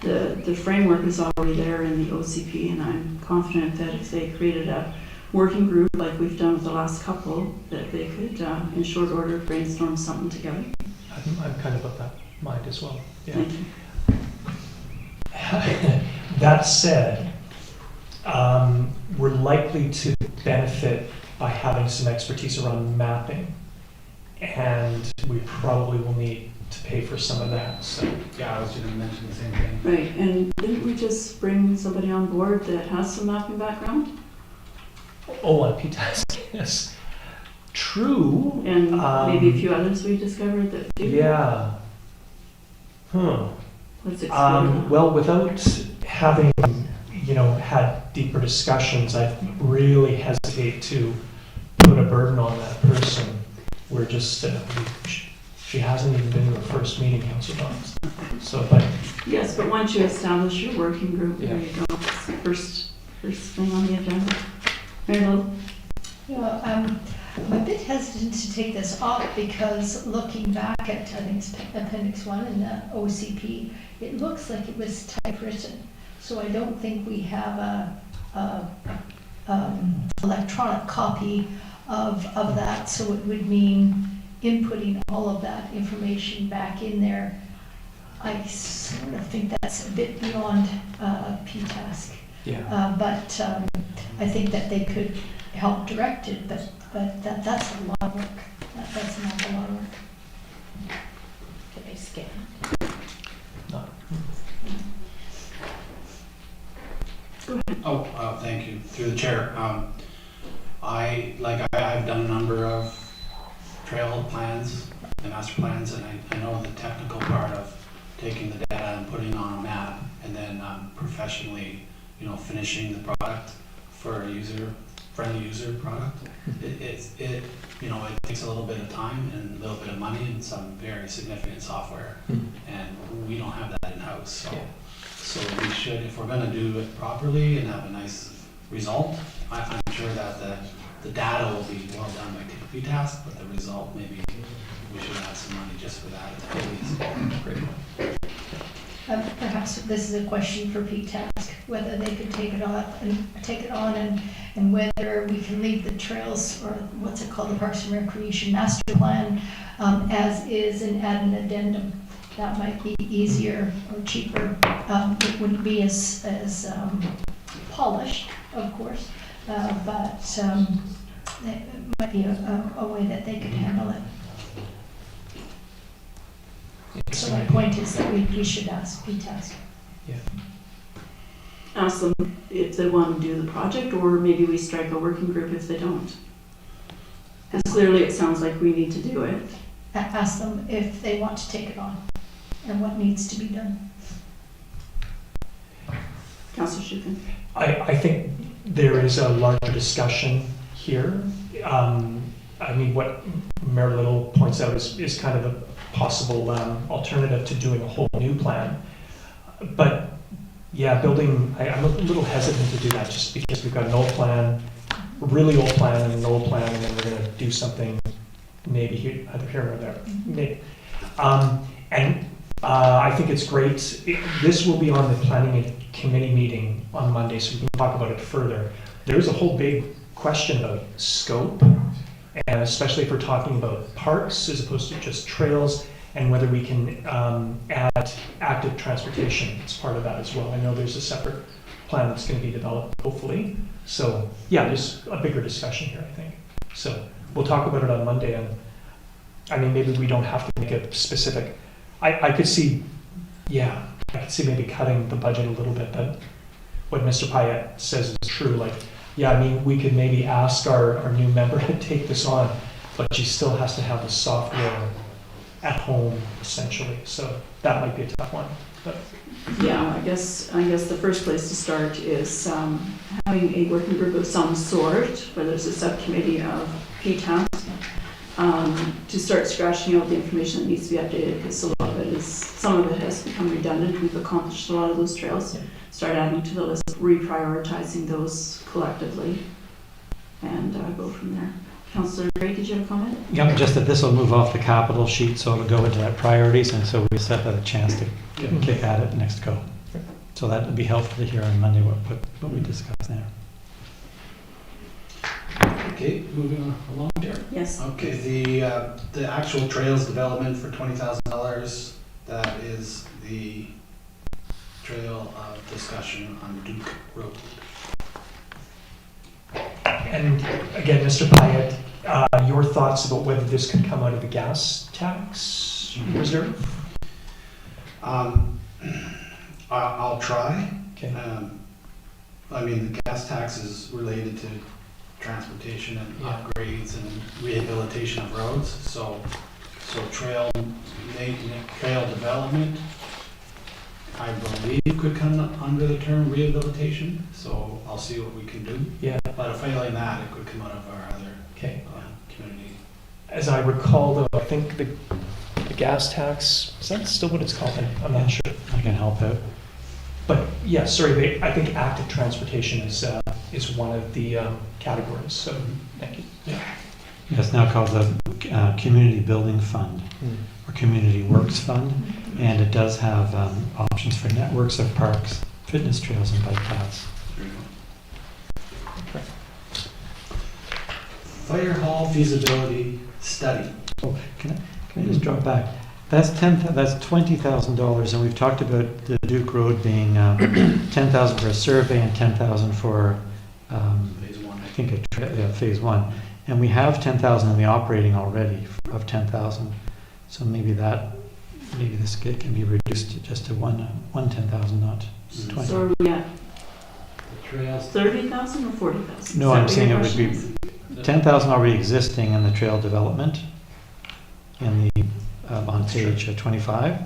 The framework is already there in the OCP, and I'm confident that if they created a working group like we've done with the last couple, that they could, in short order, brainstorm something together. I'm kind of of that mind as well. Yeah. Thank you. That said, we're likely to benefit by having some expertise around mapping, and we probably will need to pay for some of that. So yeah, I was going to mention the same thing. Right, and didn't we just bring somebody on board that has some mapping background? Oh, on PTAS, yes. True. And maybe a few others we discovered that do. Yeah. Let's explore that. Well, without having, had deeper discussions, I really hesitate to put a burden on that person. We're just, she hasn't even been to her first meeting, Councillor Dawes. So, but. Yes, but once you establish your working group, Yeah. there you go. It's the first thing on the agenda. Mary Lou? Well, I'm a bit hesitant to take this off because looking back at, I think it's Appendix 1 in the OCP, it looks like it was typewritten. So I don't think we have a electronic copy of that. So it would mean inputting all of that information back in there. I sort of think that's a bit beyond PTASC. Yeah. But I think that they could help direct it, but that's a lot of work. That's an awful lot of work. Can they scan? Not- Oh, thank you. Through the chair. I've done a number of trail plans and master plans, and I know the technical part of taking the data and putting it on a map, and then professionally, finishing the product for a friendly user product. It takes a little bit of time and a little bit of money and some very significant software, and we don't have that in-house. So we should, if we're going to do it properly and have a nice result, I'm sure that the data will be well done by PTASC, but the result, maybe we should have some money just for that at least. Great. Perhaps this is a question for PTASC, whether they could take it on and whether we can leave the trails, or what's it called, the Parks and Recreation Master Plan, as is, and add an addendum. That might be easier or cheaper. It wouldn't be as polished, of course, but it might be a way that they could handle it. So my point is that we should ask PTASC. Yeah. Ask them if they want to do the project, or maybe we strike a working group if they don't. And clearly it sounds like we need to do it. Ask them if they want to take it on and what needs to be done. Councillor Shukin. I think there is a larger discussion here. I mean, what Mayor Little points out is kind of a possible alternative to doing a whole new plan. But yeah, I'm a little hesitant to do that just because we've got an old plan, a really old plan and an old plan, and then we're going to do something maybe either here or there. Maybe. I think it's great. This will be on the planning committee meeting on Monday, so we can talk about it further. There's a whole big question about scope, and especially if we're talking about parks as opposed to just trails, and whether we can add active transportation as part of that as well. I know there's a separate plan that's going to be developed, hopefully. So yeah, there's a bigger discussion here, I think. So we'll talk about it on Monday, and I mean, maybe we don't have to make a specific. I could see maybe cutting the budget a little bit, but what Mr. Payette says is true. Like, yeah, I mean, we could maybe ask our new member to take this on, but she still has to have the software at home, essentially. So that might be a tough one. But yeah, I guess the first place to start is having a working group of some sort, whether it's a subcommittee of PTASC, to start scratching out the information that needs to be updated, because some of it has become redundant. We've accomplished a lot of those trails. Yeah. Start adding to the list, reprioritizing those collectively, and go from there. Councillor Gray, did you have a comment? Yeah, just that this will move off the capital sheet, so it'll go into that priorities, and so we set that a chance to kick at it next go. So that would be helpful to hear on Monday what we discussed there. Okay, moving along here. Yes. Okay, the actual trails development for $20,000, that is the trail of discussion on Duke Road. And again, Mr. Payette, your thoughts about whether this could come out of the gas tax reserve? I'll try. Okay. I mean, the gas tax is related to transportation and upgrades and rehabilitation of roads. So trail development, I believe, could come under the term rehabilitation. So I'll see what we can do. Yeah. But failing that, it could come out of our other community. As I recall, though, I think the gas tax, is that still what it's called? I'm not sure. I can help out. But yeah, sorry, I think active transportation is one of the categories. So thank you. Yeah. It's now called the Community Building Fund or Community Works Fund, and it does have options for networks of parks, fitness trails, and bike paths. Fire hall feasibility study. Oh, can I just drop back? That's $20,000, and we've talked about the Duke Road being 10,000 for a survey and 10,000 for Phase one. I think phase one, and we have 10,000 in the operating already of 10,000. So maybe this can be reduced to just to one 10,000, not 20. So are we at The trails, 30,000 or 40,000? No, I'm saying it would be 10,000 already existing in the trail development in the on page 25,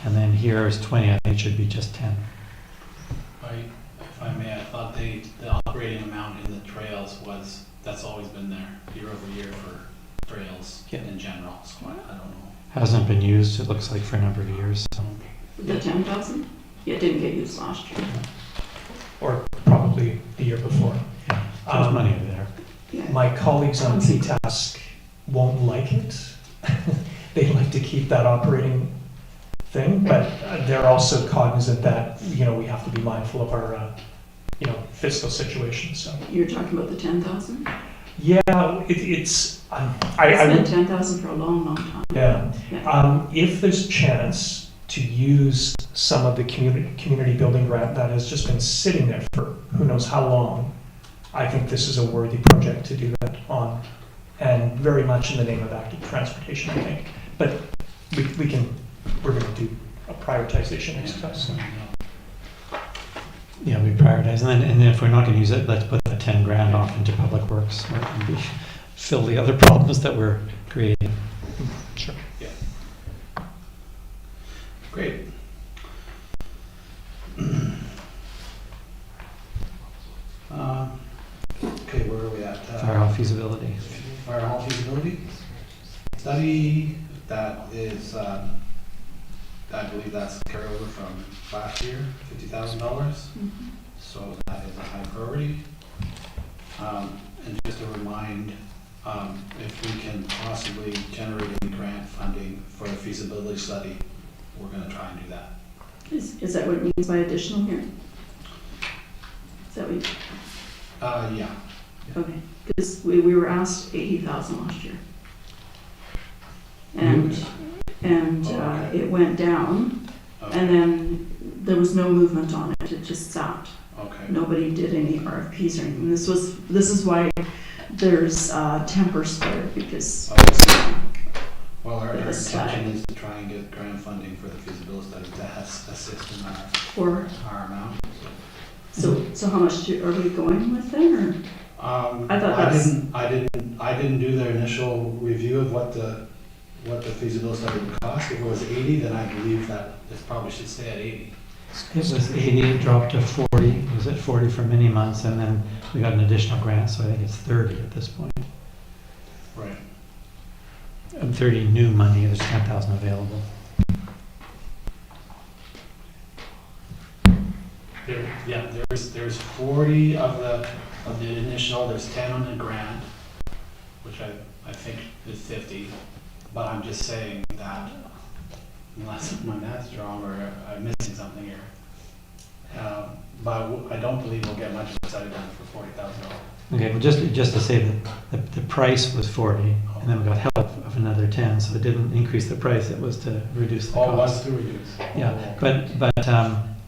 and then here is 20. I think it should be just 10. If I may, I thought the operating amount in the trails that's always been there year over year for trails in general, so I don't know. Hasn't been used, it looks like, for a number of years. So. The 10,000? Yeah, it didn't get used last year. Or probably the year before. Yeah, there's money there. Yeah. My colleagues on CTask won't like it. They like to keep that operating thing, but they're also cognizant that, we have to be mindful of our, fiscal situation, so. You're talking about the 10,000? Yeah, it's, It's been 10,000 for a long, long time. Yeah. If there's a chance to use some of the community building grant that has just been sitting there for who knows how long, I think this is a worthy project to do that on, and very much in the name of active transportation, I think. But we're going to do a prioritization exercise. So. Yeah, we prioritize, and then if we're not going to use it, let's put that 10 grand off into public works, where it can fill the other problems that we're creating. Sure. Yeah. Great. Okay, where are we at? Fire hall feasibility. Fire hall feasibility study. That is, I believe that's carryover from last year, $50,000. So that is a high priority. And just to remind, if we can possibly generate any grant funding for the feasibility study, we're going to try and do that. Is that what it means by additional here? Is that what you? Yeah. Okay, because we were asked 80,000 last year. And it went down, and then there was no movement on it. It just sat. Okay. Nobody did any RFPs or anything. This is why there's temper spare, because Well, our Yes, intention is to try and get grant funding for the feasibility study to assist in our amount. So how much are we going with then, or? I thought I didn't do the initial review of what the feasibility study would cost. If it was 80, then I believe that it probably should stay at 80. It was 80, it dropped to 40. It was at 40 for many months, and then we got an additional grant, so I think it's 30 at this point. Right. 30 new money, there's 10,000 available. There's 40 of the initial. There's 10 on the grant, which I think is 50. But I'm just saying that unless my math's wrong or I'm missing something here. But I don't believe we'll get much of a study done for $40,000. Okay, well, just to say that the price was 40, and then we got help of another 10, so it didn't increase the price, it was to reduce the cost. Oh, it was to reduce. Yeah, but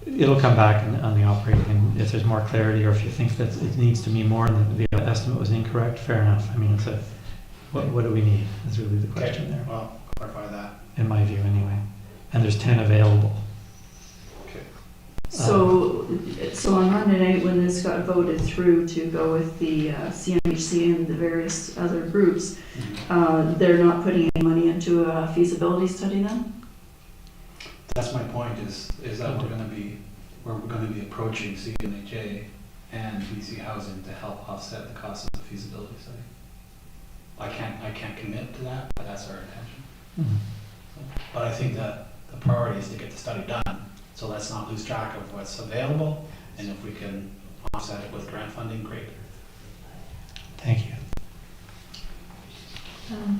it'll come back on the operating, and if there's more clarity, or if you think that it needs to be more, and the estimate was incorrect, fair enough. I mean, what do we need, is really the question there. Well, clarify that. In my view, anyway. And there's 10 available. So on Monday night, when this got voted through to go with the CMHC and the various other groups, they're not putting any money into a feasibility study then? That's my point. Is that we're going to be approaching CMHA and BC Housing to help offset the cost of the feasibility study. I can't commit to that, but that's our intention. But I think that the priority is to get the study done. So let's not lose track of what's available, and if we can offset it with grant funding, great. Thank you.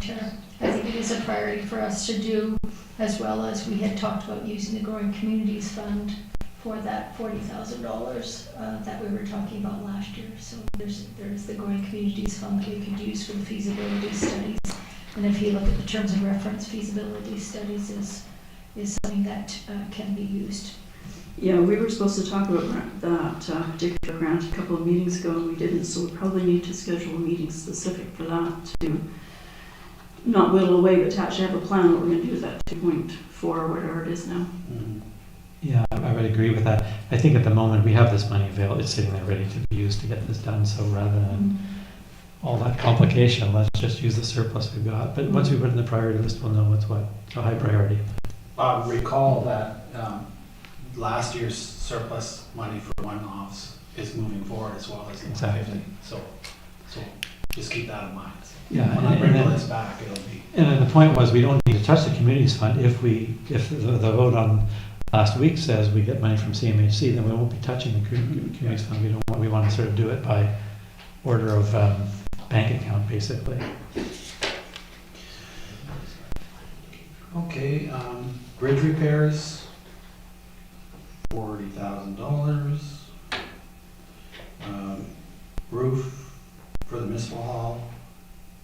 Chair, I think it is a priority for us to do, as well as we had talked about using the Growing Communities Fund for that $40,000 that we were talking about last year. So there's the Growing Communities Fund that we could use for the feasibility studies. And if you look at the terms of reference, feasibility studies is something that can be used. Yeah, we were supposed to talk about that particular grant a couple of meetings ago, and we didn't, so we probably need to schedule a meeting specific for that to not whittle away, but to actually have a plan what we're going to do with that 2.4 or whatever it is now. Yeah, I would agree with that. I think at the moment we have this money available, it's sitting there ready to be used to get this done, so rather than all that complication, let's just use the surplus we've got. But once we put it in the priority list, we'll know what's what. It's a high priority. Recall that last year's surplus money for one-offs is moving forward as well as the Exactly. 150. So just keep that in mind. Yeah, When I and bring then- this back, it'll be. And then the point was, we don't need to touch the communities fund. If the vote on last week says we get money from CMHC, then we won't be touching the communities fund. We want to sort of do it by order of bank account, basically. Okay, bridge repairs, $40,000. Roof for the municipal hall,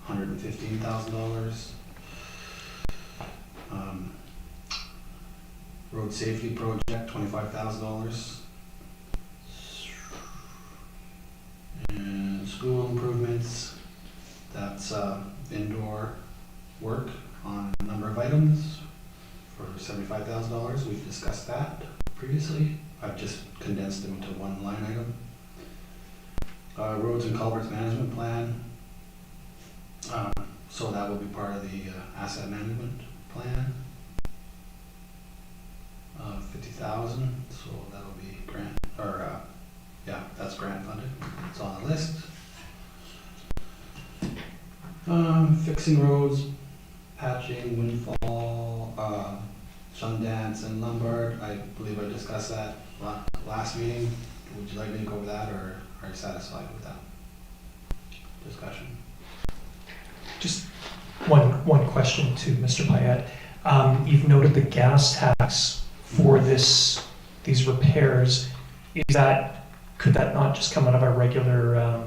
$115,000. Road safety project, $25,000. And school improvements, that's indoor work on a number of items for $75,000. We've discussed that previously. I've just condensed them into one line item. Roads and culverts management plan. So that will be part of the asset management plan. 50,000, so that'll be grant, or yeah, that's grant funded. It's on the list. Fixing roads, patching, Windfall, Sundance and Lombard. I believe I discussed that last meeting. Would you like me to go over that, or are you satisfied with that discussion? Just one question to Mr. Payette. You've noted the gas tax for these repairs. Could that not just come out of our regular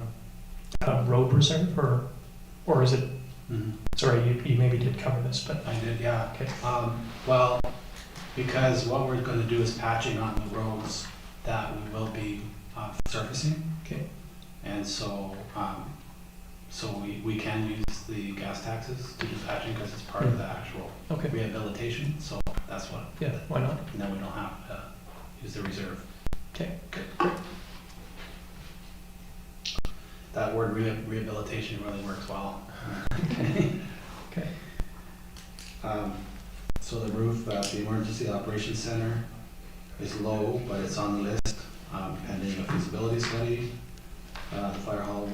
road reserve, or is it? Sorry, you maybe did cover this, but I did, yeah. Okay. Well, because what we're going to do is patching on the roads that we will be surfacing. Okay. And so, we can use the gas taxes to do patching because it's part of the actual rehabilitation. So that's what. Yeah, why not? And then we don't have to use the reserve. Okay, good. That word rehabilitation really works well. Okay. So the roof at the Emergency Operations Center is low, but it's on the list, pending a feasibility study. The fire hall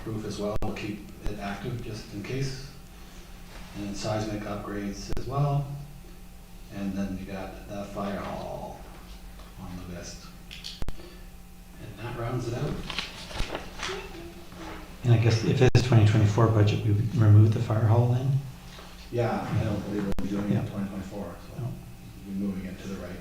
roof as well, we'll keep it active just in case. And seismic upgrades as well. And then you got the fire hall on the list. And that rounds it out. And I guess if it's 2024 budget, we would remove the fire hall then? Yeah, I don't believe we'll be doing it in Yeah. 2024, so No. we're moving it to the right.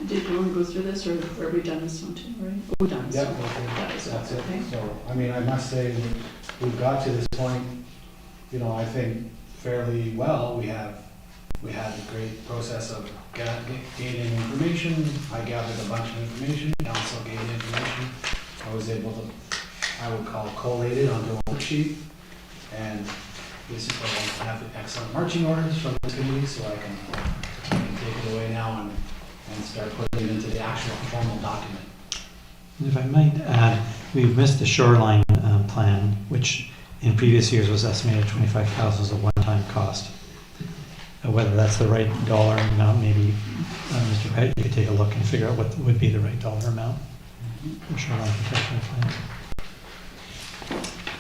Did you want to go through this, or are we done this one too, right? Oh, we're done this Yeah, one. That is that's it. okay. So, I mean, I must say, we've got to this point, you know, I think fairly well. We had a great process of gaining information. I gathered a bunch of information, council gained information. I was able to, I would call collate it onto a worksheet. And basically I have excellent marching orders from the committee, so I can take it away now and start putting it into the actual formal document. And if I might add, we've missed the shoreline plan, which in previous years was estimated 25,000 as a one-time cost. Whether that's the right dollar amount, maybe Mr. Pett, you could take a look and figure out what would be the right dollar amount for shoreline protection plan.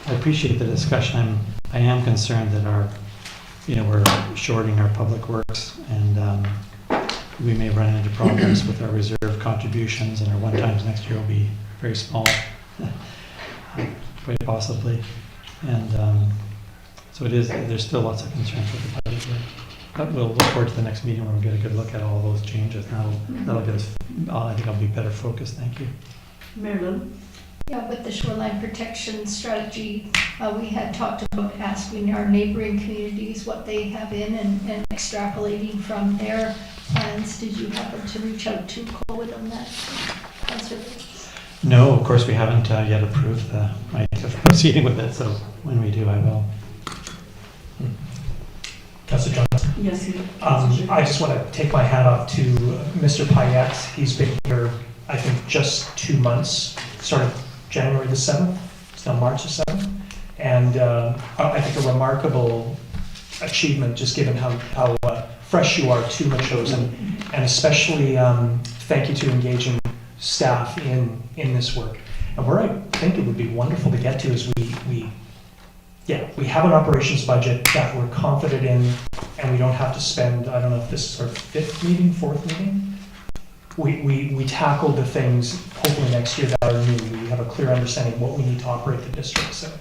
I appreciate the discussion. I am concerned that we're shorting our public works, and we may run into problems with our reserve contributions, and our one-times next year will be very small, quite possibly. And so there's still lots of concerns with the budget. But we'll look forward to the next meeting where we'll get a good look at all those changes. That'll get us, I think I'll be better focused. Thank you. Mayor Little? Yeah, with the shoreline protection strategy, we had talked about asking our neighboring communities what they have in and extrapolating from their plans. Did you happen to reach out to Colwood on that? No, of course, we haven't yet approved the idea of proceeding with it, so when we do, I will. Councillor Johnson? Yes. I just want to take my hat off to Mr. Payette. He's been here, I think, just 2 months, started January the 7th, it's now March the 7th. And I think a remarkable achievement, just given how fresh you are to Machosen, and especially thank you to engaging staff in this work. And where I think it would be wonderful to get to is we have an operations budget that we're confident in, and we don't have to spend, I don't know if this is our 5th meeting, 4th meeting. We tackle the things hopefully next year that are new. We have a clear understanding of what we need to operate the district. So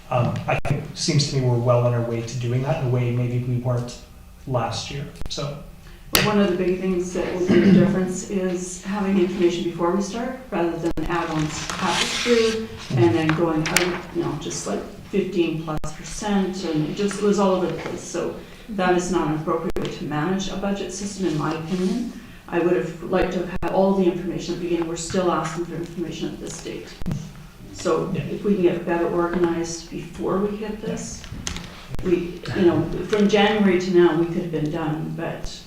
I think it seems to me we're well on our way to doing that in a way maybe we weren't last year. So. But one of the big things that will be the difference is having information before we start rather than add-ons halfway through and then going out, just like 15+%, and it was all over the place. So that is not an appropriate way to manage a budget system, in my opinion. I would have liked to have had all the information at the beginning. We're still asking for information at this date. So if we can get better organized before we hit this, from January to now, we could have been done, but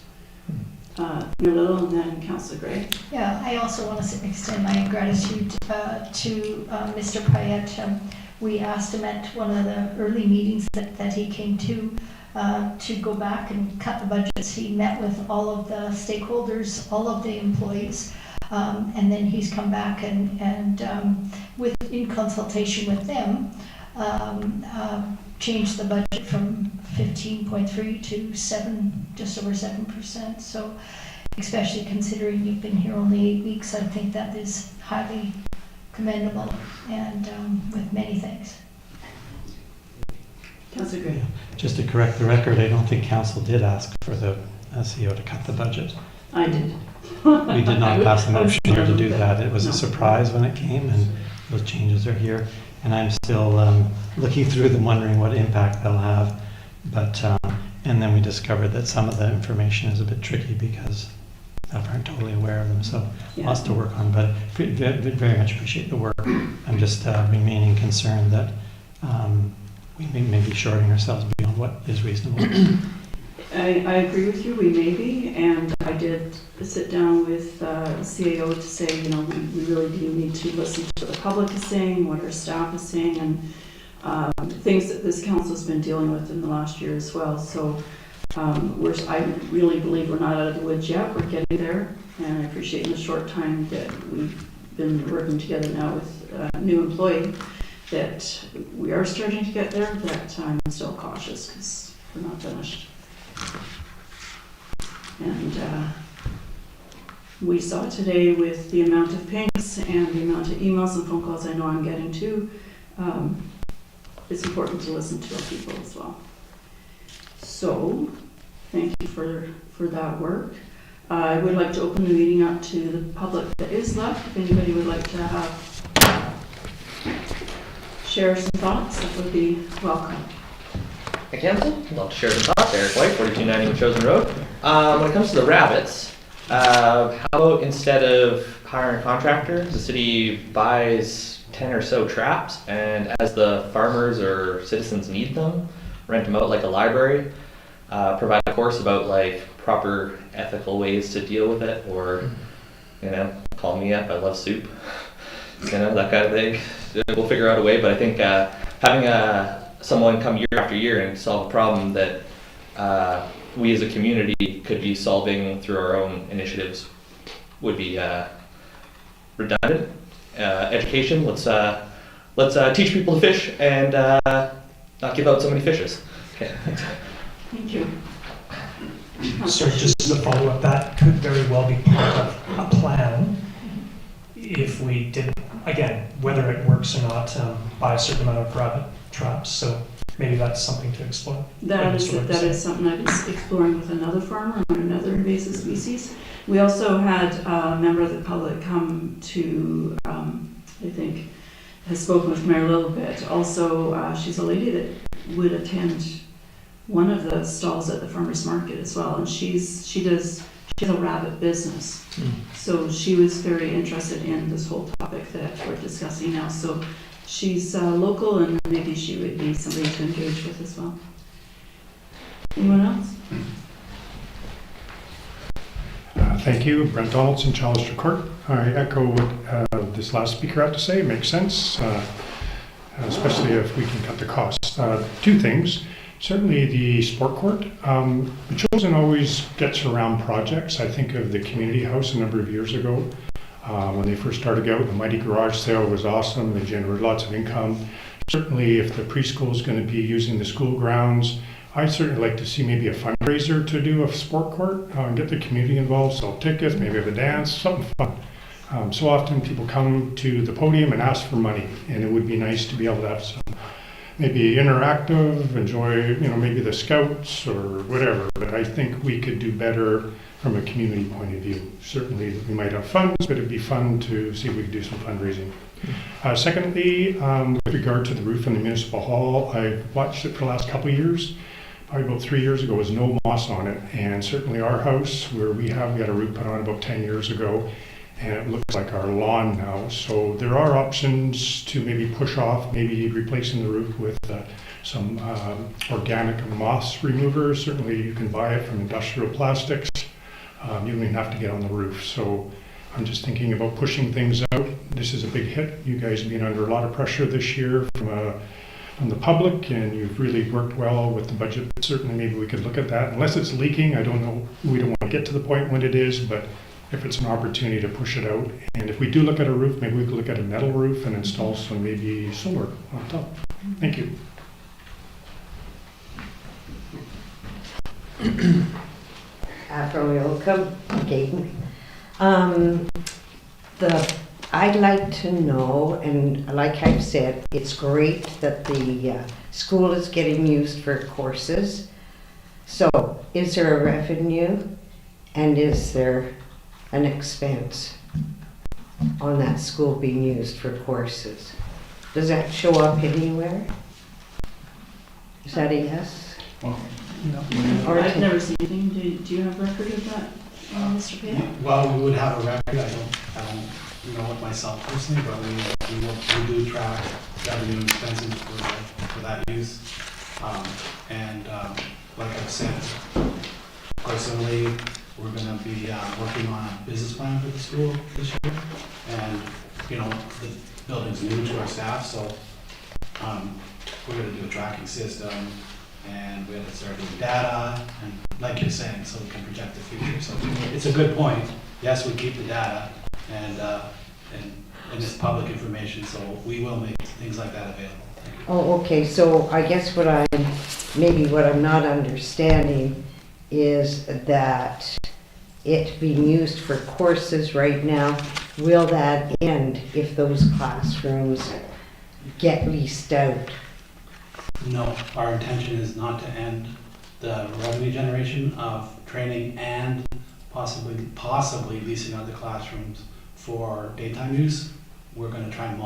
Mayor Little and then Councillor Gray. Yeah, I also want to extend my gratitude to Mr. Payette. We asked him at one of the early meetings that he came to go back and cut the budgets. He met with all of the stakeholders, all of the employees, and then he's come back and in consultation with them, changed the budget from 15.3 to 7, just over 7%. So, especially considering you've been here only 8 weeks, I think that is highly commendable, and with many thanks. Councillor Gray. Just to correct the record, I don't think council did ask for the SEO to cut the budget. I did. We did not pass a motion here to do that. It was a surprise when it came, and those changes are here. And I'm still looking through them, wondering what impact they'll have. But and then we discovered that some of the information is a bit tricky because I aren't totally aware of them. So lots to work on. But very much appreciate the work. I'm just remaining concerned that we may be shorting ourselves beyond what is reasonable. I agree with you, we may be, and I did sit down with CAO to say, we really do need to listen to what the public is saying, what our staff is saying, and things that this council has been dealing with in the last year as well. So I really believe we're not out of the woods yet, we're getting there, and I appreciate in the short time that we've been working together now with a new employee that we are starting to get there, but I'm still cautious because we're not finished. And we saw today with the amount of pings and the amount of emails and phone calls I know I'm getting too, it's important to listen to our people as well. So, thank you for that work. I would like to open the meeting up to the public that is left. If anybody would like to share some thoughts, that would be welcome. Hi, Council. I'd love to share some thoughts. Eric White, 4290 Chosen Road. When it comes to the rabbits, how about instead of hiring a contractor, the city buys 10 or so traps, and as the farmers or citizens need them, rent them out like a library, provide a course about like proper ethical ways to deal with it, or call me up, I love soup, that kind of thing. We'll figure out a way, but I think having someone come year after year and solve a problem that we as a community could be solving through our own initiatives would be redundant. Education, let's teach people to fish and not give out so many fishes. Okay. Thank you. So just to follow up, that could very well be part of a plan if we did, again, whether it works or not, buy a certain amount of rabbit traps. So maybe that's something to explore. That is something I was exploring with another farmer on another invasive species. We also had a member of the public come to, I think, has spoken with Mayor a little bit. Also, she's a lady that would attend one of the stalls at the farmer's market as well, and she has a rabbit business. So she was very interested in this whole topic that we're discussing now. So she's local, and maybe she would be somebody to engage with as well. Anyone else? Thank you. Brent Donaldson, Challister Court. I echo what this last speaker had to say. It makes sense, especially if we can cut the costs. Two things. Certainly the sport court. Chosen always gets around projects. I think of the community house a number of years ago when they first started out. The Mighty Garage Sale was awesome. They generated lots of income. Certainly if the preschool is going to be using the school grounds, I'd certainly like to see maybe a fundraiser to do a sport court, get the community involved, sell tickets, maybe have a dance, something fun. So often people come to the podium and ask for money, and it would be nice to be able to have some maybe interactive, enjoy, maybe the scouts or whatever. But I think we could do better from a community point of view. Certainly we might have funds, but it'd be fun to see if we could do some fundraising. Secondly, with regard to the roof in the municipal hall, I've watched it for the last couple of years. Probably about 3 years ago, was no moss on it. And certainly our house, where we had a roof put on about 10 years ago, and it looks like our lawn now. So there are options to maybe push off, maybe replacing the roof with some organic moss remover. Certainly you can buy it from Industrial Plastics. You don't even have to get on the roof. So I'm just thinking about pushing things out. This is a big hit. You guys have been under a lot of pressure this year from the public, and you've really worked well with the budget. But certainly maybe we could look at that. Unless it's leaking, I don't know. We don't want to get to the point when it is, but if it's an opportunity to push it out. And if we do look at a roof, maybe we could look at a metal roof and install some maybe solar on top. Thank you. From welcome, Gaten. I'd like to know, and like I've said, it's great that the school is getting used for courses. So is there a revenue and is there an expense on that school being used for courses? Does that show up anywhere? Is that a yes? Well, No. I've never seen anything. Do you have record of that, Mr. Payne? Well, we would have a record. I don't know it myself personally, but we do track revenue and expenses for that use. Like I've said, personally, we're going to be working on a business plan for the school this year. And, the building's new to our staff, so we're going to do a tracking system, and we have to start doing data, and like you're saying, so we can project the future. So it's a good point. Yes, we keep the data, and it's public information, so we will make things like that available. Oh, okay, so I guess what I'm not understanding is that it being used for courses right now, will that end if those classrooms get leased out? No, our intention is not to end the revenue generation of training and possibly leasing out the classrooms for daytime use. We're going to try and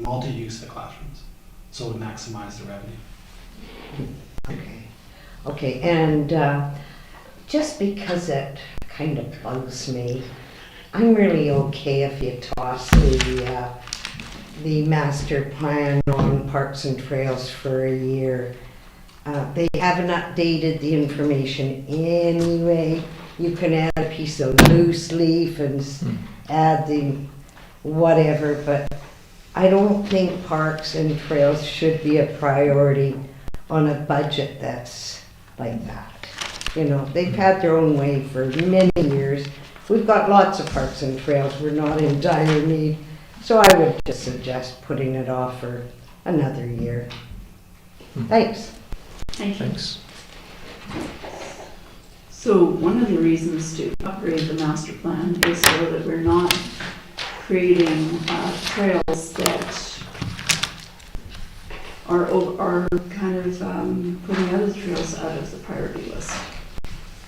multi-use the classrooms, so we maximize the revenue. Okay, and just because it kind of bugs me, I'm really okay if you toss the master plan on Parks and Trails for a year. They haven't updated the information anyway. You can add a piece of loose leaf and add the whatever, but I don't think Parks and Trails should be a priority on a budget that's like that. They've had their own way for many years. We've got lots of parks and trails. We're not in dire need. So I would just suggest putting it off for another year. Thanks. Thank you. Thanks. So one of the reasons to upgrade the master plan is so that we're not creating trails that are kind of putting other trails out of the priority list.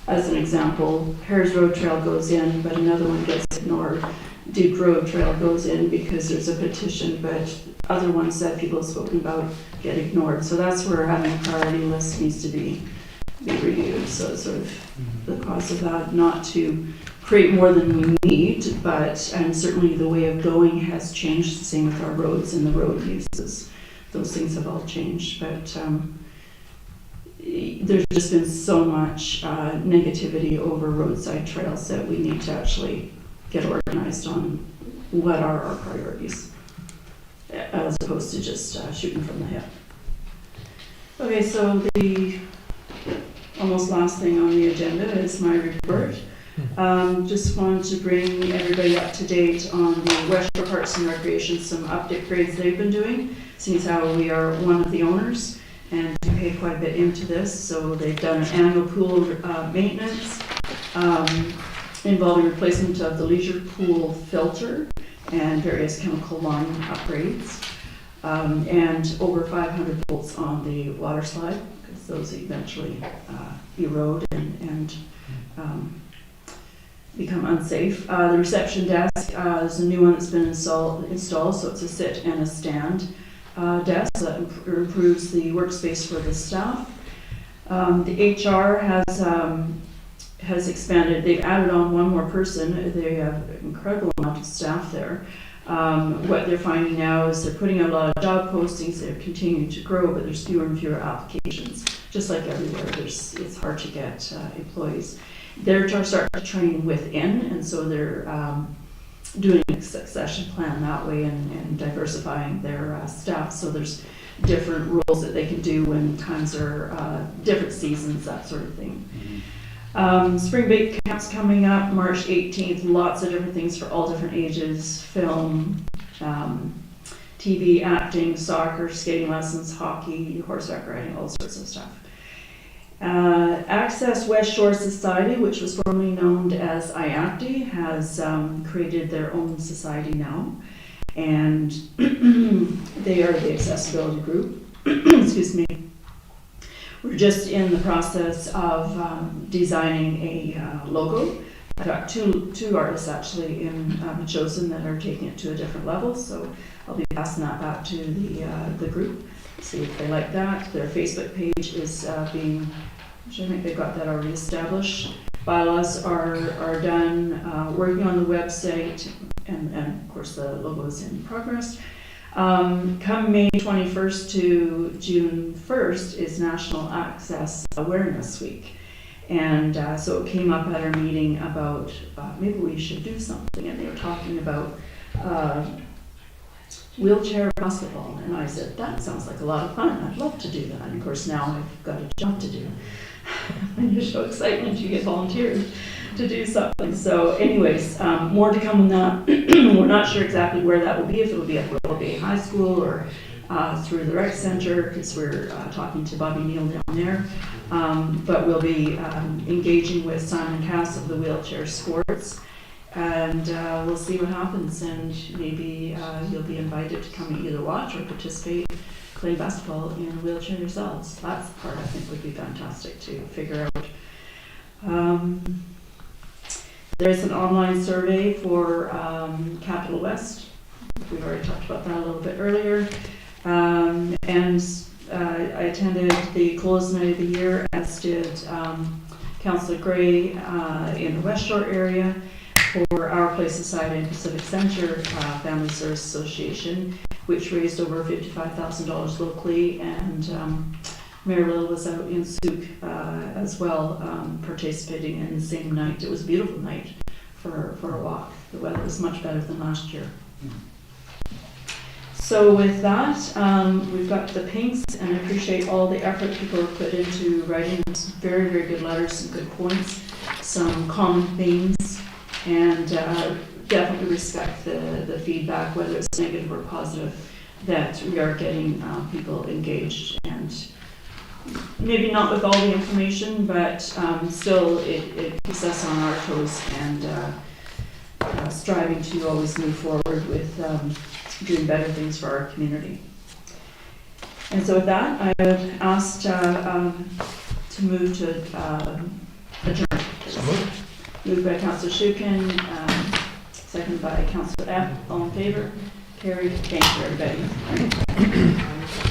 As an example, Harris Road Trail goes in, but another one gets ignored. Duke Road Trail goes in because there's a petition, but other ones that people have spoken about get ignored. So that's where having a priority list needs to be reviewed. So it's sort of the cause of that, not to create more than we need, and certainly the way of going has changed, the same with our roads and the road uses. Those things have all changed, but there's just been so much negativity over roadside trails that we need to actually get organized on what are our priorities, as opposed to just shooting from the hip. Okay, so the almost last thing on the agenda is my report. Just wanted to bring everybody up to date on the West Shore Parks and Recreation, some upgrades they've been doing, seeing as how we are one of the owners and we pay quite a bit into this. So they've done an annual pool maintenance involving replacement of the leisure pool filter and various chemical line upgrades, and over 500 volts on the water slide, because those eventually erode and become unsafe. The reception desk is a new one that's been installed, so it's a sit and a stand desk that improves the workspace for the staff. The HR has expanded. They've added on one more person. They have an incredible amount of staff there. What they're finding now is they're putting out a lot of job postings. They're continuing to grow, but there's fewer and fewer applications. Just like everywhere, it's hard to get employees. They're starting to train within, and so they're doing a succession plan that way and diversifying their staff. So there's different roles that they can do when times are different seasons, that sort of thing. Spring break camp's coming up March 18th. Lots of different things for all different ages: film, TV, acting, soccer, skating lessons, hockey, horseback riding, all sorts of stuff. Access West Shore Society, which was formerly known as IACTI, has created their own society now, and they are the accessibility group. Excuse me. We're just in the process of designing a logo. I've got two artists actually chosen that are taking it to a different level, so I'll be passing that back to the group, see if they like that. Their Facebook page is which I think they've got that already established. Bylaws are done, working on the website, and of course the logo is in progress. Come May 21st to June 1st is National Access Awareness Week. And so it came up at our meeting about maybe we should do something, and they were talking about wheelchair basketball, and I said, that sounds like a lot of fun, I'd love to do that. And of course now I've got a job to do. When you show excitement, you get volunteered to do something. So anyways, more to come on that. We're not sure exactly where that will be, if it will be at Royal Bay High School or through the rec center, because we're talking to Bobby Neal down there. But we'll be engaging with Simon Cass of the Wheelchair Sports, and we'll see what happens, and maybe you'll be invited to come and either watch or participate, play basketball in a wheelchair yourselves. That's the part I think would be fantastic to figure out. There's an online survey for Capital West. We've already talked about that a little bit earlier. And I attended the close night of the year, as did Councillor Gray in the West Shore area, for Our Place Society and Pacific Centre Family Service Association, which raised over $55,000 locally, and Mayor Little was out in Souk as well, participating in the same night. It was a beautiful night for a walk. The weather was much better than last year. So with that, we've got the pinks, and I appreciate all the effort people have put into writing some very, very good letters, some good points, some common themes, and definitely respect the feedback, whether it's negative or positive, that we are getting people engaged, and maybe not with all the information, but still it keeps us on our toes and striving to always move forward with doing better things for our community. And so with that, I would ask to move to adjourn. Moved by Councillor Shukin, seconded by Councillor F. All in favor? Carried. Thank you, everybody.